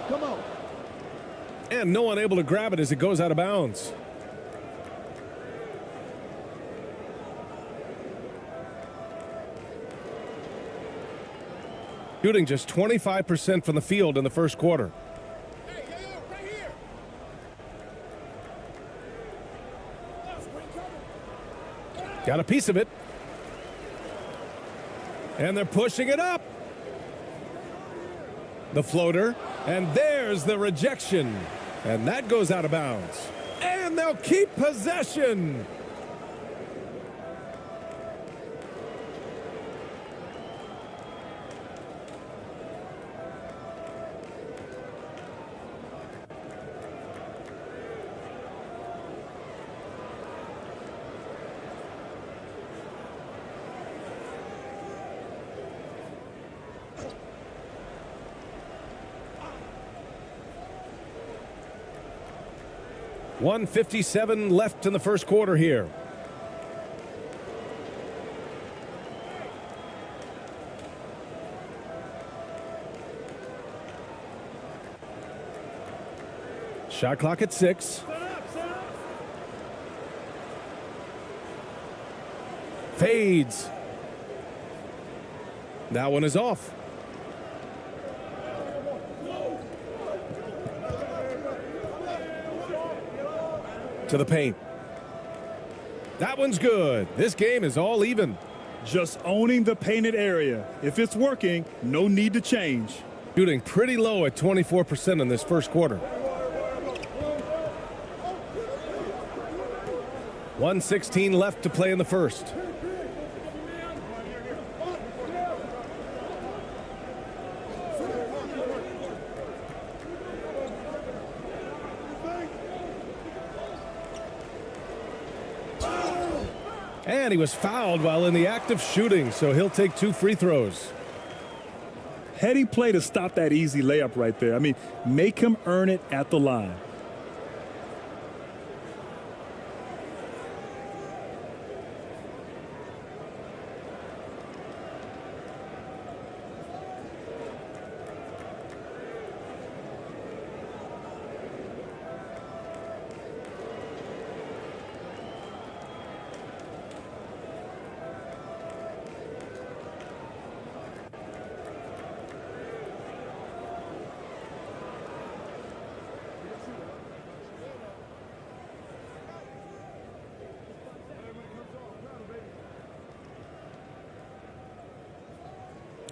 [SPEAKER 5] Come on.
[SPEAKER 11] And no one able to grab it as it goes out of bounds. Shooting just 25% from the field in the first quarter. Got a piece of it. And they're pushing it up. The floater. And there's the rejection. And that goes out of bounds. And they'll keep possession. .157 left in the first quarter here. Shot clock at 6. Fades. That one is off. To the paint. That one's good. This game is all even.
[SPEAKER 12] Just owning the painted area. If it's working, no need to change.
[SPEAKER 11] Shooting pretty low at 24% in this first quarter. 1:16 left to play in the first. And he was fouled while in the act of shooting, so he'll take 2 free throws.
[SPEAKER 12] Heady play to stop that easy layup right there. I mean, make him earn it at the line.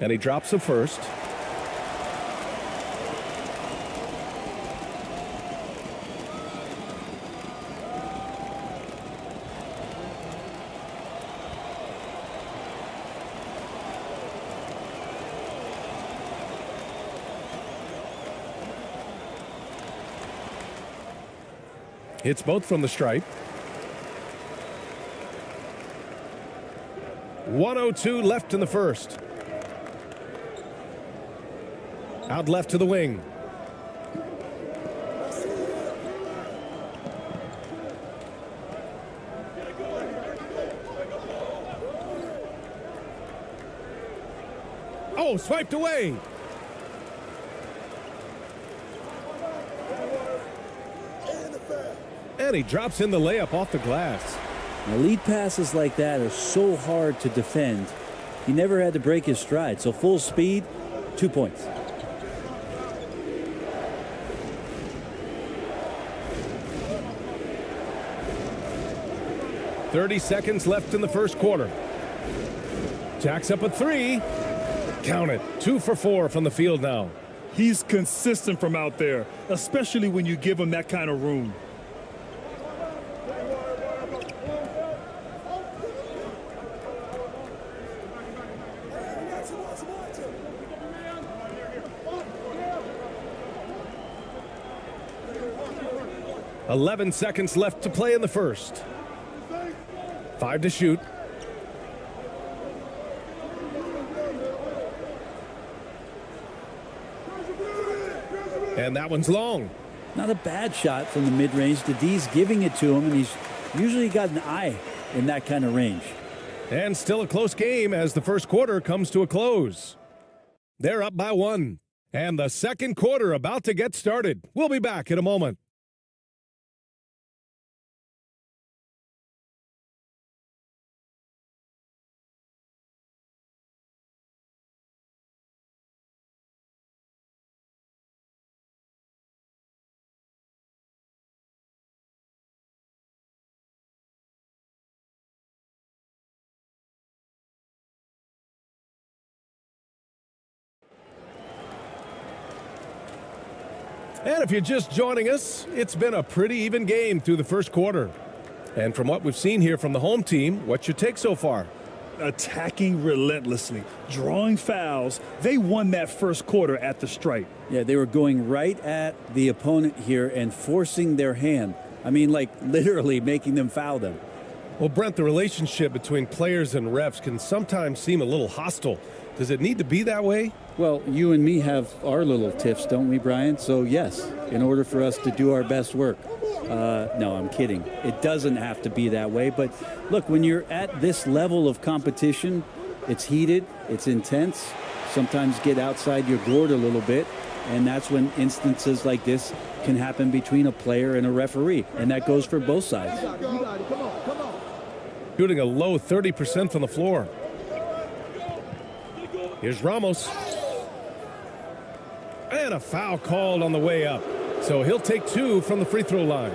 [SPEAKER 11] And he drops the first. Hits both from the stripe. 1:02 left in the first. Out left to the wing. Oh, swiped away. And he drops in the layup off the glass.
[SPEAKER 13] Now, lead passes like that are so hard to defend. He never had to break his stride. So full speed, 2 points.
[SPEAKER 11] .30 seconds left in the first quarter. Jacks up a three. Count it. 2 for 4 from the field now.
[SPEAKER 12] He's consistent from out there, especially when you give him that kind of room.
[SPEAKER 11] .11 seconds left to play in the first. 5 to shoot. And that one's long.
[SPEAKER 13] Not a bad shot from the mid-range. The D's giving it to him, and he's usually got an eye in that kind of range.
[SPEAKER 11] And still a close game as the first quarter comes to a close. They're up by 1. And the second quarter about to get started. We'll be back in a moment. And if you're just joining us, it's been a pretty even game through the first quarter. And from what we've seen here from the home team, what's your take so far?
[SPEAKER 12] Attacking relentlessly, drawing fouls. They won that first quarter at the stripe.
[SPEAKER 13] Yeah, they were going right at the opponent here and forcing their hand. I mean, like literally making them foul them.
[SPEAKER 11] Well, Brent, the relationship between players and refs can sometimes seem a little hostile. Does it need to be that way?
[SPEAKER 13] Well, you and me have our little tiffs, don't we, Brian? So, yes, in order for us to do our best work. No, I'm kidding. It doesn't have to be that way. But, look, when you're at this level of competition, it's heated, it's intense. Sometimes get outside your gourd a little bit. And that's when instances like this can happen between a player and a referee. And that goes for both sides.
[SPEAKER 11] Shooting a low 30% from the floor. Here's Ramos. And a foul called on the way up. So he'll take 2 from the free throw line.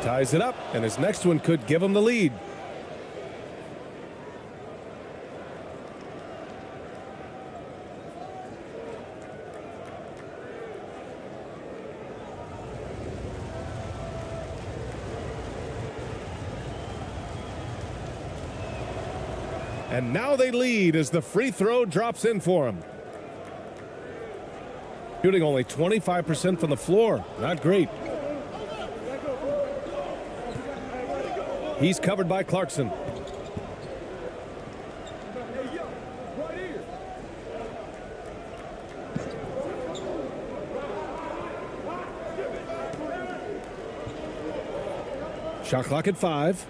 [SPEAKER 11] Ties it up, and his next one could give him the lead. And now they lead as the free throw drops in for him. Shooting only 25% from the floor. Not great. He's covered by Clarkson. Shot clock at 5.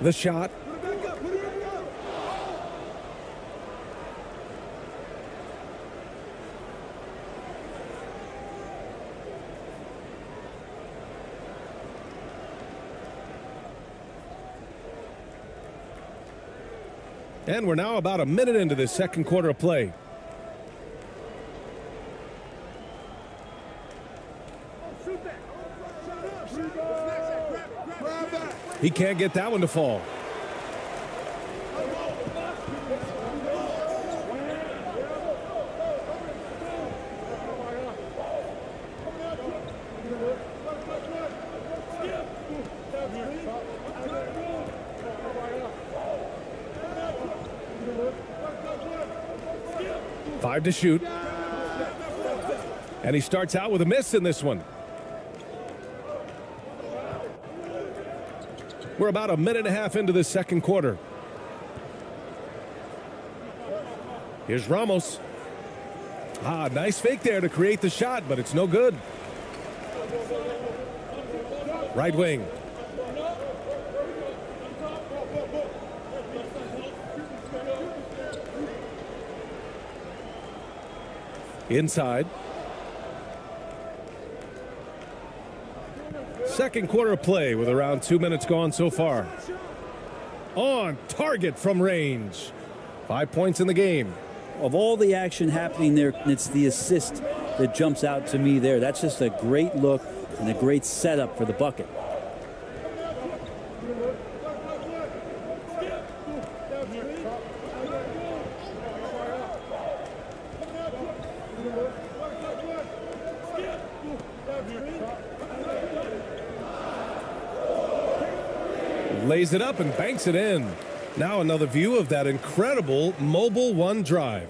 [SPEAKER 11] The shot. And we're now about a minute into this second quarter of play. He can't get that one to fall. 5 to shoot. And he starts out with a miss in this one. We're about a minute and a half into this second quarter. Here's Ramos. Nice fake there to create the shot, but it's no good. Right wing. Inside. Second quarter of play with around 2 minutes gone so far. On target from range. 5 points in the game.
[SPEAKER 13] Of all the action happening there, it's the assist that jumps out to me there. That's just a great look and a great setup for the bucket.
[SPEAKER 11] Lays it up and banks it in. Now another view of that incredible mobile one drive.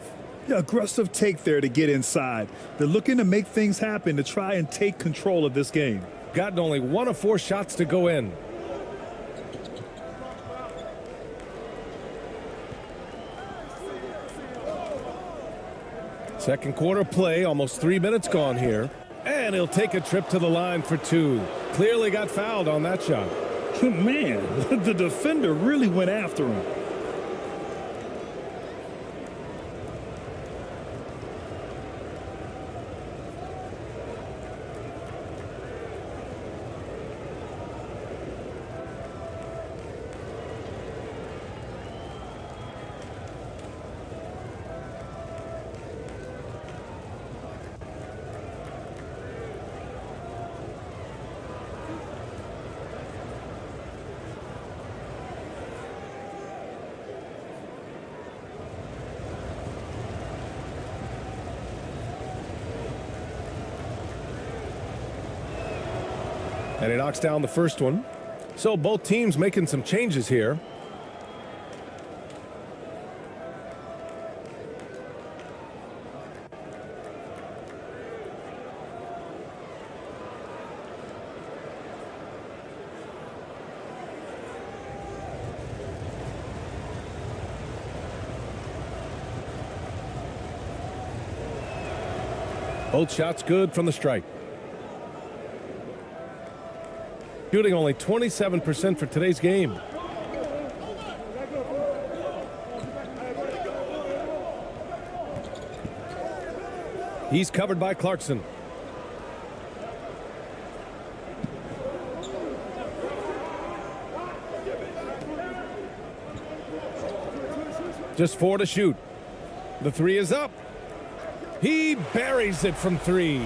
[SPEAKER 12] Yeah, aggressive take there to get inside. They're looking to make things happen to try and take control of this game.
[SPEAKER 11] Gotten only 1 of 4 shots to go in. Second quarter play, almost 3 minutes gone here. And he'll take a trip to the line for 2. Clearly got fouled on that shot.
[SPEAKER 12] Man, the defender really went after him.
[SPEAKER 11] And he knocks down the first one. So both teams making some changes here. Both shots good from the strike. Shooting only 27% for today's game. He's covered by Clarkson. Just 4 to shoot. The 3 is up. He buries it from 3.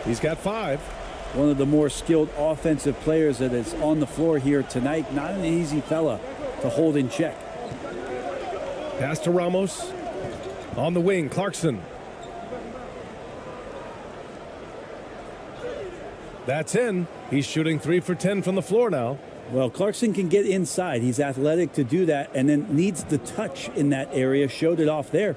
[SPEAKER 11] He's got 5.
[SPEAKER 13] One of the more skilled offensive players that is on the floor here tonight. Not an easy fella to hold in check.
[SPEAKER 11] Pass to Ramos. On the wing, Clarkson. That's in. He's shooting 3 for 10 from the floor now.
[SPEAKER 13] Well, Clarkson can get inside. He's athletic to do that, and then needs the touch in that area. Showed it off there.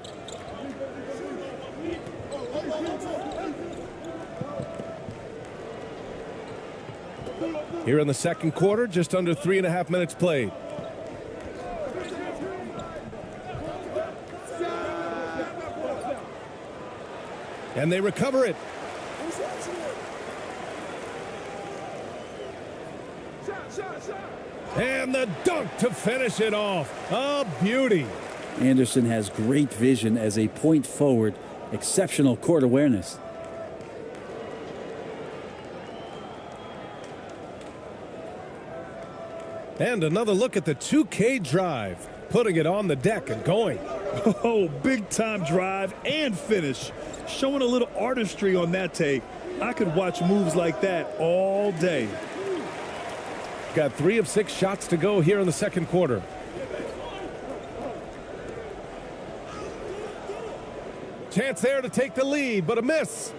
[SPEAKER 11] Here in the second quarter, just under 3.5 minutes played. And they recover it. And the dunk to finish it off. A beauty.
[SPEAKER 13] Anderson has great vision as a point forward. Exceptional court awareness.
[SPEAKER 11] And another look at the 2K drive, putting it on the deck and going.
[SPEAKER 12] Oh, big time drive and finish. Showing a little artistry on that take. I could watch moves like that all day.
[SPEAKER 11] Got 3 of 6 shots to go here in the second quarter. Chance there to take the lead, but a miss.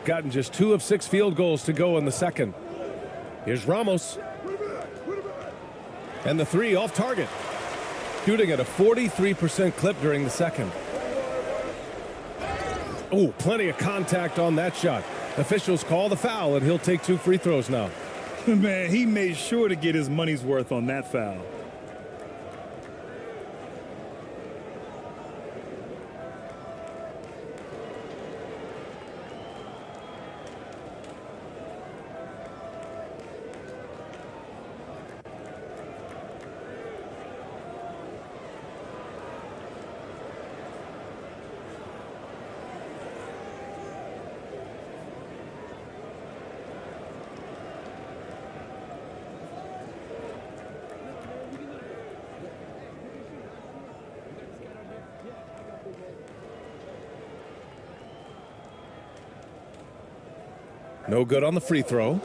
[SPEAKER 11] Gotten just 2 of 6 field goals to go in the second. Here's Ramos. And the 3 off target. Shooting at a 43% clip during the second. Oh, plenty of contact on that shot. Officials call the foul, and he'll take 2 free throws now.
[SPEAKER 12] Man, he made sure to get his money's worth on that foul.
[SPEAKER 11] No good on the free throw.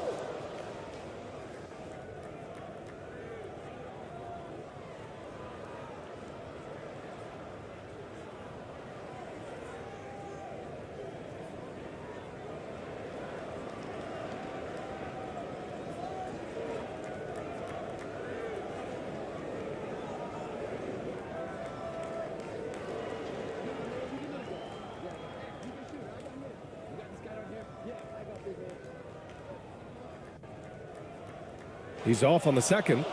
[SPEAKER 11] He's off on the second.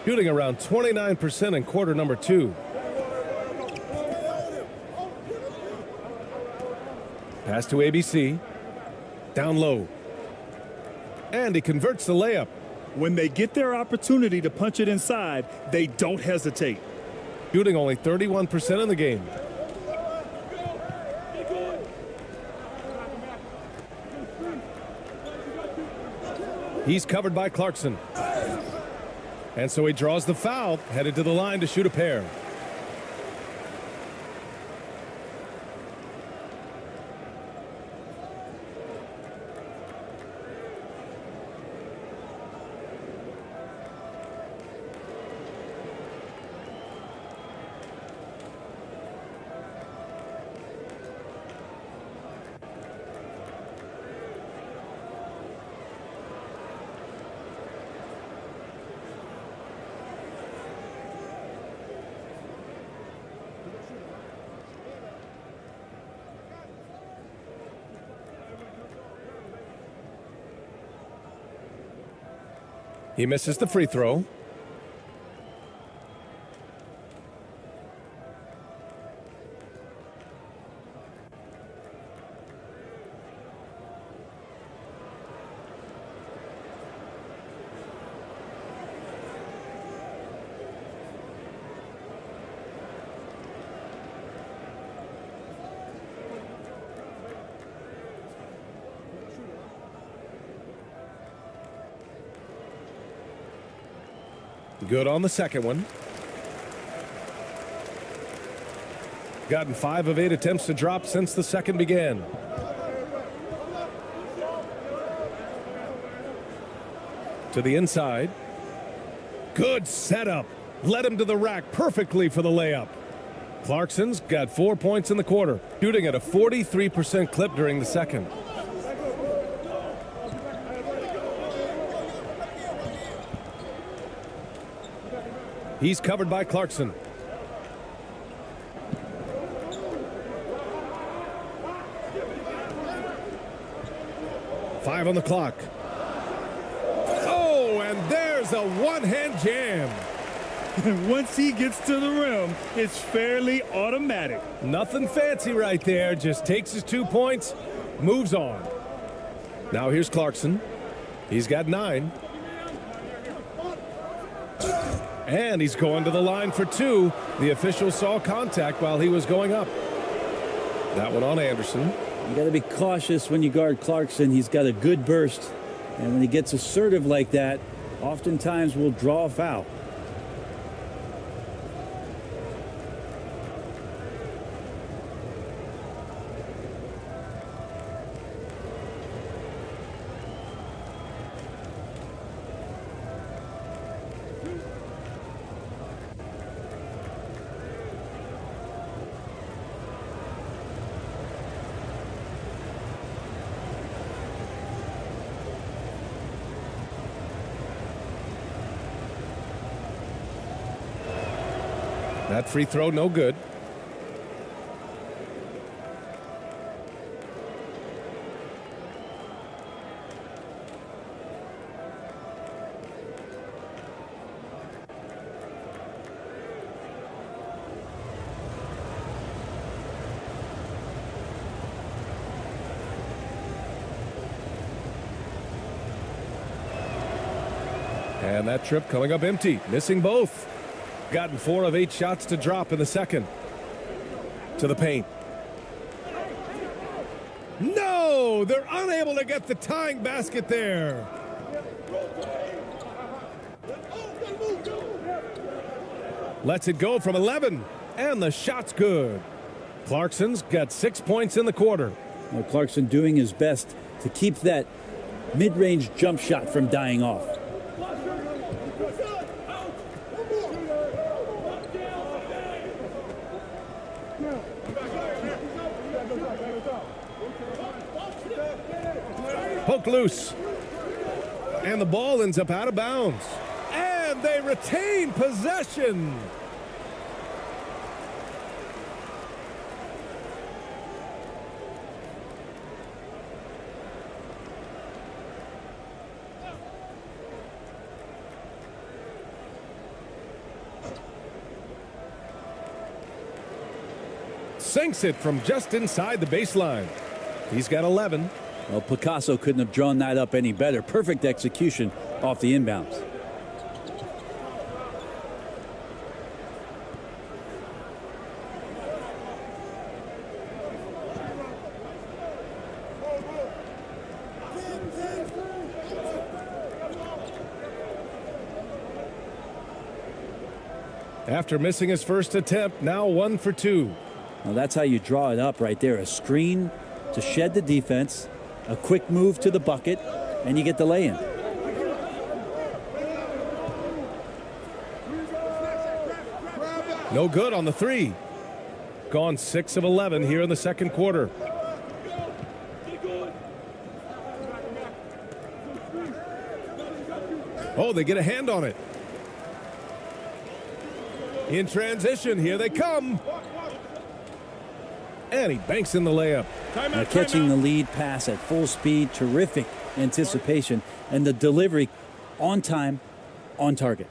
[SPEAKER 11] Shooting around 29% in quarter number 2. Pass to ABC. Down low. And he converts the layup.
[SPEAKER 12] When they get their opportunity to punch it inside, they don't hesitate.
[SPEAKER 11] Shooting only 31% in the game. He's covered by Clarkson. And so he draws the foul, headed to the line to shoot a pair. He misses the free throw. Good on the second one. Gotten 5 of 8 attempts to drop since the second began. To the inside. Good setup. Led him to the rack perfectly for the layup. Clarkson's got 4 points in the quarter, shooting at a 43% clip during the second. He's covered by Clarkson. Five on the clock. Oh, and there's a one-hand jam.
[SPEAKER 12] And once he gets to the rim, it's fairly automatic.
[SPEAKER 11] Nothing fancy right there. Just takes his 2 points, moves on. Now here's Clarkson. He's got 9. And he's going to the line for 2. The official saw contact while he was going up. That one on Anderson.
[SPEAKER 13] You got to be cautious when you guard Clarkson. He's got a good burst. And when he gets assertive like that, oftentimes will draw a foul.
[SPEAKER 11] That free throw, no good. And that trip coming up empty, missing both. Gotten 4 of 8 shots to drop in the second. To the paint. No, they're unable to get the tying basket there. Lets it go from 11, and the shot's good. Clarkson's got 6 points in the quarter.
[SPEAKER 13] Well, Clarkson doing his best to keep that mid-range jump shot from dying off.
[SPEAKER 11] Poked loose. And the ball ends up out of bounds. And they retain possession. Sinks it from just inside the baseline. He's got 11.
[SPEAKER 13] Well, Picasso couldn't have drawn that up any better. Perfect execution off the inbounds.
[SPEAKER 11] After missing his first attempt, now 1 for 2.
[SPEAKER 13] Well, that's how you draw it up right there. A screen to shed the defense, a quick move to the bucket, and you get the lay-in.
[SPEAKER 11] No good on the 3. Gone 6 of 11 here in the second quarter. Oh, they get a hand on it. In transition, here they come. And he banks in the layup.
[SPEAKER 13] Catching the lead pass at full speed, terrific anticipation, and the delivery on time, on target.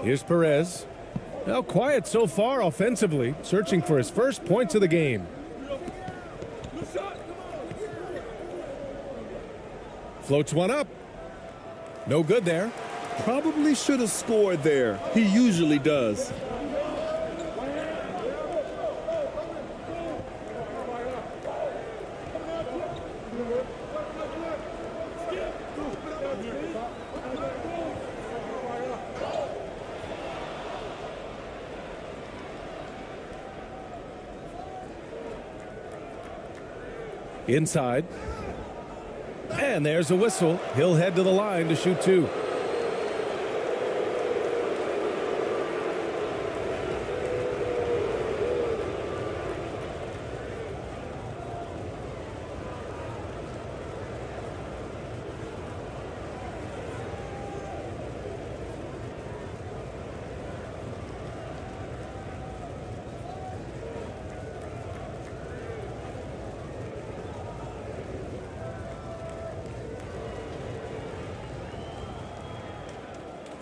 [SPEAKER 11] Here's Perez. Now quiet so far offensively, searching for his first points of the game. Floats one up. No good there.
[SPEAKER 12] Probably should have scored there. He usually does.
[SPEAKER 11] Inside. And there's a whistle. He'll head to the line to shoot 2.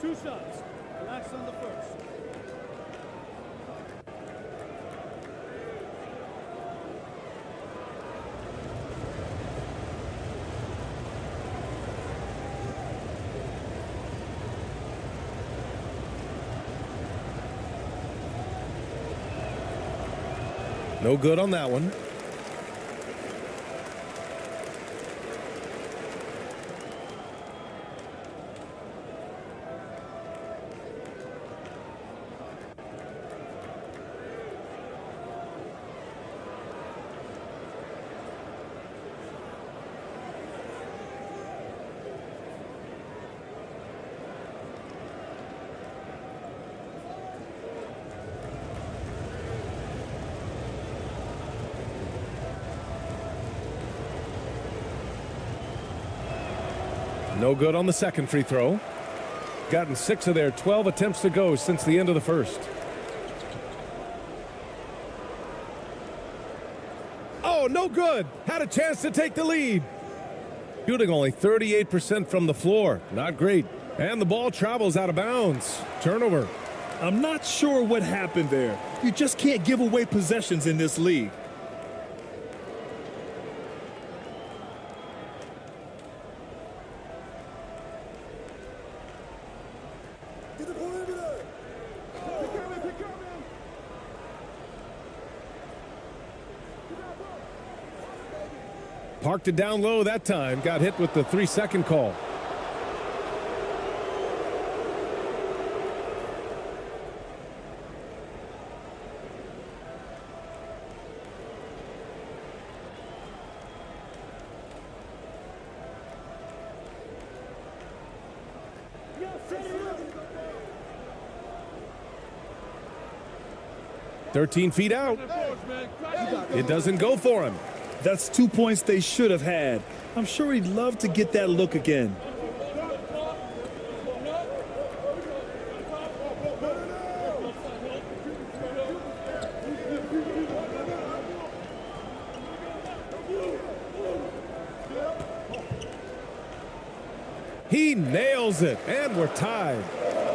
[SPEAKER 5] Two shots. Relax on the first.
[SPEAKER 11] No good on that one. No good on the second free throw. Gotten 6 of their 12 attempts to go since the end of the first. Oh, no good. Had a chance to take the lead. Shooting only 38% from the floor. Not great. And the ball travels out of bounds. Turnover.
[SPEAKER 12] I'm not sure what happened there. You just can't give away possessions in this league.
[SPEAKER 11] Parked it down low that time. Got hit with the 3-second call. "13 feet out." It doesn't go for him.
[SPEAKER 12] That's 2 points they should have had. I'm sure he'd love to get that look again.
[SPEAKER 11] He nails it, and we're tied.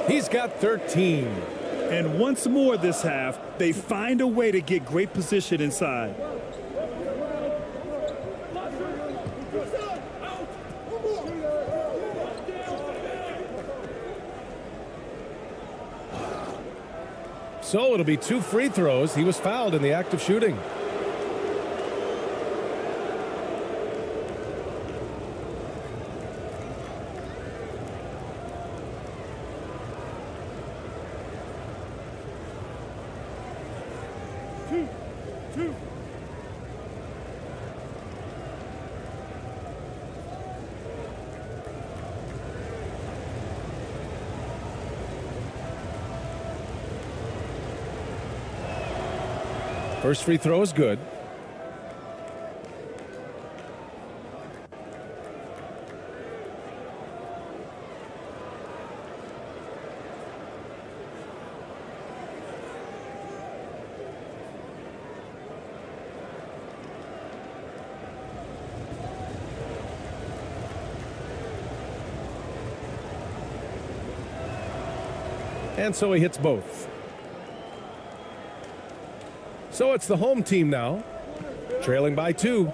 [SPEAKER 11] He's got 13.
[SPEAKER 12] And once more this half, they find a way to get great position inside.
[SPEAKER 11] So it'll be 2 free throws. He was fouled in the act of shooting.
[SPEAKER 5] Two.
[SPEAKER 11] First free throw is good. And so he hits both. So it's the home team now, trailing by 2.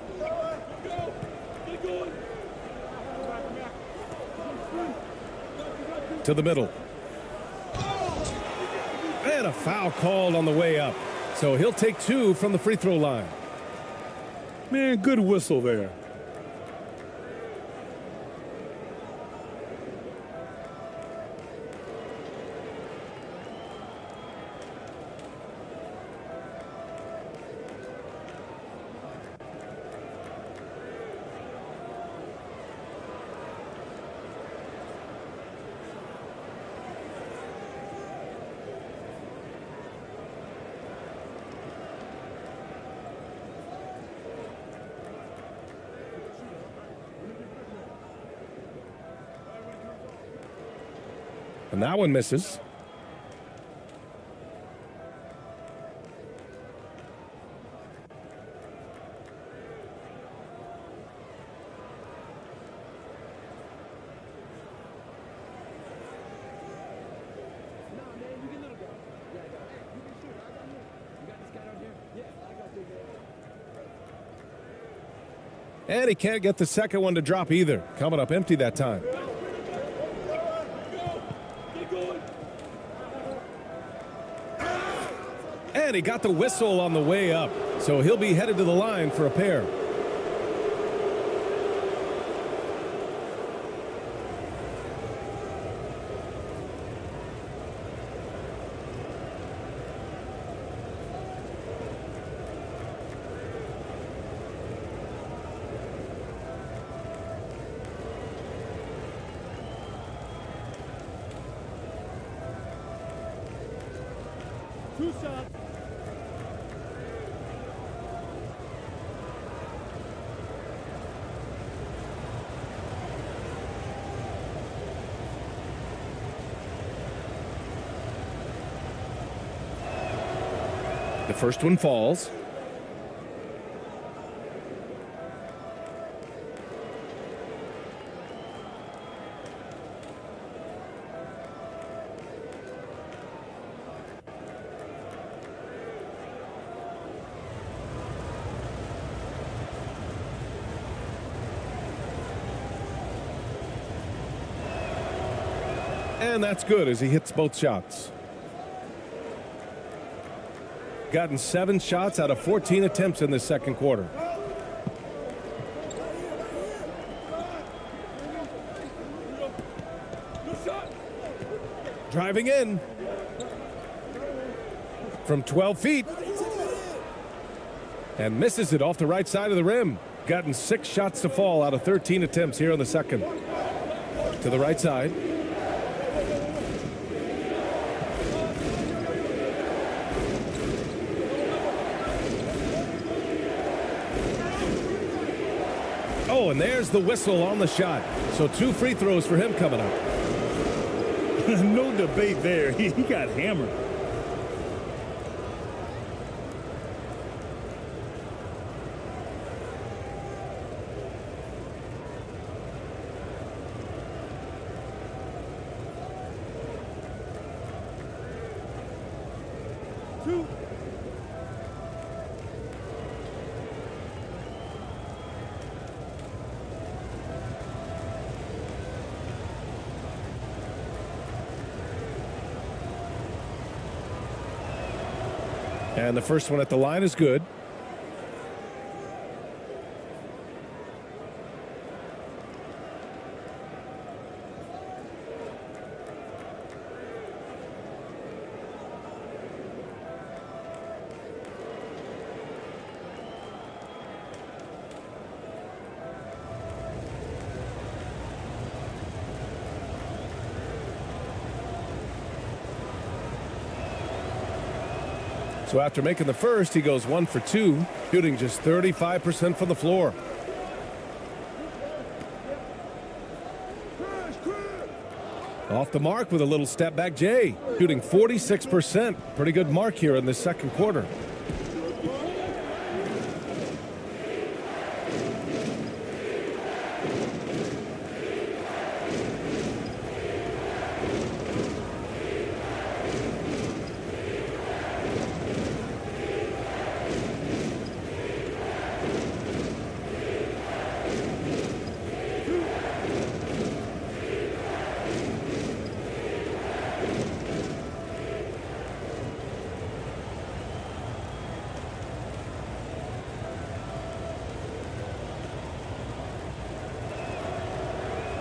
[SPEAKER 11] To the middle. And a foul called on the way up. So he'll take 2 from the free throw line.
[SPEAKER 12] Man, good whistle there.
[SPEAKER 11] And that one misses. And he can't get the second one to drop either. Coming up empty that time. And he got the whistle on the way up. So he'll be headed to the line for a pair.
[SPEAKER 5] Two shots.
[SPEAKER 11] The first one falls. And that's good as he hits both shots. Gotten 7 shots out of 14 attempts in this second quarter. Driving in from 12 feet and misses it off the right side of the rim. Gotten 6 shots to fall out of 13 attempts here in the second. To the right side. Oh, and there's the whistle on the shot. So 2 free throws for him coming up.
[SPEAKER 12] No debate there. He got hammered.
[SPEAKER 5] Two.
[SPEAKER 11] And the first one at the line is good. So after making the first, he goes 1 for 2, shooting just 35% from the floor. Off the mark with a little step back, Jay, shooting 46%. Pretty good mark here in this second quarter.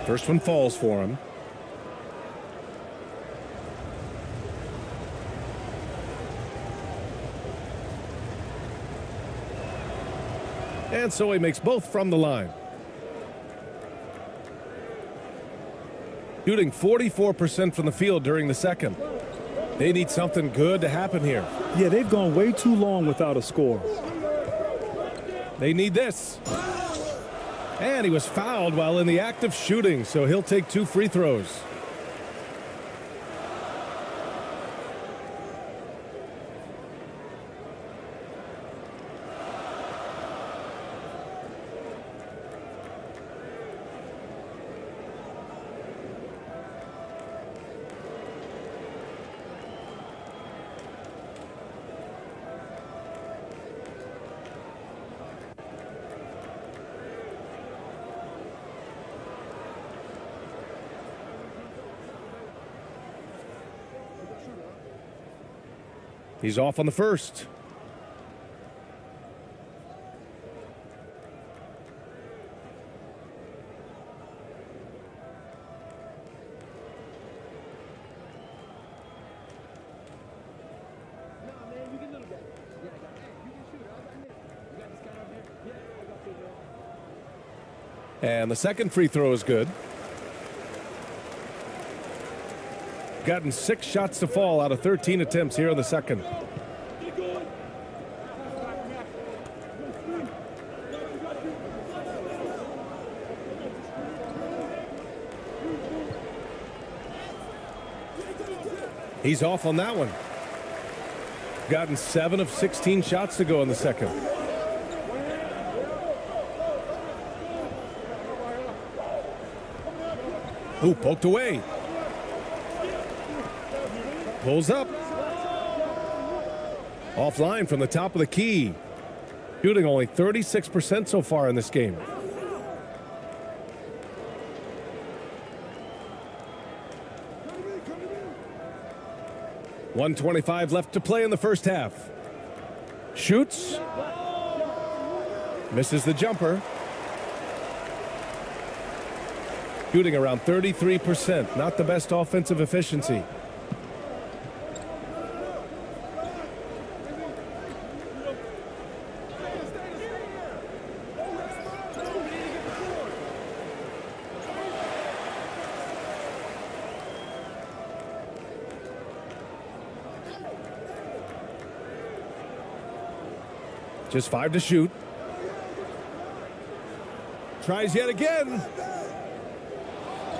[SPEAKER 11] First one falls for him. And so he makes both from the line. Shooting 44% from the field during the second. They need something good to happen here.
[SPEAKER 12] Yeah, they've gone way too long without a score.
[SPEAKER 11] They need this. And he was fouled while in the act of shooting, so he'll take 2 free throws. He's off on the first. And the second free throw is good. Gotten 6 shots to fall out of 13 attempts here in the second. He's off on that one. Gotten 7 of 16 shots to go in the second. Ooh, poked away. Pulls up. Offline from the top of the key. Shooting only 36% so far in this game. .125 left to play in the first half. Shoots. Misses the jumper. Shooting around 33%. Not the best offensive efficiency. Just 5 to shoot. Tries yet again.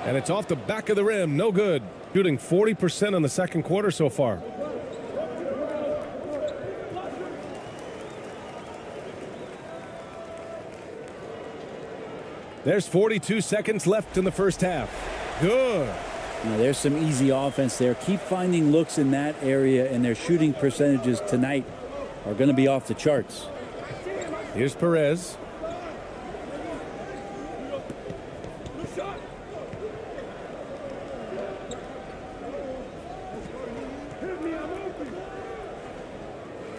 [SPEAKER 11] And it's off the back of the rim. No good. Shooting 40% in the second quarter so far. There's 42 seconds left in the first half. Good.
[SPEAKER 13] Now, there's some easy offense there. Keep finding looks in that area, and their shooting percentages tonight are going to be off the charts.
[SPEAKER 11] Here's Perez.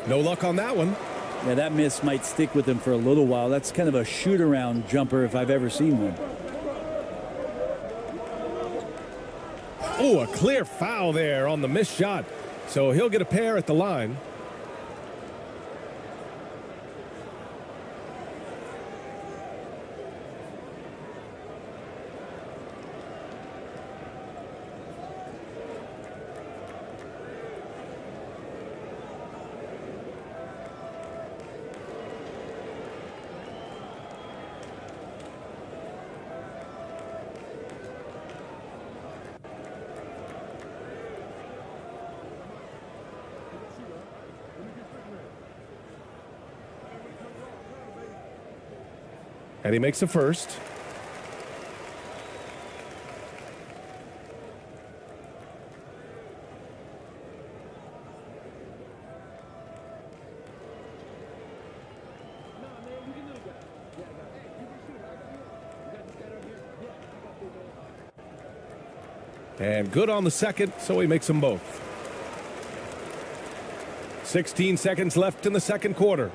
[SPEAKER 11] No luck on that one.
[SPEAKER 13] Yeah, that miss might stick with him for a little while. That's kind of a shoot-around jumper if I've ever seen one.
[SPEAKER 11] Oh, a clear foul there on the missed shot. So he'll get a pair at the line. And he makes the first. And good on the second, so he makes them both. 16 seconds left in the second quarter.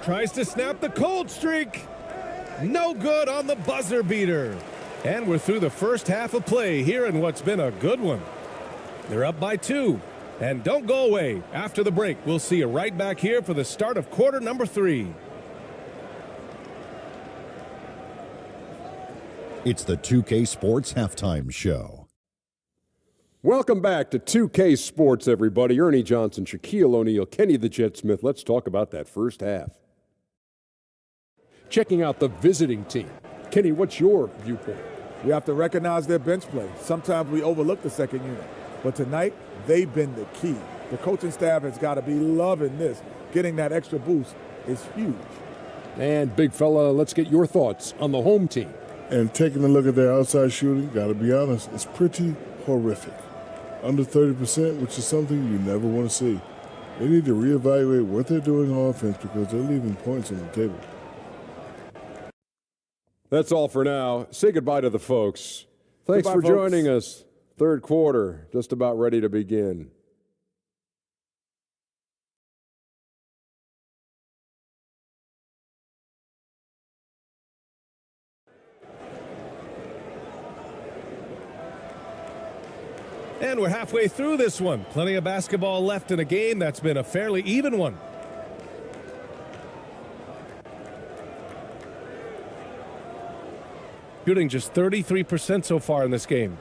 [SPEAKER 11] Tries to snap the cold streak. No good on the buzzer beater. And we're through the first half of play here in what's been a good one. They're up by 2. And don't go away. After the break, we'll see you right back here for the start of quarter number 3.
[SPEAKER 6] It's the 2K Sports Halftime Show.
[SPEAKER 7] Welcome back to 2K Sports, everybody. Ernie Johnson, Shaquille O'Neal, Kenny the Jet Smith. Let's talk about that first half. Checking out the visiting team. Kenny, what's your viewpoint?
[SPEAKER 8] We have to recognize their bench play. Sometimes we overlook the second unit. But tonight, they've been the key. The coaching staff has got to be loving this. Getting that extra boost is huge.
[SPEAKER 7] And big fella, let's get your thoughts on the home team.
[SPEAKER 9] And taking a look at their outside shooting, got to be honest, it's pretty horrific. Under 30%, which is something you never want to see. They need to reevaluate what they're doing on offense because they're leaving points on the table.
[SPEAKER 7] That's all for now. Say goodbye to the folks. Thanks
[SPEAKER 3] Goodbye,
[SPEAKER 7] for
[SPEAKER 3] folks.
[SPEAKER 7] joining us. Third quarter, just about ready to begin.
[SPEAKER 11] And we're halfway through this one. Plenty of basketball left in a game that's been a fairly even one. Shooting just 33% so far in this game.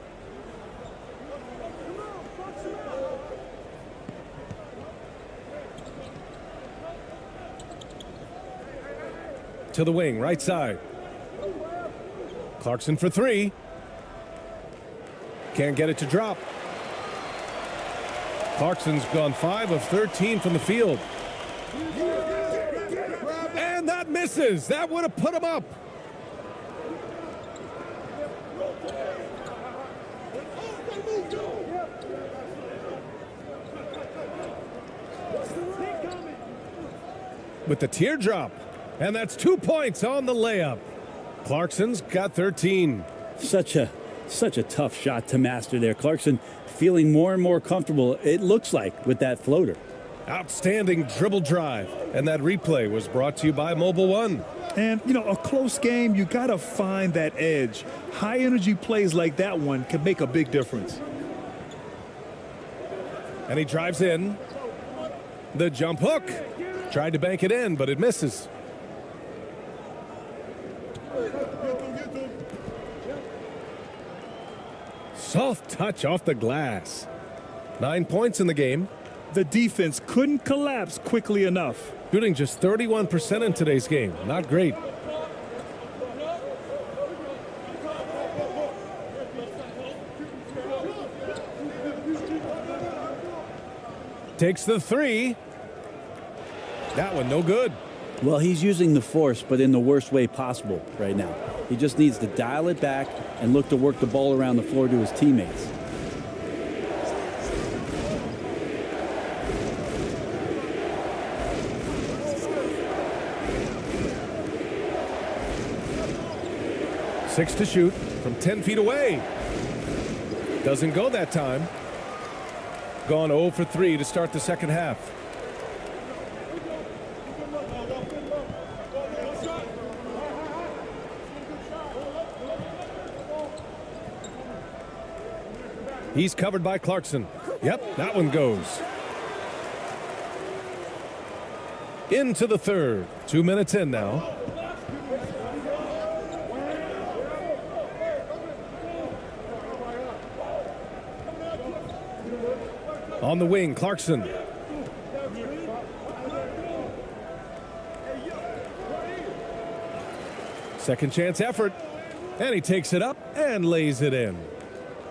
[SPEAKER 11] To the wing, right side. Clarkson for three. Can't get it to drop. Clarkson's gone 5 of 13 from the field. And that misses. That would have put him up. With the teardrop. And that's 2 points on the layup. Clarkson's got 13.
[SPEAKER 13] Such a tough shot to master there. Clarkson feeling more and more comfortable, it looks like, with that floater.
[SPEAKER 11] Outstanding dribble drive. And that replay was brought to you by Mobile One.
[SPEAKER 12] And, you know, a close game, you got to find that edge. High-energy plays like that one can make a big difference.
[SPEAKER 11] And he drives in. The jump hook. Tried to bank it in, but it misses. Soft touch off the glass. 9 points in the game.
[SPEAKER 12] The defense couldn't collapse quickly enough.
[SPEAKER 11] Shooting just 31% in today's game. Not great. Takes the three. That one no good.
[SPEAKER 13] Well, he's using the force, but in the worst way possible right now. He just needs to dial it back and look to work the ball around the floor to his teammates.
[SPEAKER 11] Six to shoot from 10 feet away. Doesn't go that time. Gone 0 for 3 to start the second half. He's covered by Clarkson. Yep, that one goes. Into the third. 2 minutes in now. On the wing, Clarkson. Second chance effort. And he takes it up and lays it in.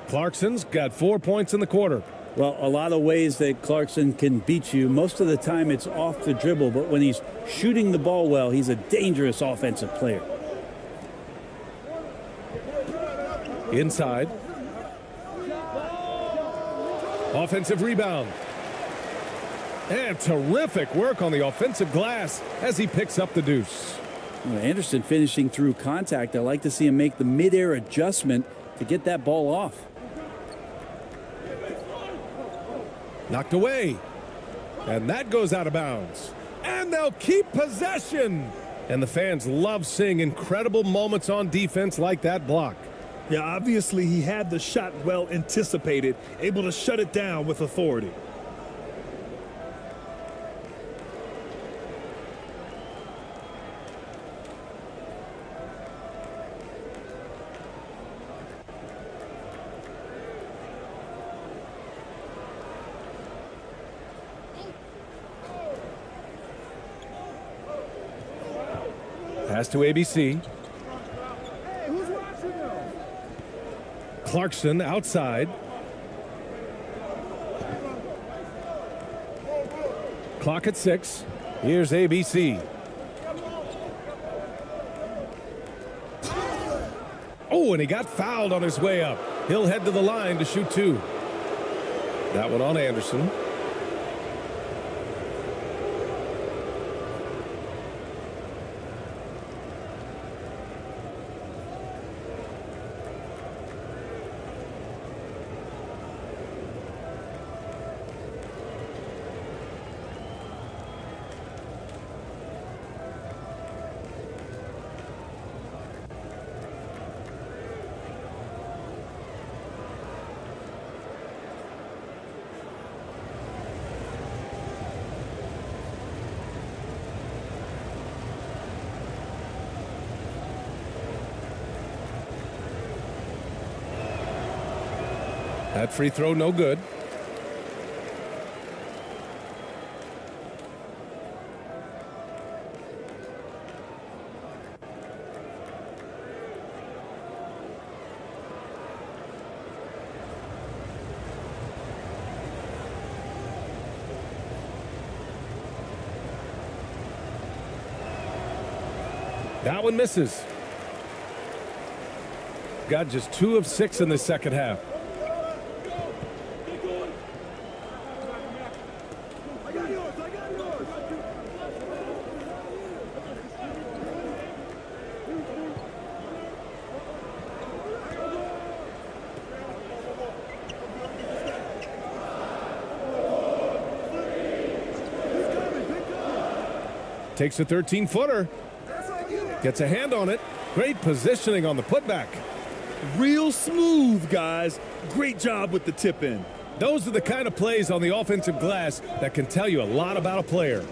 [SPEAKER 11] Clarkson's got 4 points in the quarter.
[SPEAKER 13] Well, a lot of ways that Clarkson can beat you. Most of the time it's off the dribble, but when he's shooting the ball well, he's a dangerous offensive player.
[SPEAKER 11] Inside. Offensive rebound. And terrific work on the offensive glass as he picks up the deuce.
[SPEAKER 13] Well, Anderson finishing through contact. I like to see him make the midair adjustment to get that ball off.
[SPEAKER 11] Knocked away. And that goes out of bounds. And they'll keep possession. And the fans love seeing incredible moments on defense like that block.
[SPEAKER 12] Yeah, obviously he had the shot well anticipated, able to shut it down with authority.
[SPEAKER 11] Pass to ABC. Clarkson outside. Clock at 6. Here's ABC. Oh, and he got fouled on his way up. He'll head to the line to shoot 2. That one on Anderson. That free throw, no good. That one misses. Got just 2 of 6 in the second half. Takes a 13-footer. Gets a hand on it. Great positioning on the putback.
[SPEAKER 12] Real smooth, guys. Great job with the tip in.
[SPEAKER 11] Those are the kind of plays on the offensive glass that can tell you a lot about a player.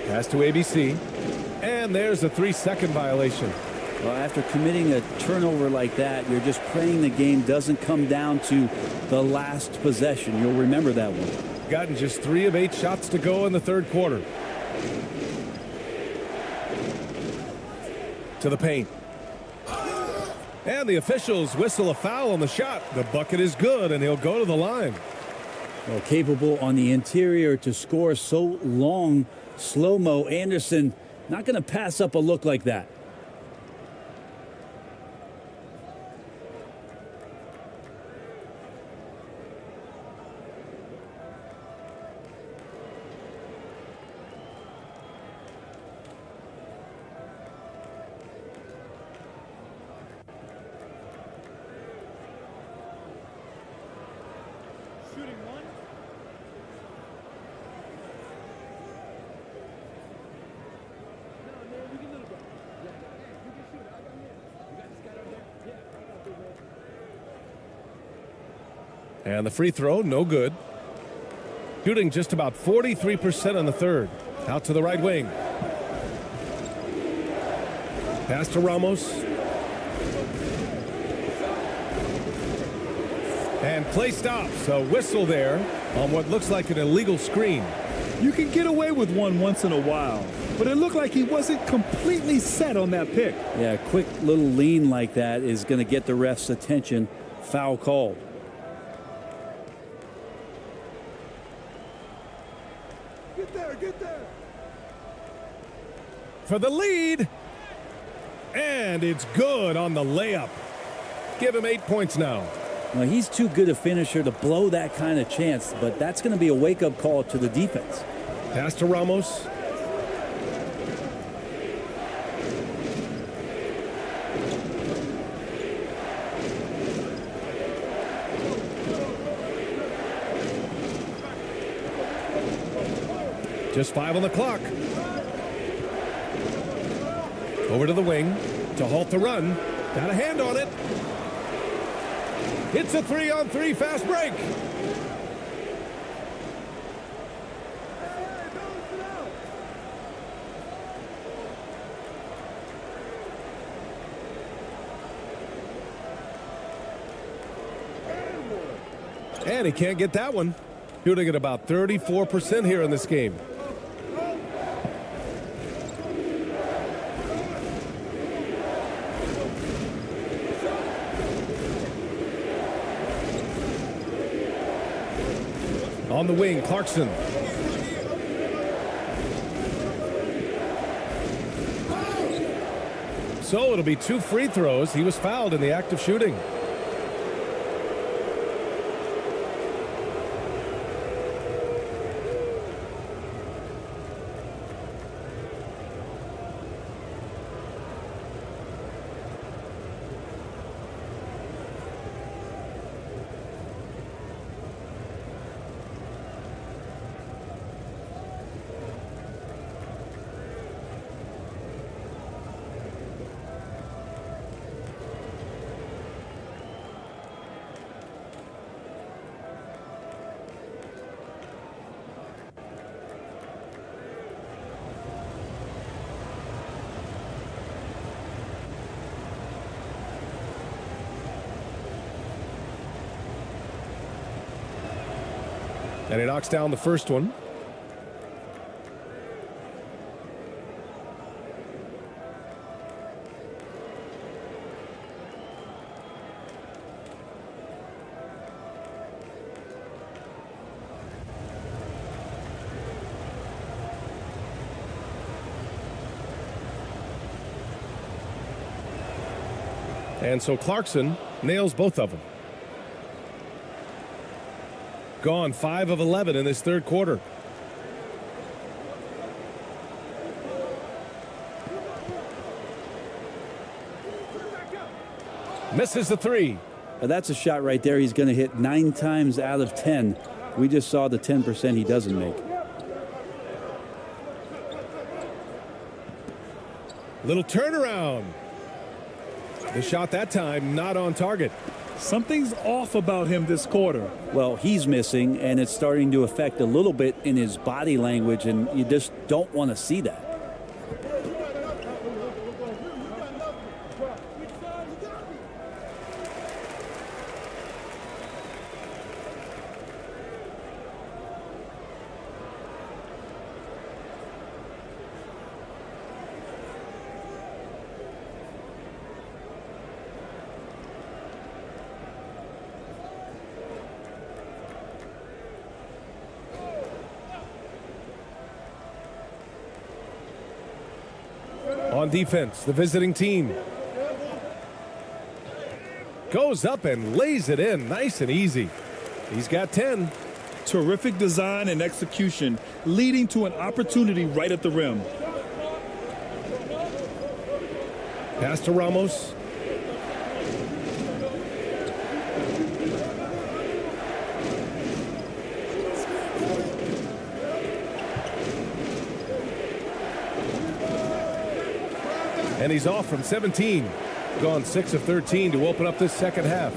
[SPEAKER 11] Pass to ABC. And there's a 3-second violation.
[SPEAKER 13] Well, after committing a turnover like that, you're just praying the game doesn't come down to the last possession. You'll remember that one.
[SPEAKER 11] Gotten just 3 of 8 shots to go in the third quarter. To the paint. And the officials whistle a foul on the shot. The bucket is good, and he'll go to the line.
[SPEAKER 13] Well, capable on the interior to score so long. Slow-mo. Anderson not going to pass up a look like that.
[SPEAKER 11] And the free throw, no good. Shooting just about 43% on the third. Out to the right wing. Pass to Ramos. And play stops. A whistle there on what looks like an illegal screen.
[SPEAKER 12] You can get away with one once in a while, but it looked like he wasn't completely set on that pick.
[SPEAKER 13] Yeah, a quick little lean like that is going to get the ref's attention. Foul called.
[SPEAKER 8] Get there.
[SPEAKER 11] For the lead. And it's good on the layup. Give him 8 points now.
[SPEAKER 13] Well, he's too good a finisher to blow that kind of chance, but that's going to be a wake-up call to the defense.
[SPEAKER 11] Pass to Ramos. Just 5 on the clock. Over to the wing to halt the run. Got a hand on it. It's a 3-on-3 fast break. And he can't get that one. Shooting at about 34% here in this game. On the wing, Clarkson. So it'll be 2 free throws. He was fouled in the act of shooting. And he knocks down the first one. And so Clarkson nails both of them. Gone 5 of 11 in this third quarter. Misses the three.
[SPEAKER 13] Now that's a shot right there he's going to hit 9 times out of 10. We just saw the 10% he doesn't make.
[SPEAKER 11] Little turnaround. The shot that time not on target.
[SPEAKER 12] Something's off about him this quarter.
[SPEAKER 13] Well, he's missing, and it's starting to affect a little bit in his body language, and you just don't want to see that.
[SPEAKER 11] On defense, the visiting team goes up and lays it in nice and easy. He's got 10.
[SPEAKER 12] Terrific design and execution, leading to an opportunity right at the rim.
[SPEAKER 11] Pass to Ramos. And he's off from 17. Gone 6 of 13 to open up this second half.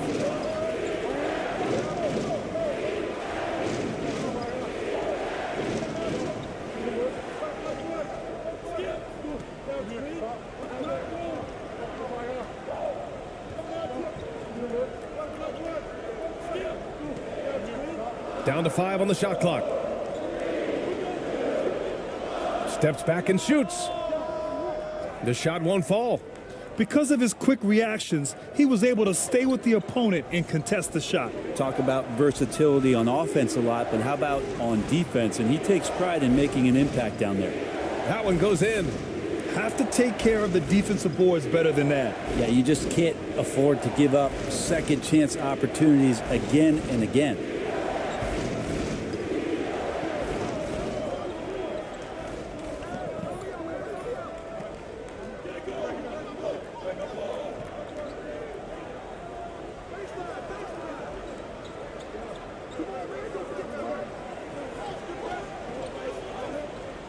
[SPEAKER 11] Down to 5 on the shot clock. Steps back and shoots. The shot won't fall.
[SPEAKER 12] Because of his quick reactions, he was able to stay with the opponent and contest the shot.
[SPEAKER 13] Talk about versatility on offense a lot, but how about on defense? And he takes pride in making an impact down there.
[SPEAKER 11] That one goes in.
[SPEAKER 12] Have to take care of the defensive boards better than that.
[SPEAKER 13] Yeah, you just can't afford to give up second chance opportunities again and again.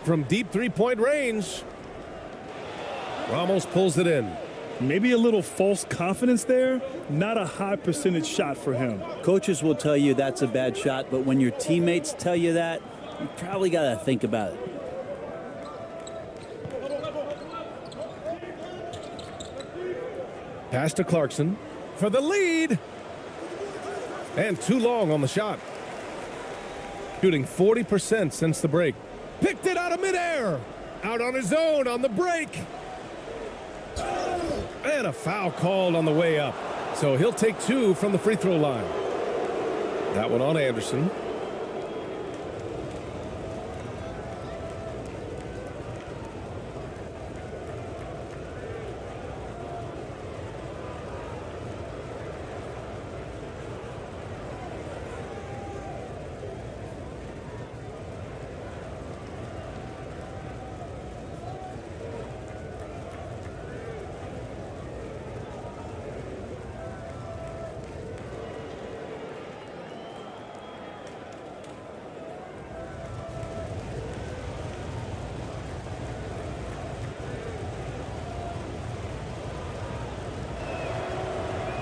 [SPEAKER 11] From deep three-point range, Ramos pulls it in.
[SPEAKER 12] Maybe a little false confidence there. Not a high percentage shot for him.
[SPEAKER 13] Coaches will tell you that's a bad shot, but when your teammates tell you that, you probably got to think about it.
[SPEAKER 11] Pass to Clarkson for the lead. And too long on the shot. Shooting 40% since the break. Picked it out of midair. Out on his own on the break. And a foul called on the way up. So he'll take 2 from the free throw line. That one on Anderson.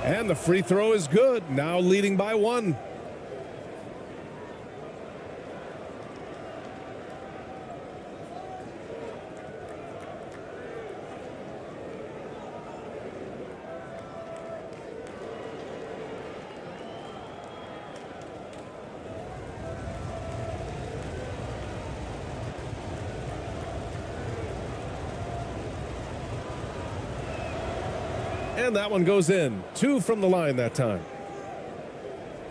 [SPEAKER 11] And the free throw is good. Now leading by 1. And that one goes in. 2 from the line that time.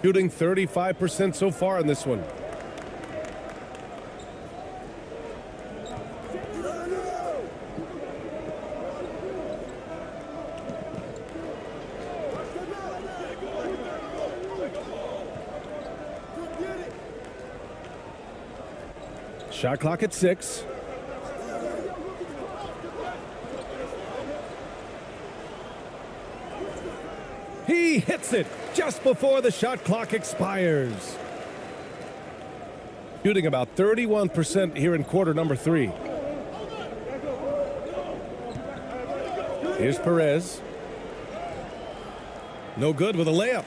[SPEAKER 11] Shooting 35% so far in this one. Shot clock at 6. He hits it just before the shot clock expires. Shooting about 31% here in quarter number 3. Here's Perez. No good with a layup.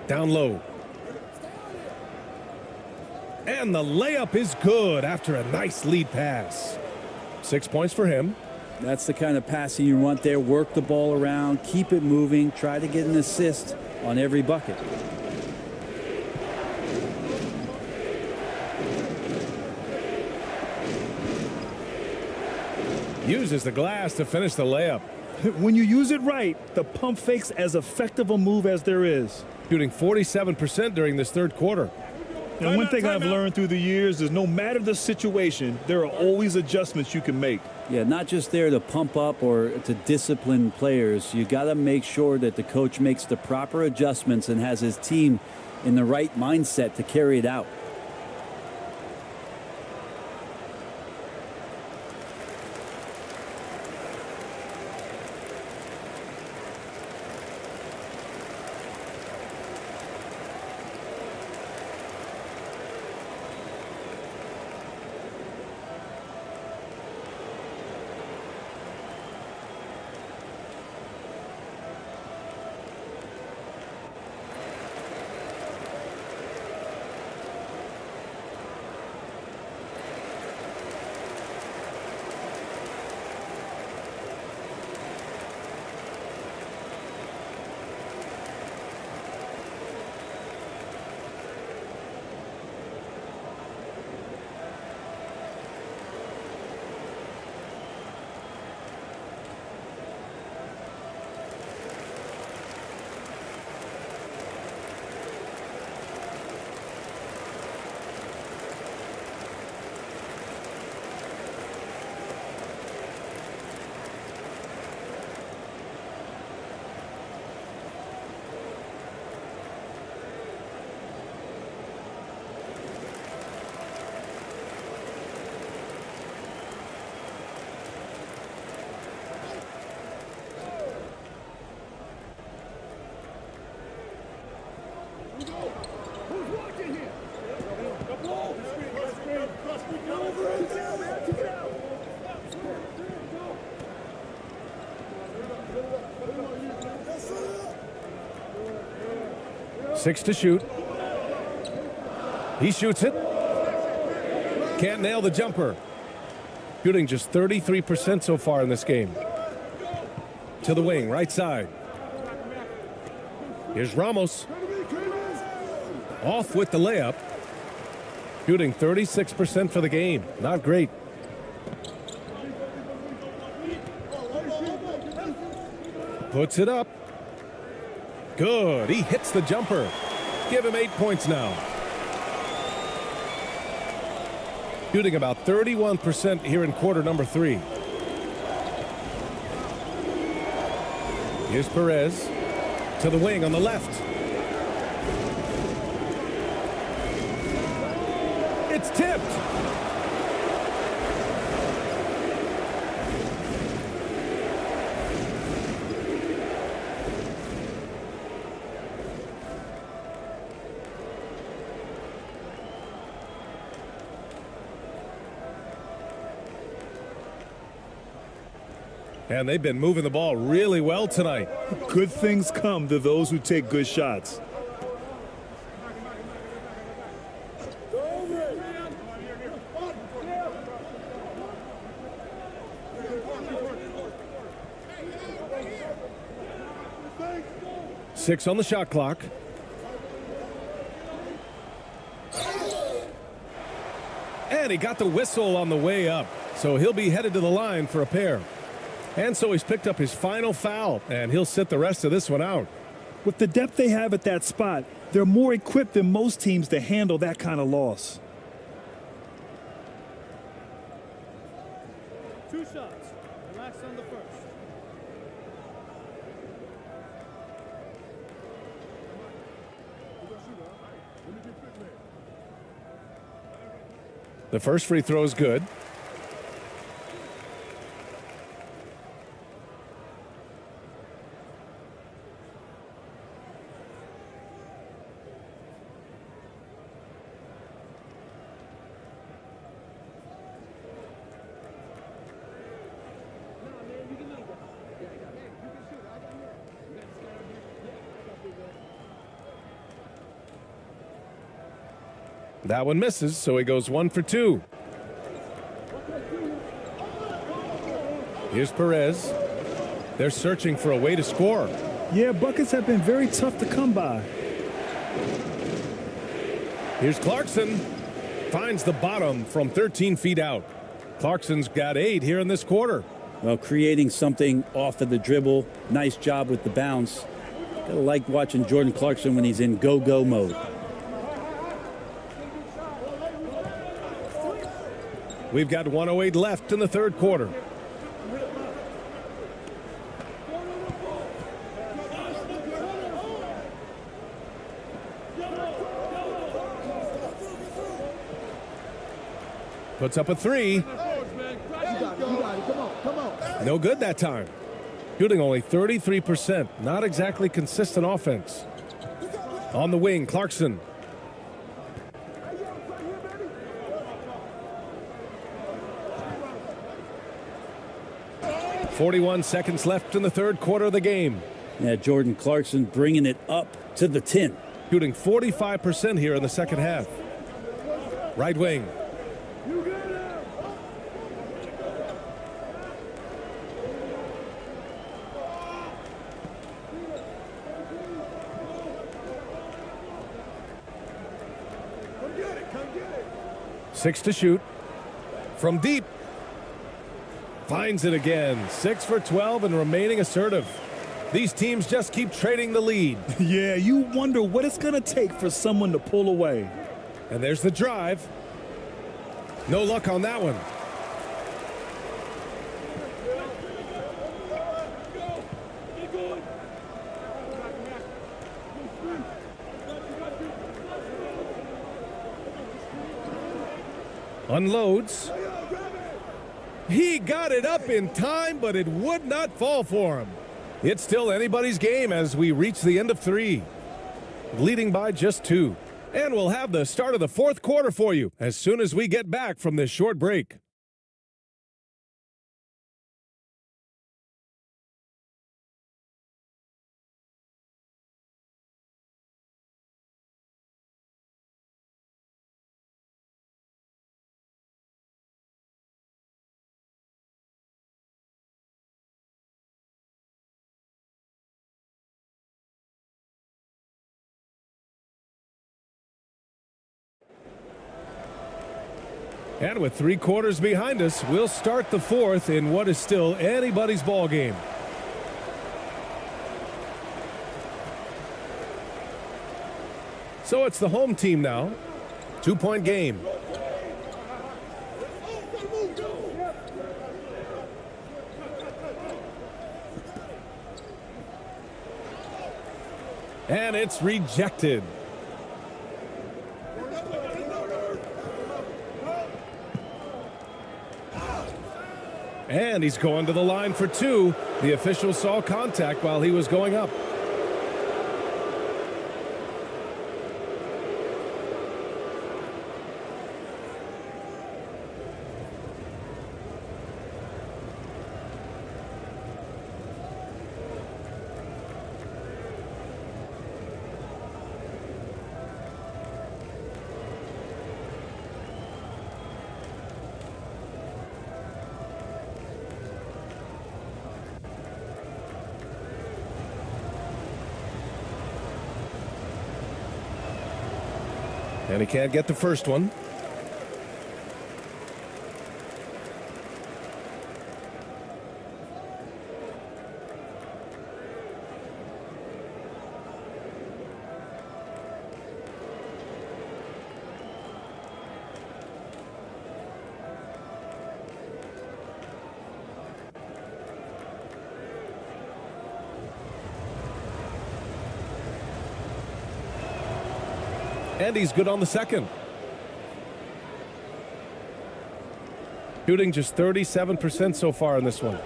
[SPEAKER 11] Down low. And the layup is good after a nice lead pass. 6 points for him.
[SPEAKER 13] That's the kind of passing you want there. Work the ball around, keep it moving, try to get an assist on every bucket.
[SPEAKER 11] Uses the glass to finish the layup.
[SPEAKER 12] When you use it right, the pump fake's as effective a move as there is.
[SPEAKER 11] Shooting 47% during this third quarter.
[SPEAKER 12] And one thing I've learned through the years is no matter the situation, there are always adjustments you can make.
[SPEAKER 13] Yeah, not just there to pump up or to discipline players. You got to make sure that the coach makes the proper adjustments and has his team in the right mindset to carry it out.
[SPEAKER 11] Six to shoot. He shoots it. Can't nail the jumper. Shooting just 33% so far in this game. To the wing, right side. Here's Ramos. Off with the layup. Shooting 36% for the game. Not great. Puts it up. Good. He hits the jumper. Give him 8 points now. Shooting about 31% here in quarter number 3. Here's Perez to the wing on the left. It's tipped. And they've been moving the ball really well tonight.
[SPEAKER 12] Good things come to those who take good shots.
[SPEAKER 11] 6 on the shot clock. And he got the whistle on the way up. So he'll be headed to the line for a pair. And so he's picked up his final foul, and he'll sit the rest of this one out.
[SPEAKER 12] With the depth they have at that spot, they're more equipped than most teams to handle that kind of loss.
[SPEAKER 5] 2 shots. Relax on the first.
[SPEAKER 11] The first free throw is good. That one misses, so he goes 1 for 2. Here's Perez. They're searching for a way to score.
[SPEAKER 12] Yeah, buckets have been very tough to come by.
[SPEAKER 11] Here's Clarkson. Finds the bottom from 13 feet out. Clarkson's got 8 here in this quarter.
[SPEAKER 13] Well, creating something off of the dribble. Nice job with the bounce. Gotta like watching Jordan Clarkson when he's in go-go mode.
[SPEAKER 11] We've got 1:08 left in the third quarter. Puts up a 3. No good that time. Shooting only 33%. Not exactly consistent offense. On the wing, Clarkson. 41 seconds left in the third quarter of the game.
[SPEAKER 13] Yeah, Jordan Clarkson bringing it up to the 10.
[SPEAKER 11] Shooting 45% here in the second half. Right wing. Six to shoot. From deep. Finds it again. 6 for 12 and remaining assertive. These teams just keep trading the lead.
[SPEAKER 12] Yeah, you wonder what it's going to take for someone to pull away.
[SPEAKER 11] And there's the drive. No luck on that one. Unloads. He got it up in time, but it would not fall for him. It's still anybody's game as we reach the end of 3. Leading by just 2. And we'll have the start of the fourth quarter for you as soon as we get back from this short break. And with 3 quarters behind us, we'll start the fourth in what is still anybody's ball game. So it's the home team now. 2-point game. And it's rejected. And he's going to the line for 2. The official saw contact while he was going up. And he can't get the first one. And he's good on the second. Shooting just 37% so far in this one.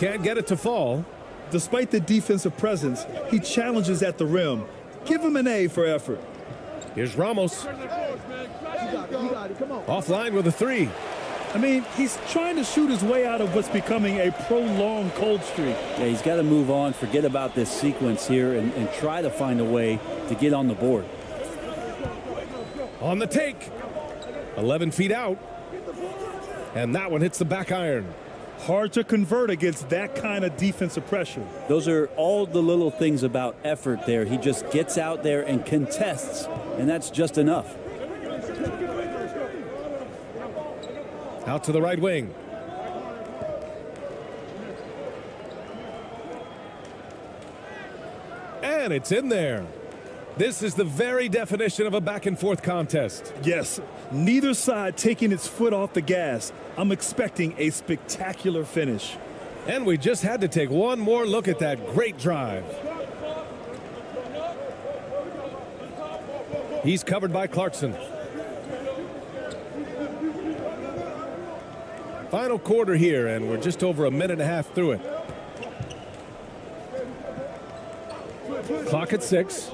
[SPEAKER 11] Can't get it to fall.
[SPEAKER 12] Despite the defensive presence, he challenges at the rim. Give him an A for effort.
[SPEAKER 11] Here's Ramos. Offline with a three.
[SPEAKER 12] I mean, he's trying to shoot his way out of what's becoming a prolonged cold streak.
[SPEAKER 13] Yeah, he's got to move on, forget about this sequence here, and try to find a way to get on the board.
[SPEAKER 11] On the take. 11 feet out. And that one hits the back iron.
[SPEAKER 12] Hard to convert against that kind of defensive pressure.
[SPEAKER 13] Those are all the little things about effort there. He just gets out there and contests, and that's just enough.
[SPEAKER 11] Out to the right wing. And it's in there. This is the very definition of a back-and-forth contest.
[SPEAKER 12] Yes, neither side taking its foot off the gas. I'm expecting a spectacular finish.
[SPEAKER 11] And we just had to take one more look at that great drive. He's covered by Clarkson. Final quarter here, and we're just over a minute and a half through it. Clock at 6.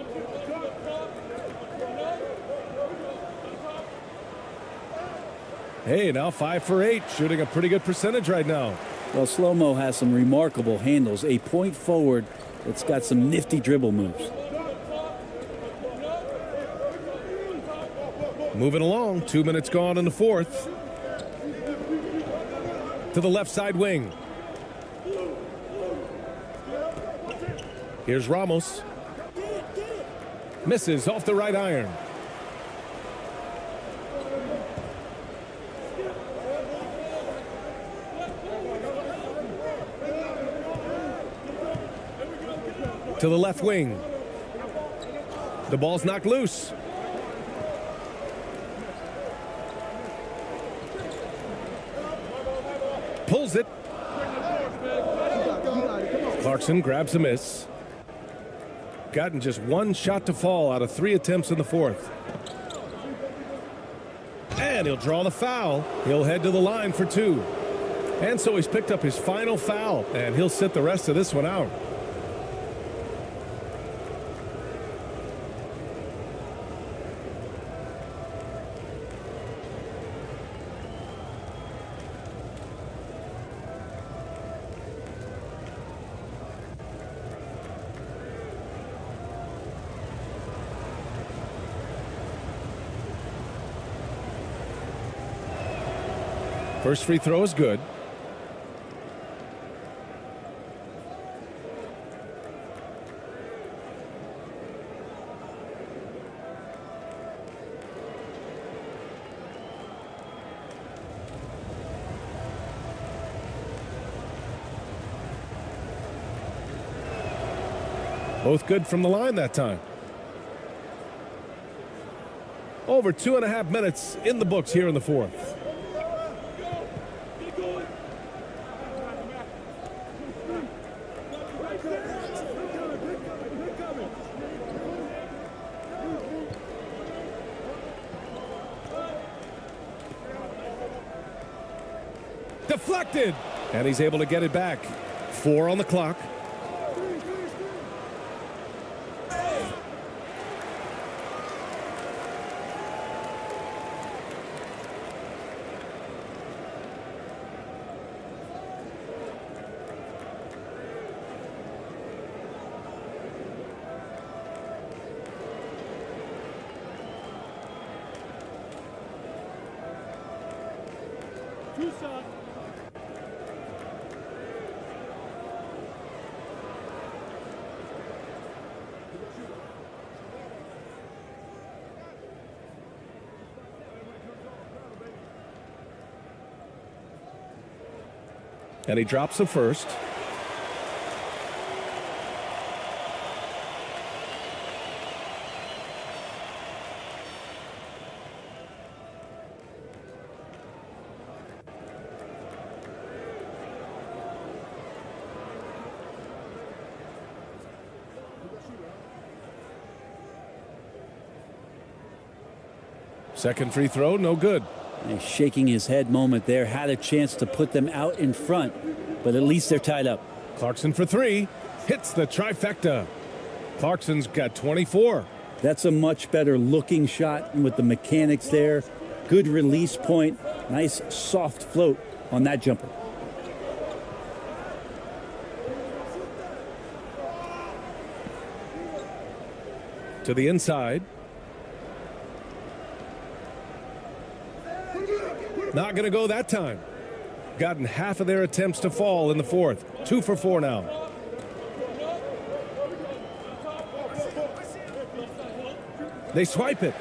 [SPEAKER 11] Hey, now 5 for 8, shooting a pretty good percentage right now.
[SPEAKER 13] Well, Slow-Mo has some remarkable handles. A point forward that's got some nifty dribble moves.
[SPEAKER 11] Moving along, 2 minutes gone in the fourth. To the left side wing. Here's Ramos. Misses off the right iron. To the left wing. The ball's knocked loose. Pulls it. Clarkson grabs a miss. Gotten just one shot to fall out of 3 attempts in the fourth. And he'll draw the foul. He'll head to the line for 2. And so he's picked up his final foul, and he'll sit the rest of this one out. First free throw is good. Both good from the line that time. Over 2.5 minutes in the books here in the fourth. Deflected, and he's able to get it back. 4 on the clock.
[SPEAKER 5] Two shots.
[SPEAKER 11] And he drops the first. Second free throw, no good.
[SPEAKER 13] A shaking his head moment there. Had a chance to put them out in front, but at least they're tied up.
[SPEAKER 11] Clarkson for three. Hits the trifecta. Clarkson's got 24.
[SPEAKER 13] That's a much better looking shot with the mechanics there. Good release point. Nice soft float on that jumper.
[SPEAKER 11] To the inside. Not going to go that time. Gotten half of their attempts to fall in the fourth. 2 for 4 now. They swipe it.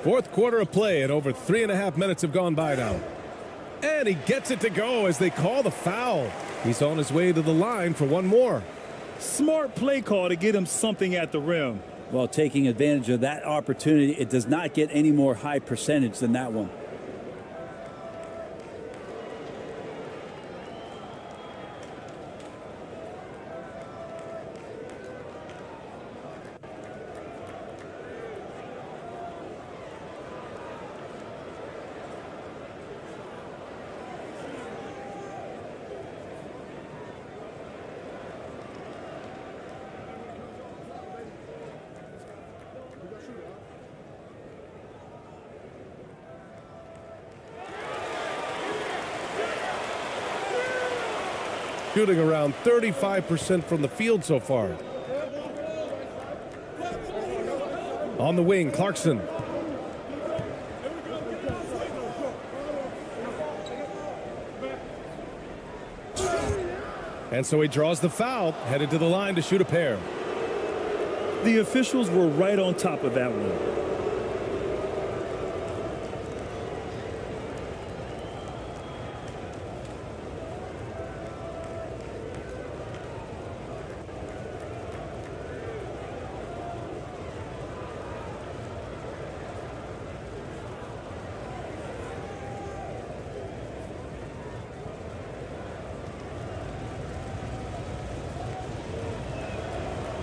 [SPEAKER 11] Fourth quarter of play and over 3.5 minutes have gone by now. And he gets it to go as they call the foul. He's on his way to the line for one more.
[SPEAKER 12] Smart play call to get him something at the rim.
[SPEAKER 13] Well, taking advantage of that opportunity, it does not get any more high percentage than that one.
[SPEAKER 11] Shooting around 35% from the field so far. On the wing, Clarkson. And so he draws the foul, headed to the line to shoot a pair.
[SPEAKER 12] The officials were right on top of that one.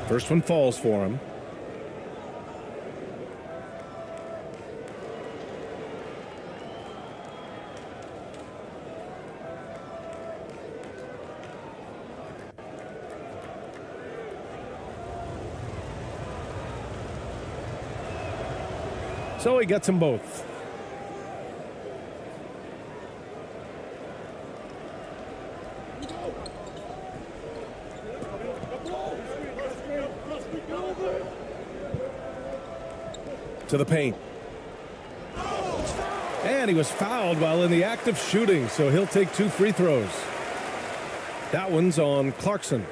[SPEAKER 11] First one falls for him. So he gets them both. To the paint. And he was fouled while in the act of shooting, so he'll take 2 free throws. That one's on Clarkson.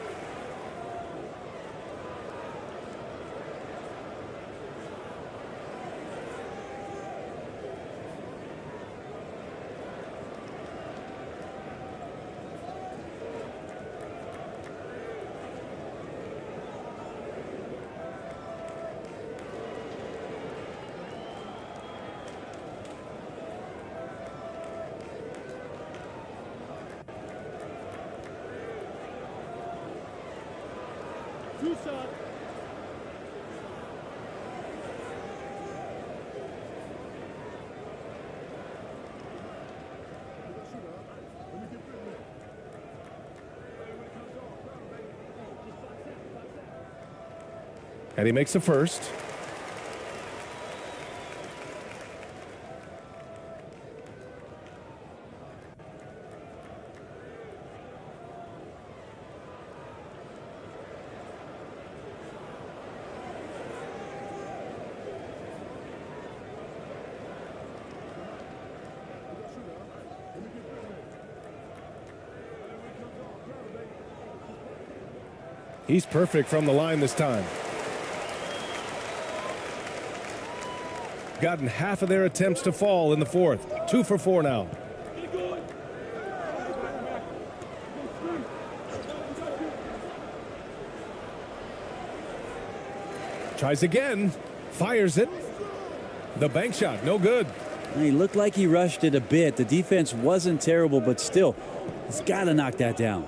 [SPEAKER 5] Two shots.
[SPEAKER 11] And he makes the first. He's perfect from the line this time. Gotten half of their attempts to fall in the fourth. 2 for 4 now. Tries again. Fires it. The bank shot, no good.
[SPEAKER 13] He looked like he rushed it a bit. The defense wasn't terrible, but still, he's got to knock that down.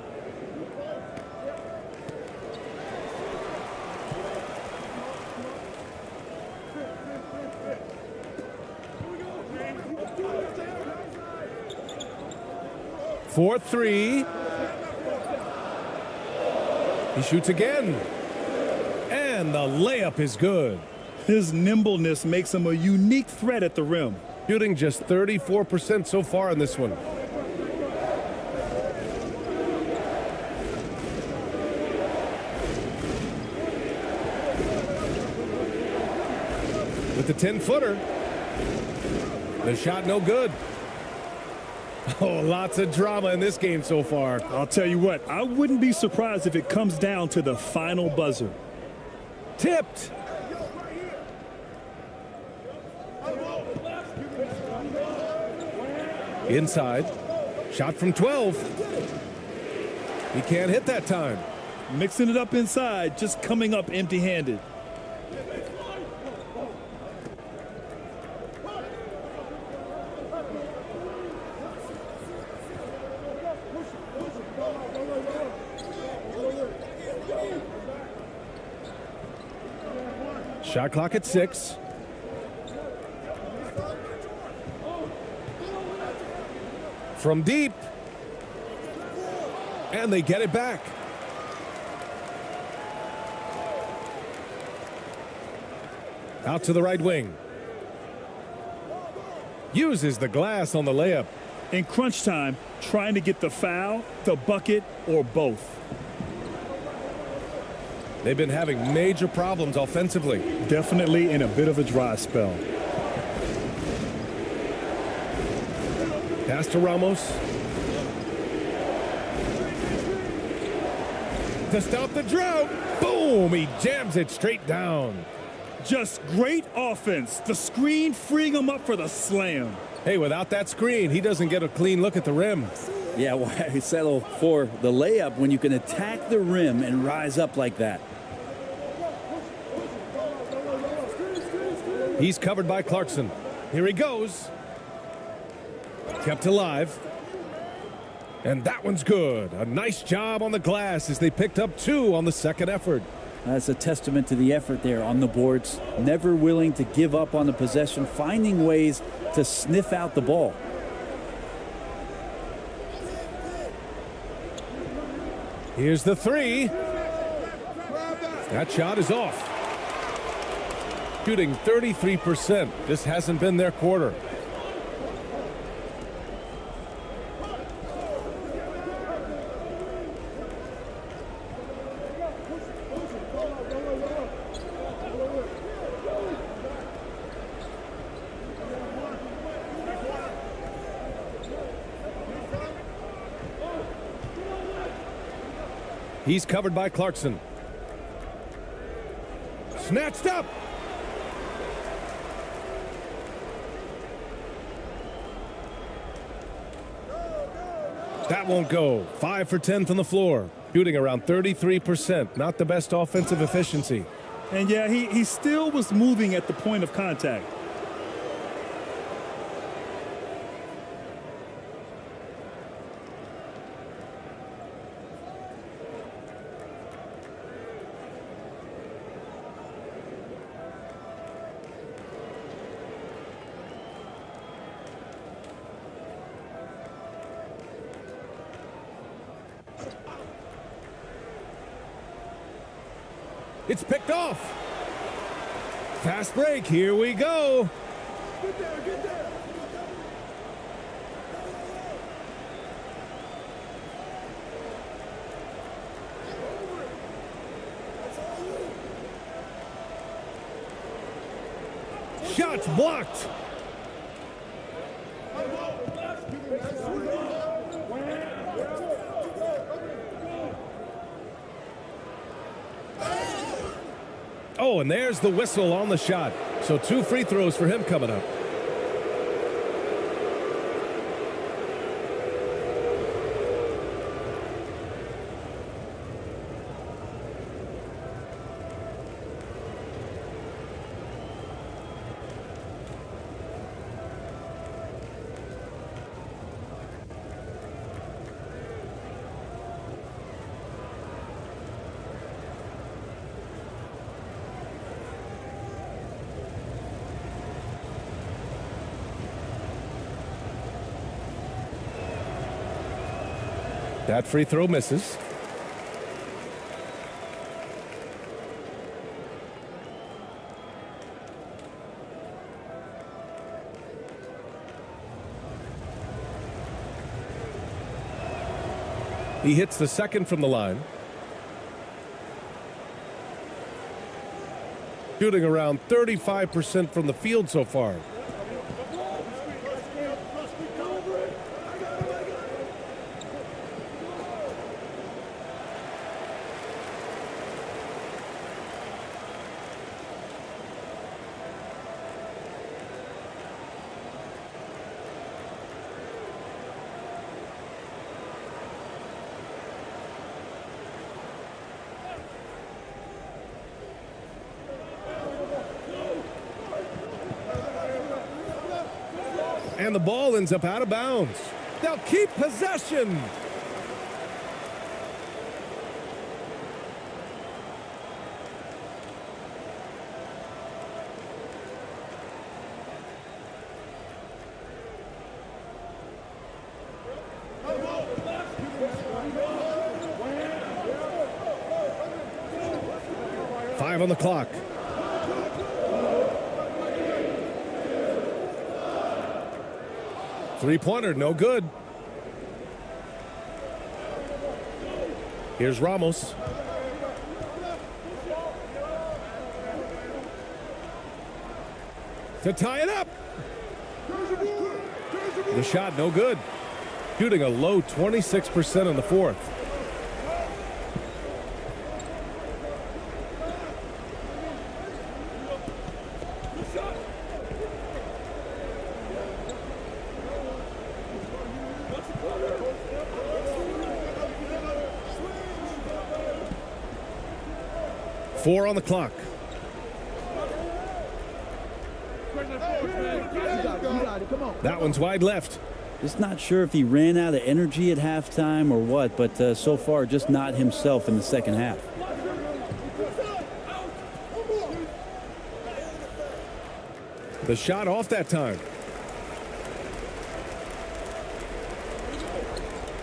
[SPEAKER 11] Fourth three. He shoots again. And the layup is good.
[SPEAKER 12] His nimbleness makes him a unique threat at the rim.
[SPEAKER 11] Shooting just 34% so far in this one. With the 10-footer. The shot no good. Oh, lots of drama in this game so far.
[SPEAKER 12] I'll tell you what, I wouldn't be surprised if it comes down to the final buzzer.
[SPEAKER 11] Tipped. Inside. Shot from 12. He can't hit that time.
[SPEAKER 12] Mixing it up inside, just coming up empty-handed.
[SPEAKER 11] Shot clock at 6. From deep. And they get it back. Out to the right wing. Uses the glass on the layup.
[SPEAKER 12] In crunch time, trying to get the foul, the bucket, or both.
[SPEAKER 11] They've been having major problems offensively.
[SPEAKER 12] Definitely in a bit of a dry spell.
[SPEAKER 11] Pass to Ramos. To stop the drought. Boom! He jams it straight down.
[SPEAKER 12] Just great offense. The screen freeing him up for the slam.
[SPEAKER 11] Hey, without that screen, he doesn't get a clean look at the rim.
[SPEAKER 13] Yeah, why settle for the layup when you can attack the rim and rise up like that?
[SPEAKER 11] He's covered by Clarkson. Here he goes. Kept alive. And that one's good. A nice job on the glass as they picked up 2 on the second effort.
[SPEAKER 13] That's a testament to the effort there on the boards. Never willing to give up on the possession, finding ways to sniff out the ball.
[SPEAKER 11] Here's the 3. That shot is off. Shooting 33%. This hasn't been their quarter. He's covered by Clarkson. Snatched up. That won't go. 5 for 10 from the floor. Shooting around 33%. Not the best offensive efficiency.
[SPEAKER 12] And yeah, he still was moving at the point of contact.
[SPEAKER 11] It's picked off. Fast break. Here we go.
[SPEAKER 8] Get there, get there.
[SPEAKER 11] Shots blocked. Oh, and there's the whistle on the shot. So 2 free throws for him coming up. That free throw misses. He hits the second from the line. Shooting around 35% from the field so far. And the ball ends up out of bounds. They'll keep possession. Five on the clock. Three-pointer, no good. Here's Ramos. To tie it up. The shot, no good. Shooting a low 26% in the fourth. Four on the clock. That one's wide left.
[SPEAKER 13] Just not sure if he ran out of energy at halftime or what, but so far just not himself in the second half.
[SPEAKER 11] The shot off that time.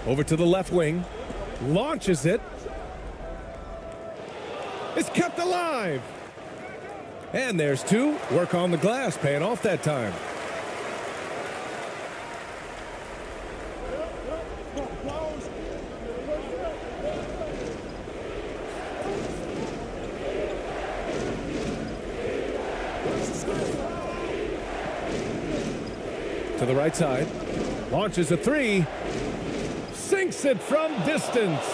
[SPEAKER 11] Over to the left wing. Launches it. It's kept alive. And there's two. Work on the glass, paying off that time. To the right side. Launches a three. Sinks it from distance.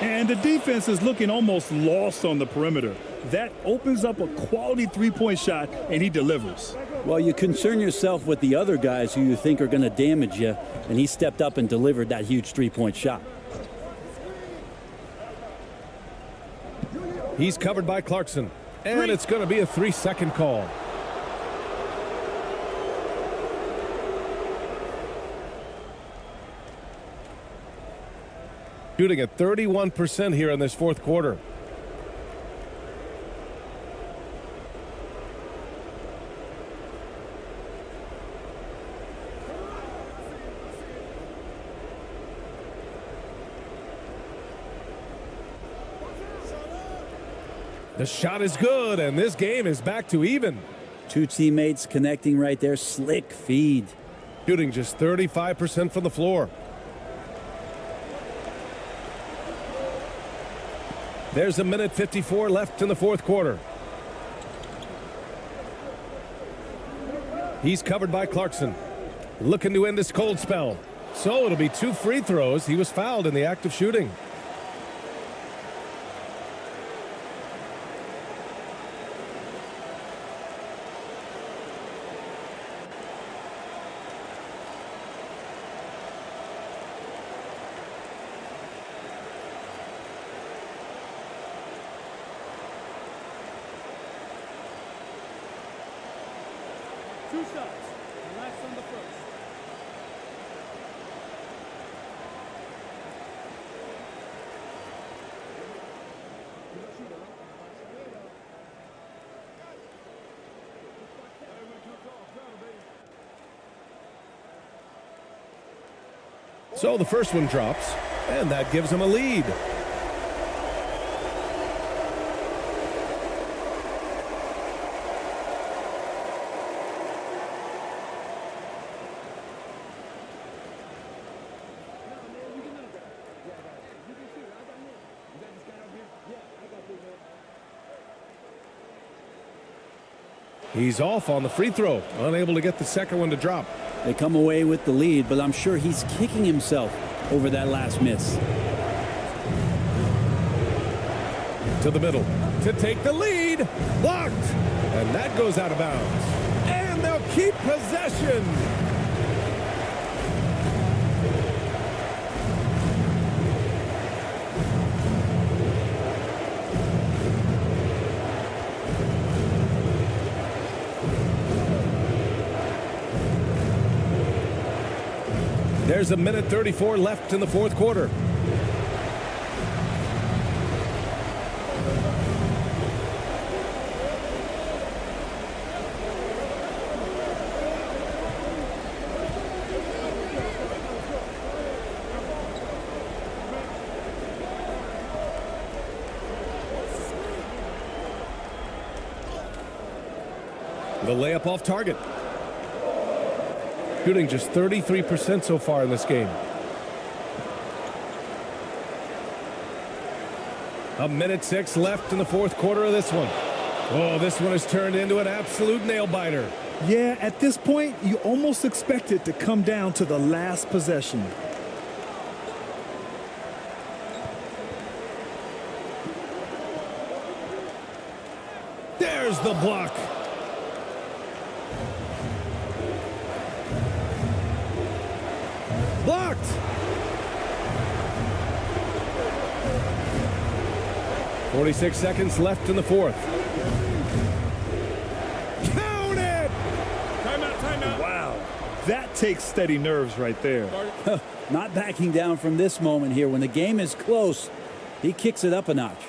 [SPEAKER 12] And the defense is looking almost lost on the perimeter. That opens up a quality three-point shot, and he delivers.
[SPEAKER 13] Well, you concern yourself with the other guys who you think are going to damage you, and he stepped up and delivered that huge three-point shot.
[SPEAKER 11] He's covered by Clarkson, and it's going to be a 3-second call. Shooting at 31% here in this fourth quarter. The shot is good, and this game is back to even.
[SPEAKER 13] Two teammates connecting right there. Slick feed.
[SPEAKER 11] Shooting just 35% from the floor. There's a minute 54 left in the fourth quarter. He's covered by Clarkson. Looking to end this cold spell. So it'll be 2 free throws. He was fouled in the act of shooting.
[SPEAKER 5] shots. Relax on the first.
[SPEAKER 11] So the first one drops, and that gives him a lead. He's off on the free throw, unable to get the second one to drop.
[SPEAKER 13] They come away with the lead, but I'm sure he's kicking himself over that last miss.
[SPEAKER 11] To the middle to take the lead. Blocked. And that goes out of bounds. And they'll keep possession. There's a minute 34 left in the fourth quarter. The layup off target. Shooting just 33% so far in this game. A minute 6 left in the fourth quarter of this one. Oh, this one has turned into an absolute nail-biter.
[SPEAKER 12] Yeah, at this point, you almost expect it to come down to the last possession.
[SPEAKER 11] There's the block. Blocked. .46 seconds left in the fourth. Count it!
[SPEAKER 5] Timeout, timeout.
[SPEAKER 12] Wow, that takes steady nerves right there.
[SPEAKER 13] Not backing down from this moment here. When the game is close, he kicks it up a notch.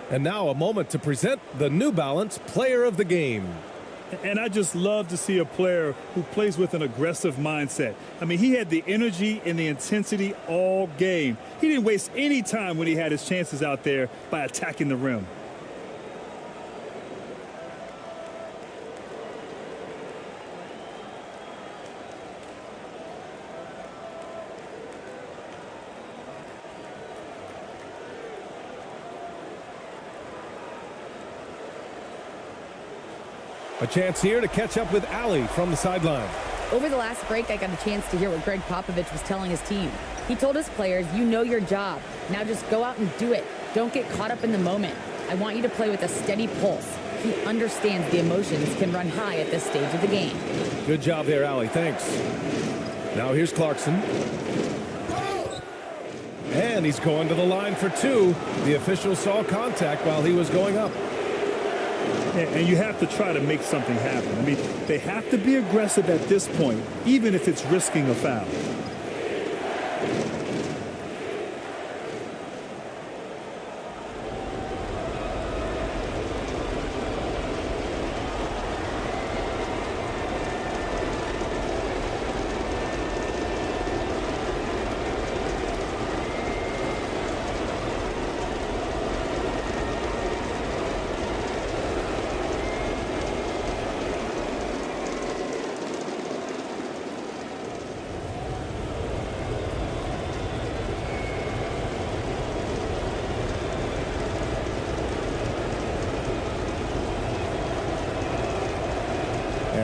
[SPEAKER 11] And now a moment to present the New Balance Player of the Game.
[SPEAKER 12] And I just love to see a player who plays with an aggressive mindset. I mean, he had the energy and the intensity all game. He didn't waste any time when he had his chances out there by attacking the rim.
[SPEAKER 11] A chance here to catch up with Allie from the sideline.
[SPEAKER 14] Over the last break, I got a chance to hear what Greg Popovich was telling his team. He told his players, you know your job. Now just go out and do it. Don't get caught up in the moment. I want you to play with a steady pulse. he understands the emotions can run high at this stage of the game.
[SPEAKER 11] Good job there, Allie. Thanks. Now here's Clarkson. And he's going to the line for two. The official saw contact while he was going up.
[SPEAKER 12] And you have to try to make something happen. I mean, they have to be aggressive at this point, even if it's risking a foul.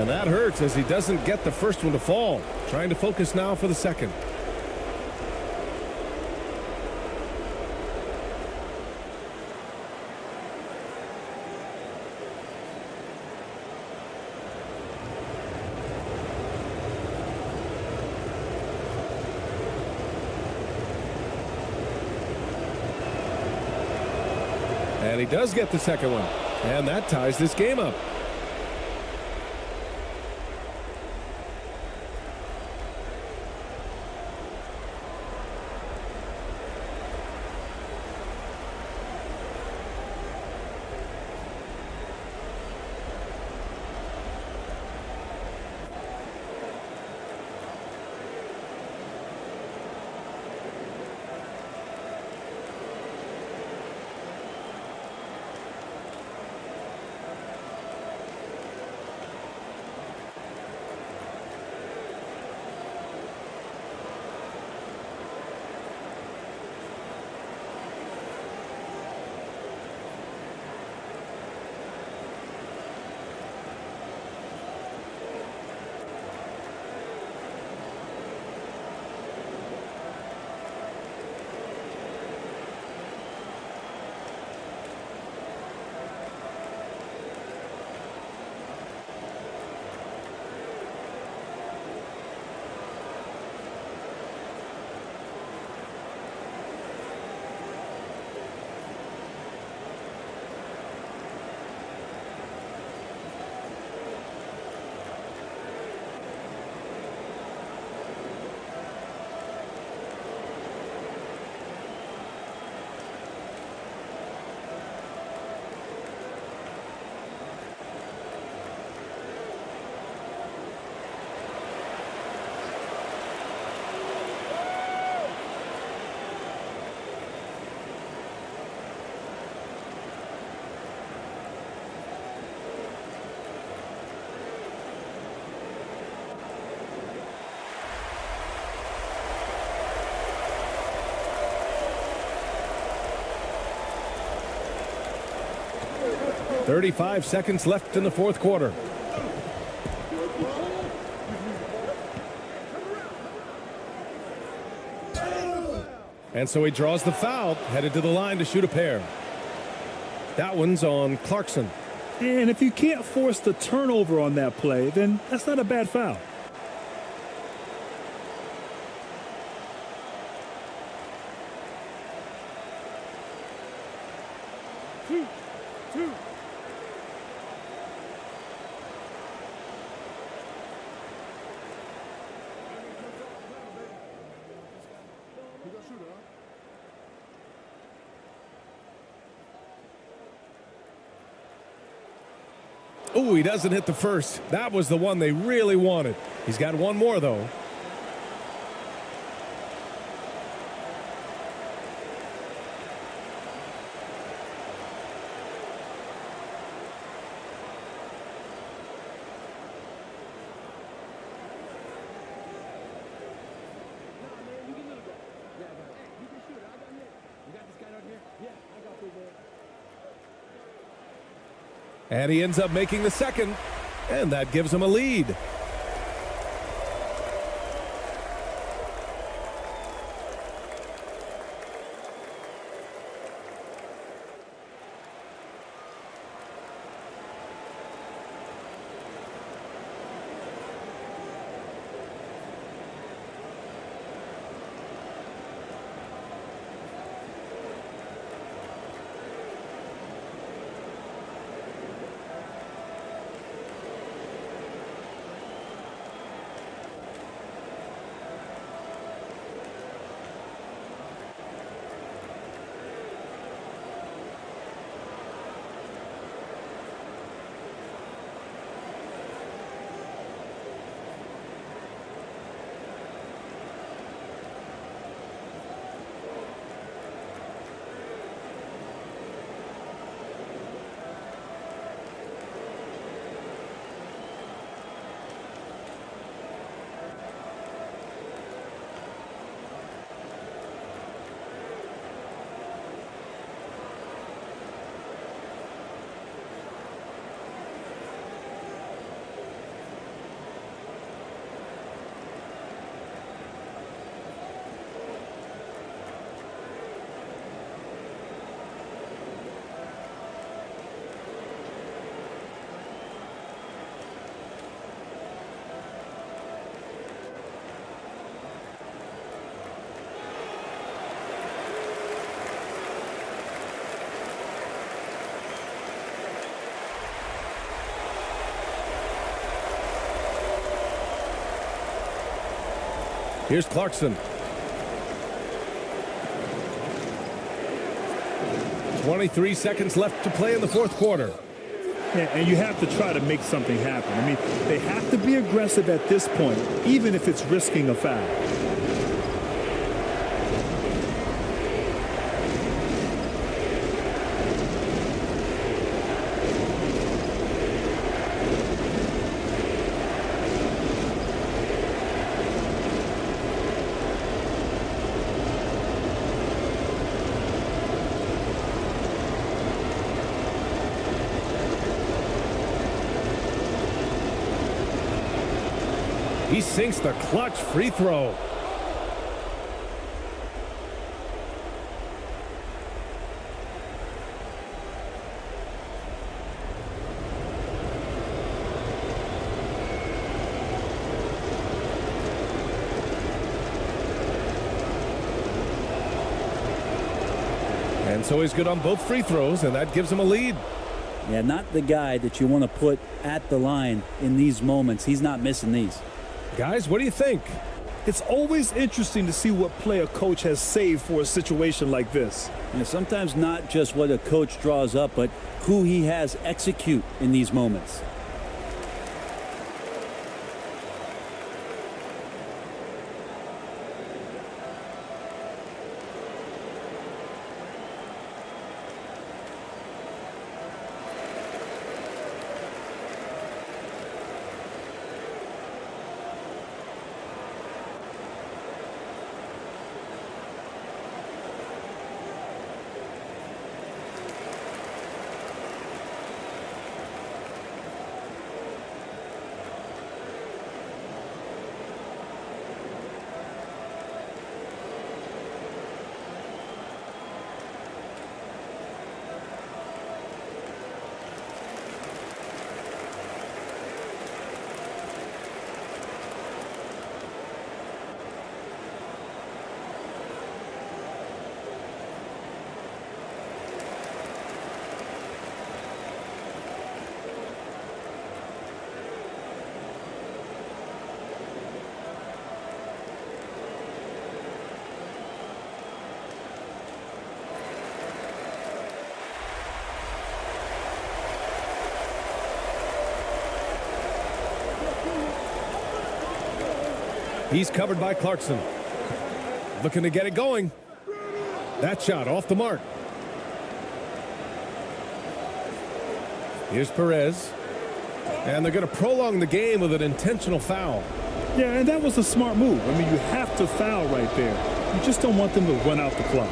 [SPEAKER 11] And that hurts as he doesn't get the first one to fall. Trying to focus now for the second. And he does get the second one. And that ties this game up. .35 seconds left in the fourth quarter. And so he draws the foul, headed to the line to shoot a pair. That one's on Clarkson.
[SPEAKER 12] And if you can't force the turnover on that play, then that's not a bad foul.
[SPEAKER 11] Oh, he doesn't hit the first. That was the one they really wanted. He's got one more, though. And he ends up making the second, and that gives him a lead. Here's Clarkson. 23 seconds left to play in the fourth quarter.
[SPEAKER 12] Yeah, and you have to try to make something happen. I mean, they have to be aggressive at this point, even if it's risking a foul.
[SPEAKER 11] He sinks the clutch free throw. And so he's good on both free throws, and that gives him a lead.
[SPEAKER 13] Yeah, not the guy that you want to put at the line in these moments. He's not missing these.
[SPEAKER 11] Guys, what do you think?
[SPEAKER 12] It's always interesting to see what play a coach has saved for a situation like this.
[SPEAKER 13] And sometimes not just what a coach draws up, but who he has execute in these moments.
[SPEAKER 11] He's covered by Clarkson. Looking to get it going. That shot off the mark. Here's Perez. And they're going to prolong the game with an intentional foul.
[SPEAKER 12] Yeah, and that was a smart move. I mean, you have to foul right there. You just don't want them to run out the clock.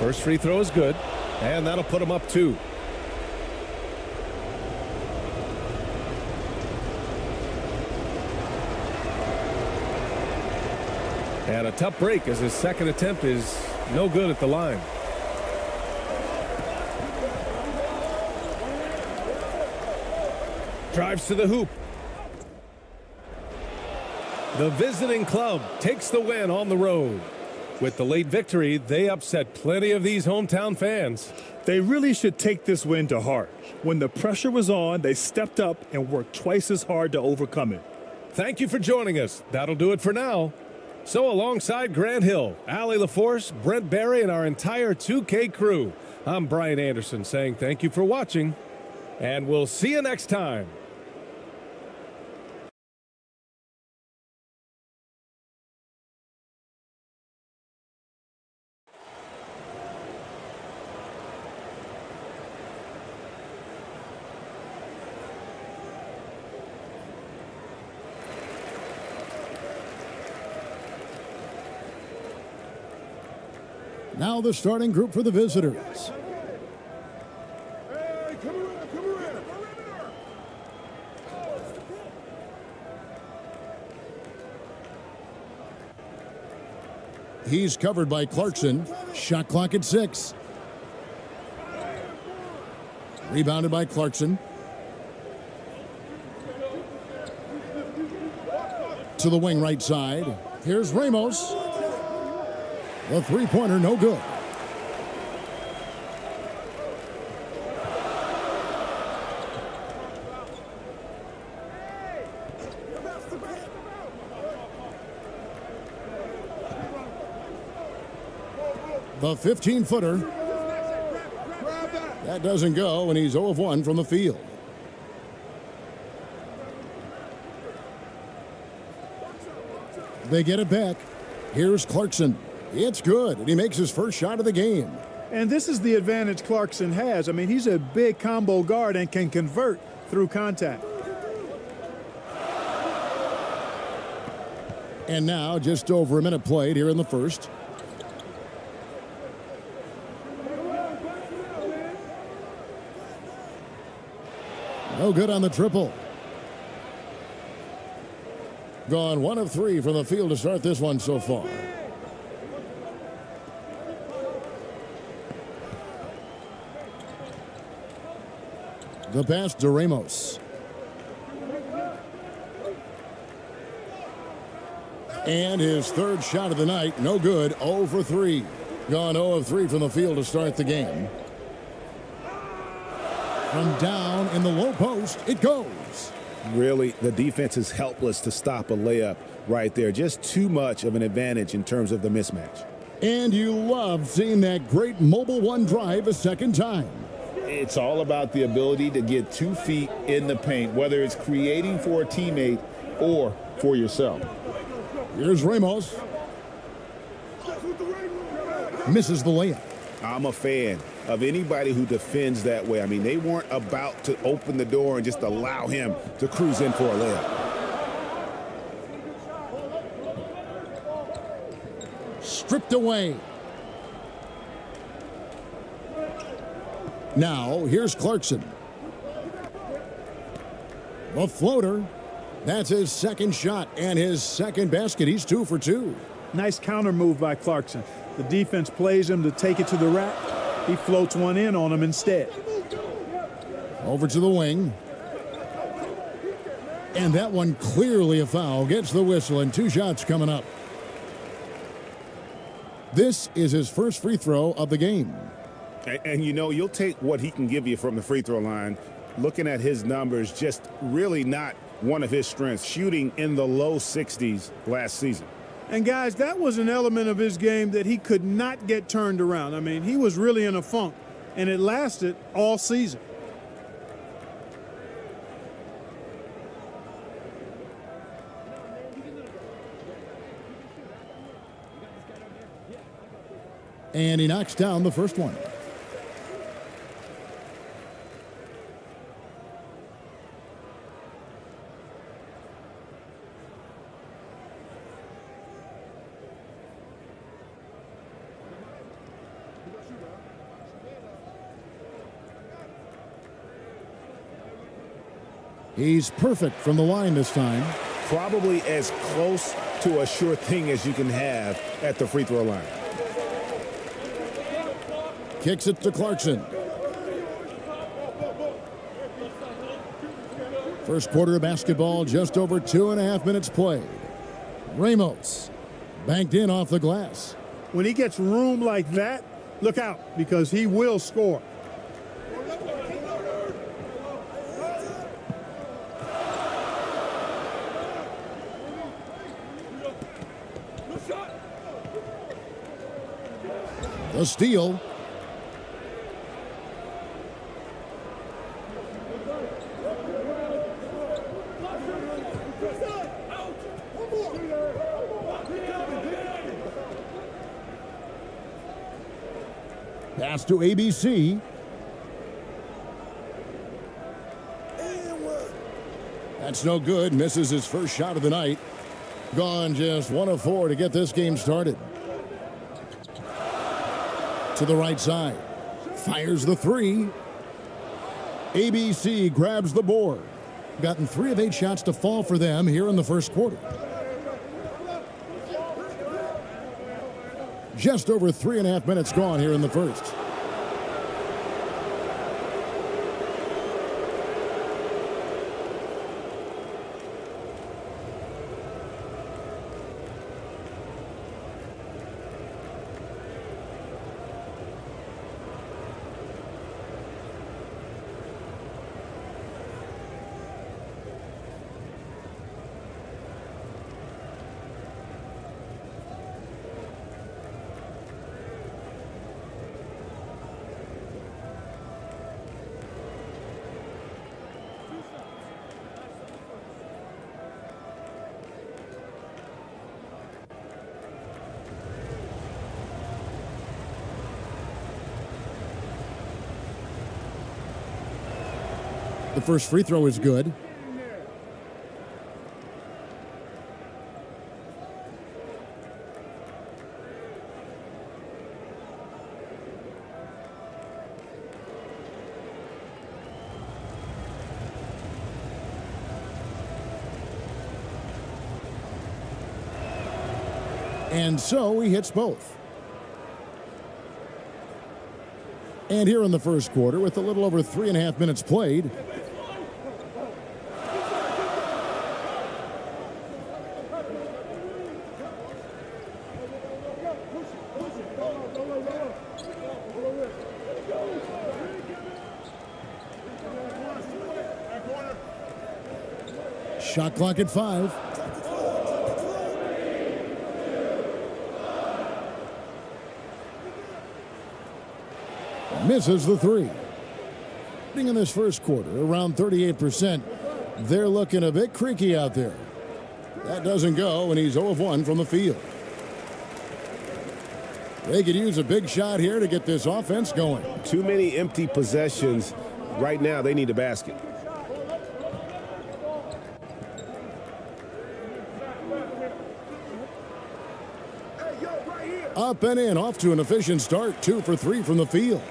[SPEAKER 11] First free throw is good, and that'll put him up 2. And a tough break as his second attempt is no good at the line. Drives to the hoop. The visiting club takes the win on the road. With the late victory, they upset plenty of these hometown fans.
[SPEAKER 12] They really should take this win to heart. When the pressure was on, they stepped up and worked twice as hard to overcome it.
[SPEAKER 11] Thank you for joining us. That'll do it for now. So alongside Grant Hill, Allie LaForce, Brent Barry, and our entire 2K crew, I'm Brian Anderson saying thank you for watching, and we'll see you next time.
[SPEAKER 1] Now the starting group for the visitors. He's covered by Clarkson. Shot clock at 6. Rebounded by Clarkson. to the wing right side. Here's Ramos. The three-pointer, no good. The 15-footer. That doesn't go, and he's 0 of 1 from the field. They get it back. Here's Clarkson. It's good, and he makes his first shot of the game.
[SPEAKER 15] And this is the advantage Clarkson has. I mean, he's a big combo guard and can convert through contact.
[SPEAKER 1] And now just over a minute played here in the first. No good on the triple. Gone 1 of 3 from the field to start this one so far. The pass to Ramos. And his third shot of the night, no good, 0 for 3. Gone 0 of 3 from the field to start the game. From down in the low post, it goes.
[SPEAKER 2] Really, the defense is helpless to stop a layup right there. Just too much of an advantage in terms of the mismatch.
[SPEAKER 1] And you love seeing that great mobile one drive a second time.
[SPEAKER 4] It's all about the ability to get 2 feet in the paint, whether it's creating for a teammate or for yourself.
[SPEAKER 1] Here's Ramos. Misses the layup.
[SPEAKER 2] I'm a fan of anybody who defends that way. I mean, they weren't about to open the door and just allow him to cruise in for a layup.
[SPEAKER 1] Stripped away. Now, here's Clarkson. The floater. That's his second shot and his second basket. He's 2 for 2.
[SPEAKER 15] Nice counter move by Clarkson. The defense plays him to take it to the rack. He floats one in on him instead.
[SPEAKER 1] Over to the wing. And that one clearly a foul. Gets the whistle and 2 shots coming up. This is his first free throw of the game.
[SPEAKER 2] And you know, you'll take what he can give you from the free throw line. Looking at his numbers, just really not one of his strengths. Shooting in the low 60s last season.
[SPEAKER 15] And guys, that was an element of his game that he could not get turned around. I mean, he was really in a funk, and it lasted all season.
[SPEAKER 1] And he knocks down the first one. He's perfect from the line this time.
[SPEAKER 2] Probably as close to a sure thing as you can have at the free throw line.
[SPEAKER 1] Kicks it to Clarkson. First quarter of basketball, just over 2.5 minutes played. Ramos banked in off the glass.
[SPEAKER 15] When he gets room like that, look out, because he will score.
[SPEAKER 1] The steal. Pass to ABC. That's no good. Misses his first shot of the night. Gone just 1 of 4 to get this game started. To the right side. Fires the 3. ABC grabs the board. Gotten 3 of 8 shots to fall for them here in the first quarter. Just over 3.5 minutes gone here in the first. The first free throw is good. And so he hits both. And here in the first quarter, with a little over 3.5 minutes played, shot clock at 5. Misses the 3. In this first quarter, around 38%. They're looking a bit creaky out there. That doesn't go, and he's 0 of 1 from the field. They could use a big shot here to get this offense going.
[SPEAKER 2] Too many empty possessions. Right now, they need a basket.
[SPEAKER 1] Up and in, off to an efficient start. 2 for 3 from the field.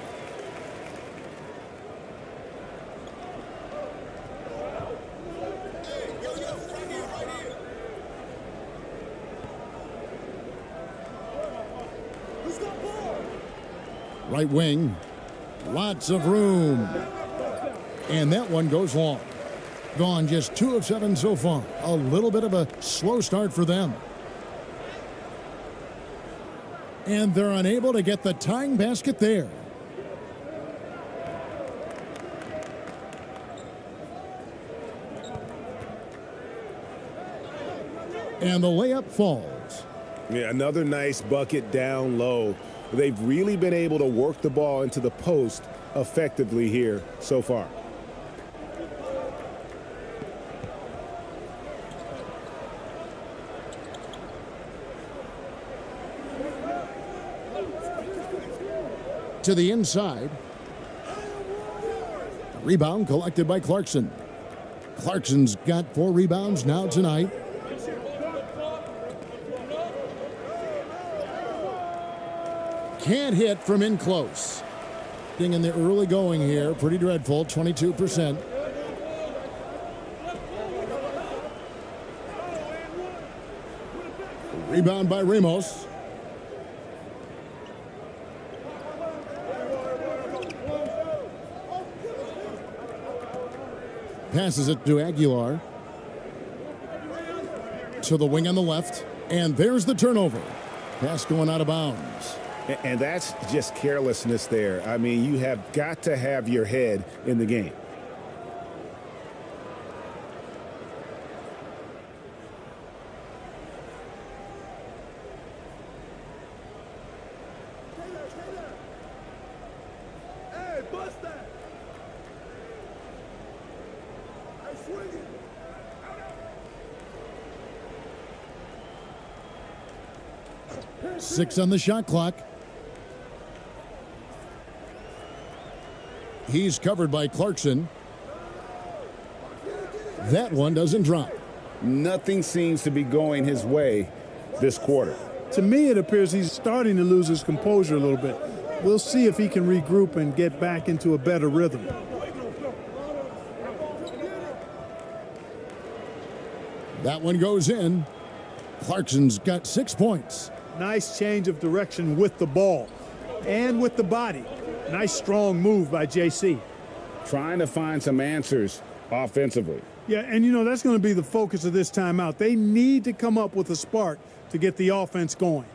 [SPEAKER 1] Right wing, lots of room. And that one goes long. Gone just 2 of 7 so far. A little bit of a slow start for them. And they're unable to get the tying basket there. And the layup falls.
[SPEAKER 2] Yeah, another nice bucket down low. They've really been able to work the ball into the post effectively here so far.
[SPEAKER 1] To the inside. Rebound collected by Clarkson. Clarkson's got 4 rebounds now tonight. Can't hit from in close. Thing in the early going here, pretty dreadful, 22%. Rebound by Ramos. Passes it to Aguilar. To the wing on the left. And there's the turnover. Pass going out of bounds.
[SPEAKER 2] And that's just carelessness there. I mean, you have got to have your head in the game.
[SPEAKER 1] Six on the shot clock. He's covered by Clarkson. That one doesn't drop.
[SPEAKER 2] Nothing seems to be going his way this quarter.
[SPEAKER 15] To me, it appears he's starting to lose his composure a little bit. We'll see if he can regroup and get back into a better rhythm.
[SPEAKER 1] That one goes in. Clarkson's got 6 points.
[SPEAKER 15] Nice change of direction with the ball and with the body. Nice strong move by JC.
[SPEAKER 2] Trying to find some answers offensively.
[SPEAKER 15] Yeah, and you know, that's going to be the focus of this timeout. They need to come up with a spark to get the offense going.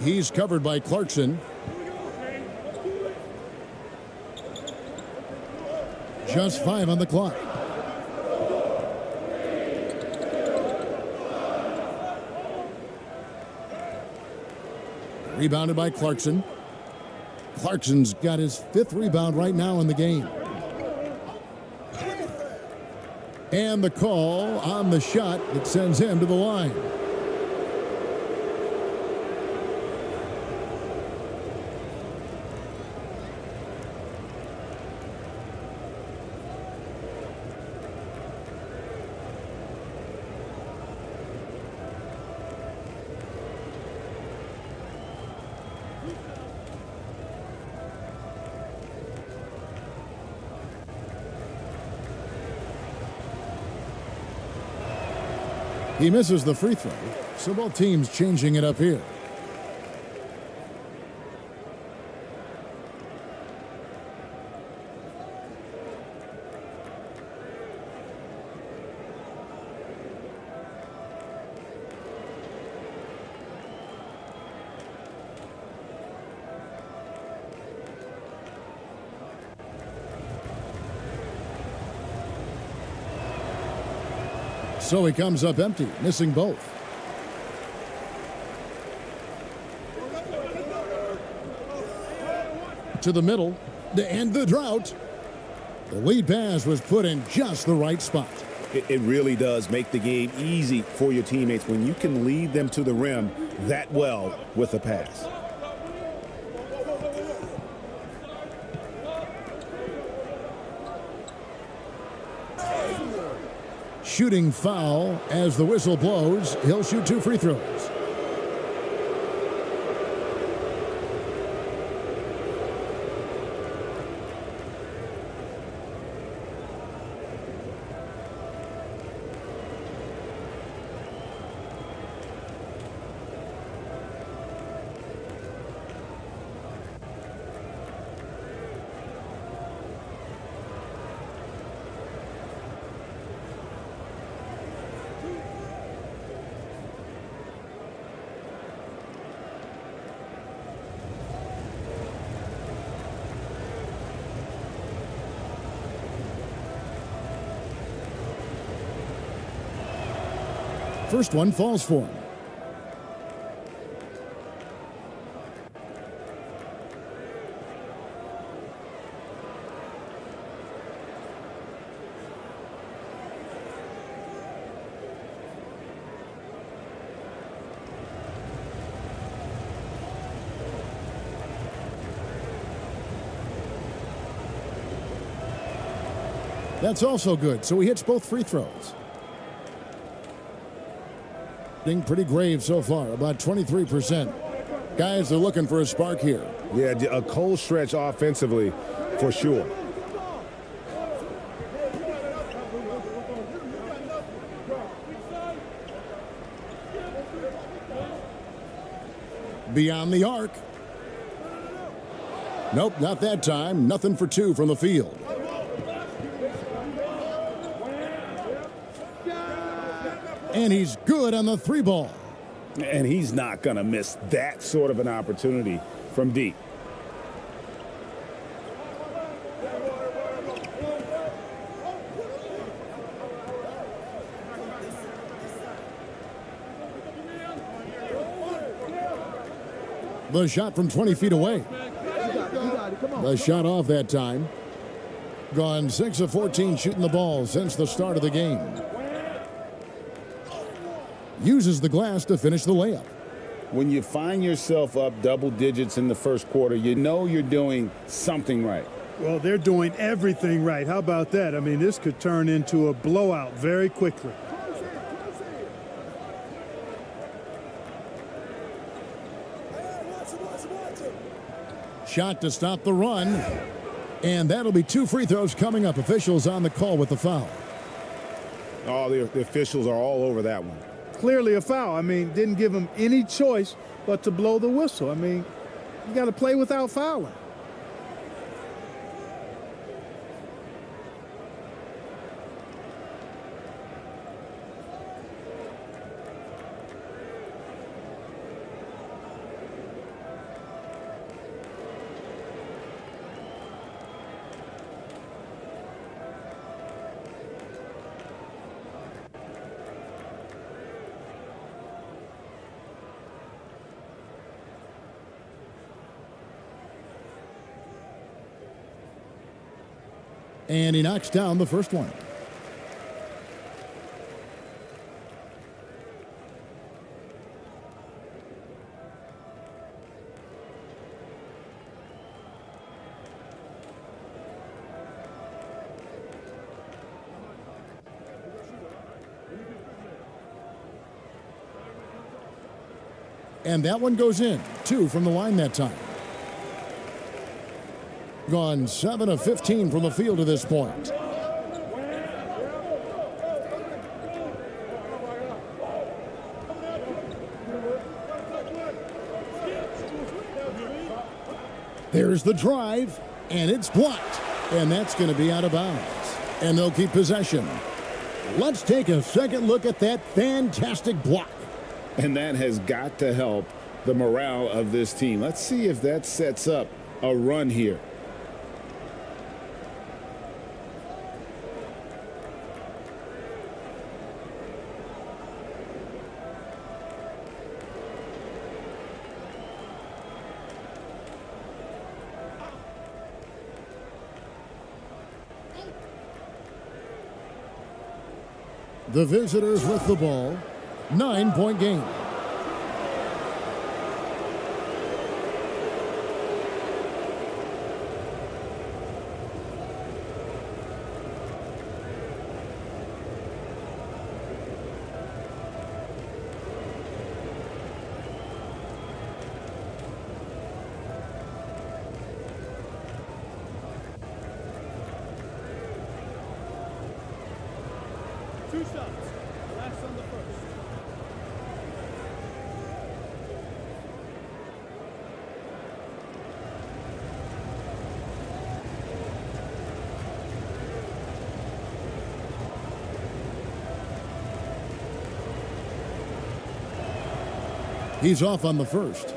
[SPEAKER 1] He's covered by Clarkson. Just 5 on the clock. Rebounded by Clarkson. Clarkson's got his 5th rebound right now in the game. And the call on the shot that sends him to the line. He misses the free throw, so both teams changing it up here. So he comes up empty, missing both. To the middle to end the drought. The lead pass was put in just the right spot.
[SPEAKER 2] It really does make the game easy for your teammates when you can lead them to the rim that well with a pass.
[SPEAKER 1] Shooting foul as the whistle blows. He'll shoot 2 free throws. First one falls for him. That's also good, so he hits both free throws. Pretty grave so far, about 23%. Guys are looking for a spark here.
[SPEAKER 2] Yeah, a cold stretch offensively for sure.
[SPEAKER 1] Beyond the arc. Nope, not that time. Nothing for 2 from the field. And he's good on the 3 ball.
[SPEAKER 2] And he's not going to miss that sort of an opportunity from deep.
[SPEAKER 1] The shot from 20 feet away. The shot off that time. Gone 6 of 14 shooting the ball since the start of the game. Uses the glass to finish the layup.
[SPEAKER 2] When you find yourself up double digits in the first quarter, you know you're doing something right.
[SPEAKER 15] Well, they're doing everything right. How about that? I mean, this could turn into a blowout very quickly.
[SPEAKER 1] Shot to stop the run. And that'll be 2 free throws coming up. Officials on the call with the foul.
[SPEAKER 2] Oh, the officials are all over that one.
[SPEAKER 15] Clearly a foul. I mean, didn't give him any choice but to blow the whistle. I mean, you got to play without fouling.
[SPEAKER 1] And he knocks down the first one. And that one goes in. 2 from the line that time. Gone 7 of 15 from the field to this point. There's the drive, and it's blocked. And that's going to be out of bounds. And they'll keep possession. Let's take a second look at that fantastic block.
[SPEAKER 4] And that has got to help the morale of this team. Let's see if that sets up a run here.
[SPEAKER 1] The visitors with the ball. 9-point game.
[SPEAKER 5] Two shots. Last on the first.
[SPEAKER 1] He's off on the first.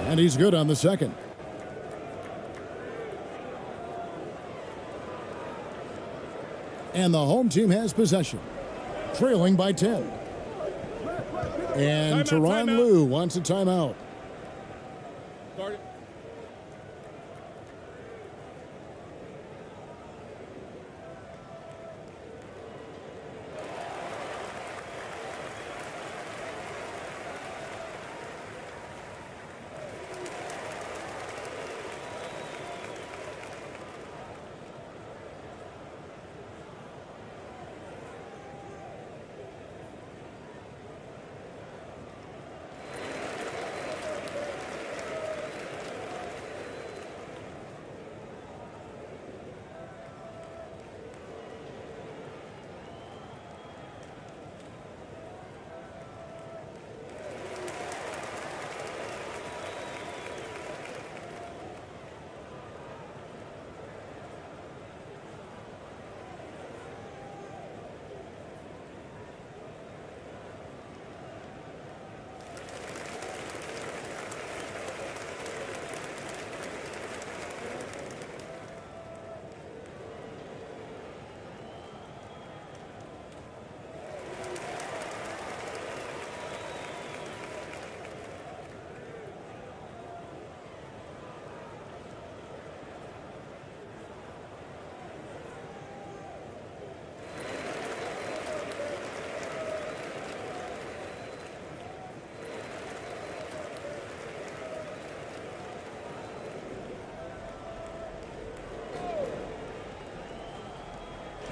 [SPEAKER 1] And he's good on the second. And the home team has possession, trailing by 10. And Tyronn Lue wants a timeout.
[SPEAKER 5] Start it.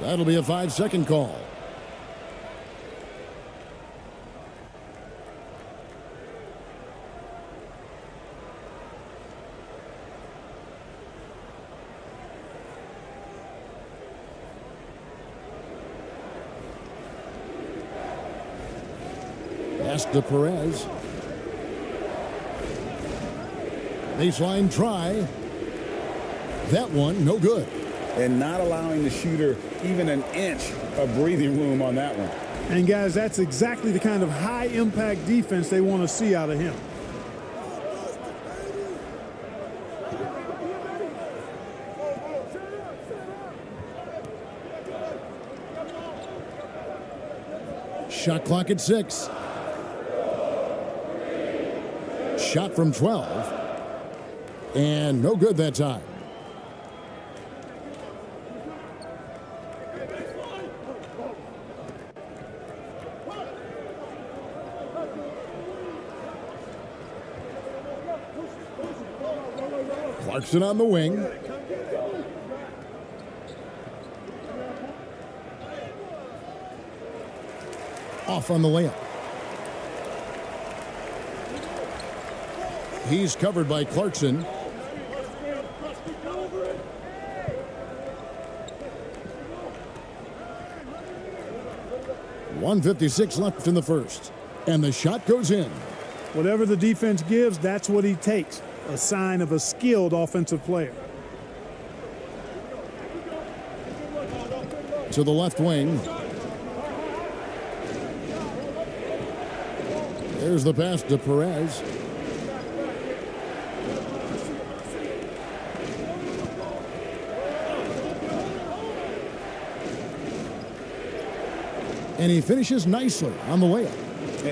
[SPEAKER 1] That'll be a 5-second call. Pass to Perez. Baseline try. That one, no good.
[SPEAKER 4] and not allowing the shooter even an inch of breathing room on that one.
[SPEAKER 15] And guys, that's exactly the kind of high impact defense they want to see out of him.
[SPEAKER 1] Shot clock at 6. Shot from 12. And no good that time. Clarkson on the wing. Off on the layup. He's covered by Clarkson. .156 left in the first. And the shot goes in.
[SPEAKER 15] Whatever the defense gives, that's what he takes. A sign of a skilled offensive player.
[SPEAKER 1] To the left wing. There's the pass to Perez. And he finishes nicely on the layup.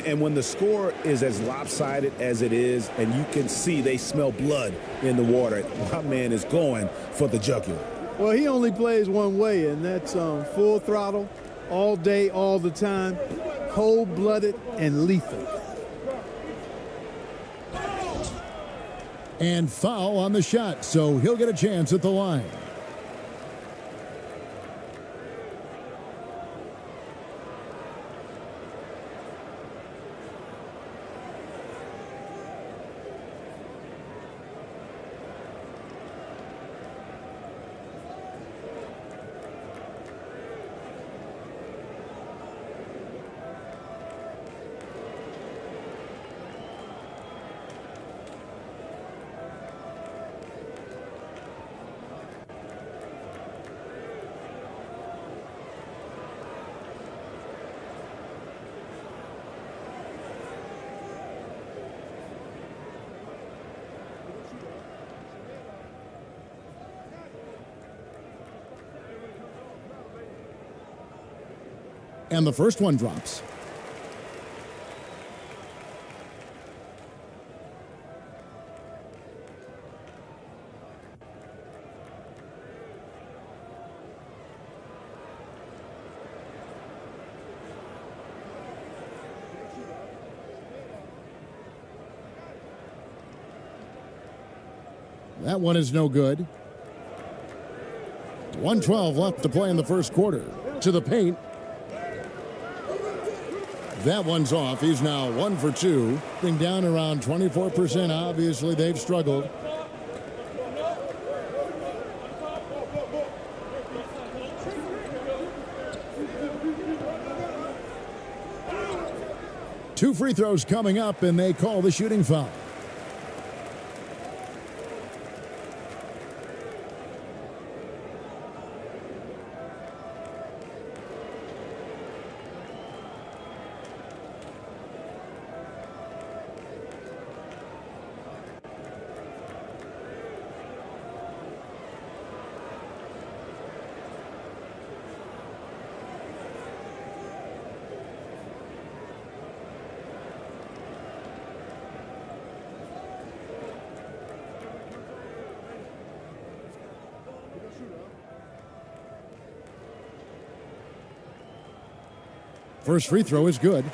[SPEAKER 2] And when the score is as lopsided as it is, and you can see they smell blood in the water, my man is going for the jugular.
[SPEAKER 15] Well, he only plays one way, and that's full throttle, all day, all the time, cold-blooded and lethal.
[SPEAKER 1] And foul on the shot, so he'll get a chance at the line. And the first one drops. That one is no good. 1:12 left to play in the first quarter. To the paint. That one's off. He's now 1 for 2. Being down around 24%. Obviously, they've struggled. Two free throws coming up, and they call the shooting foul. First free throw is good.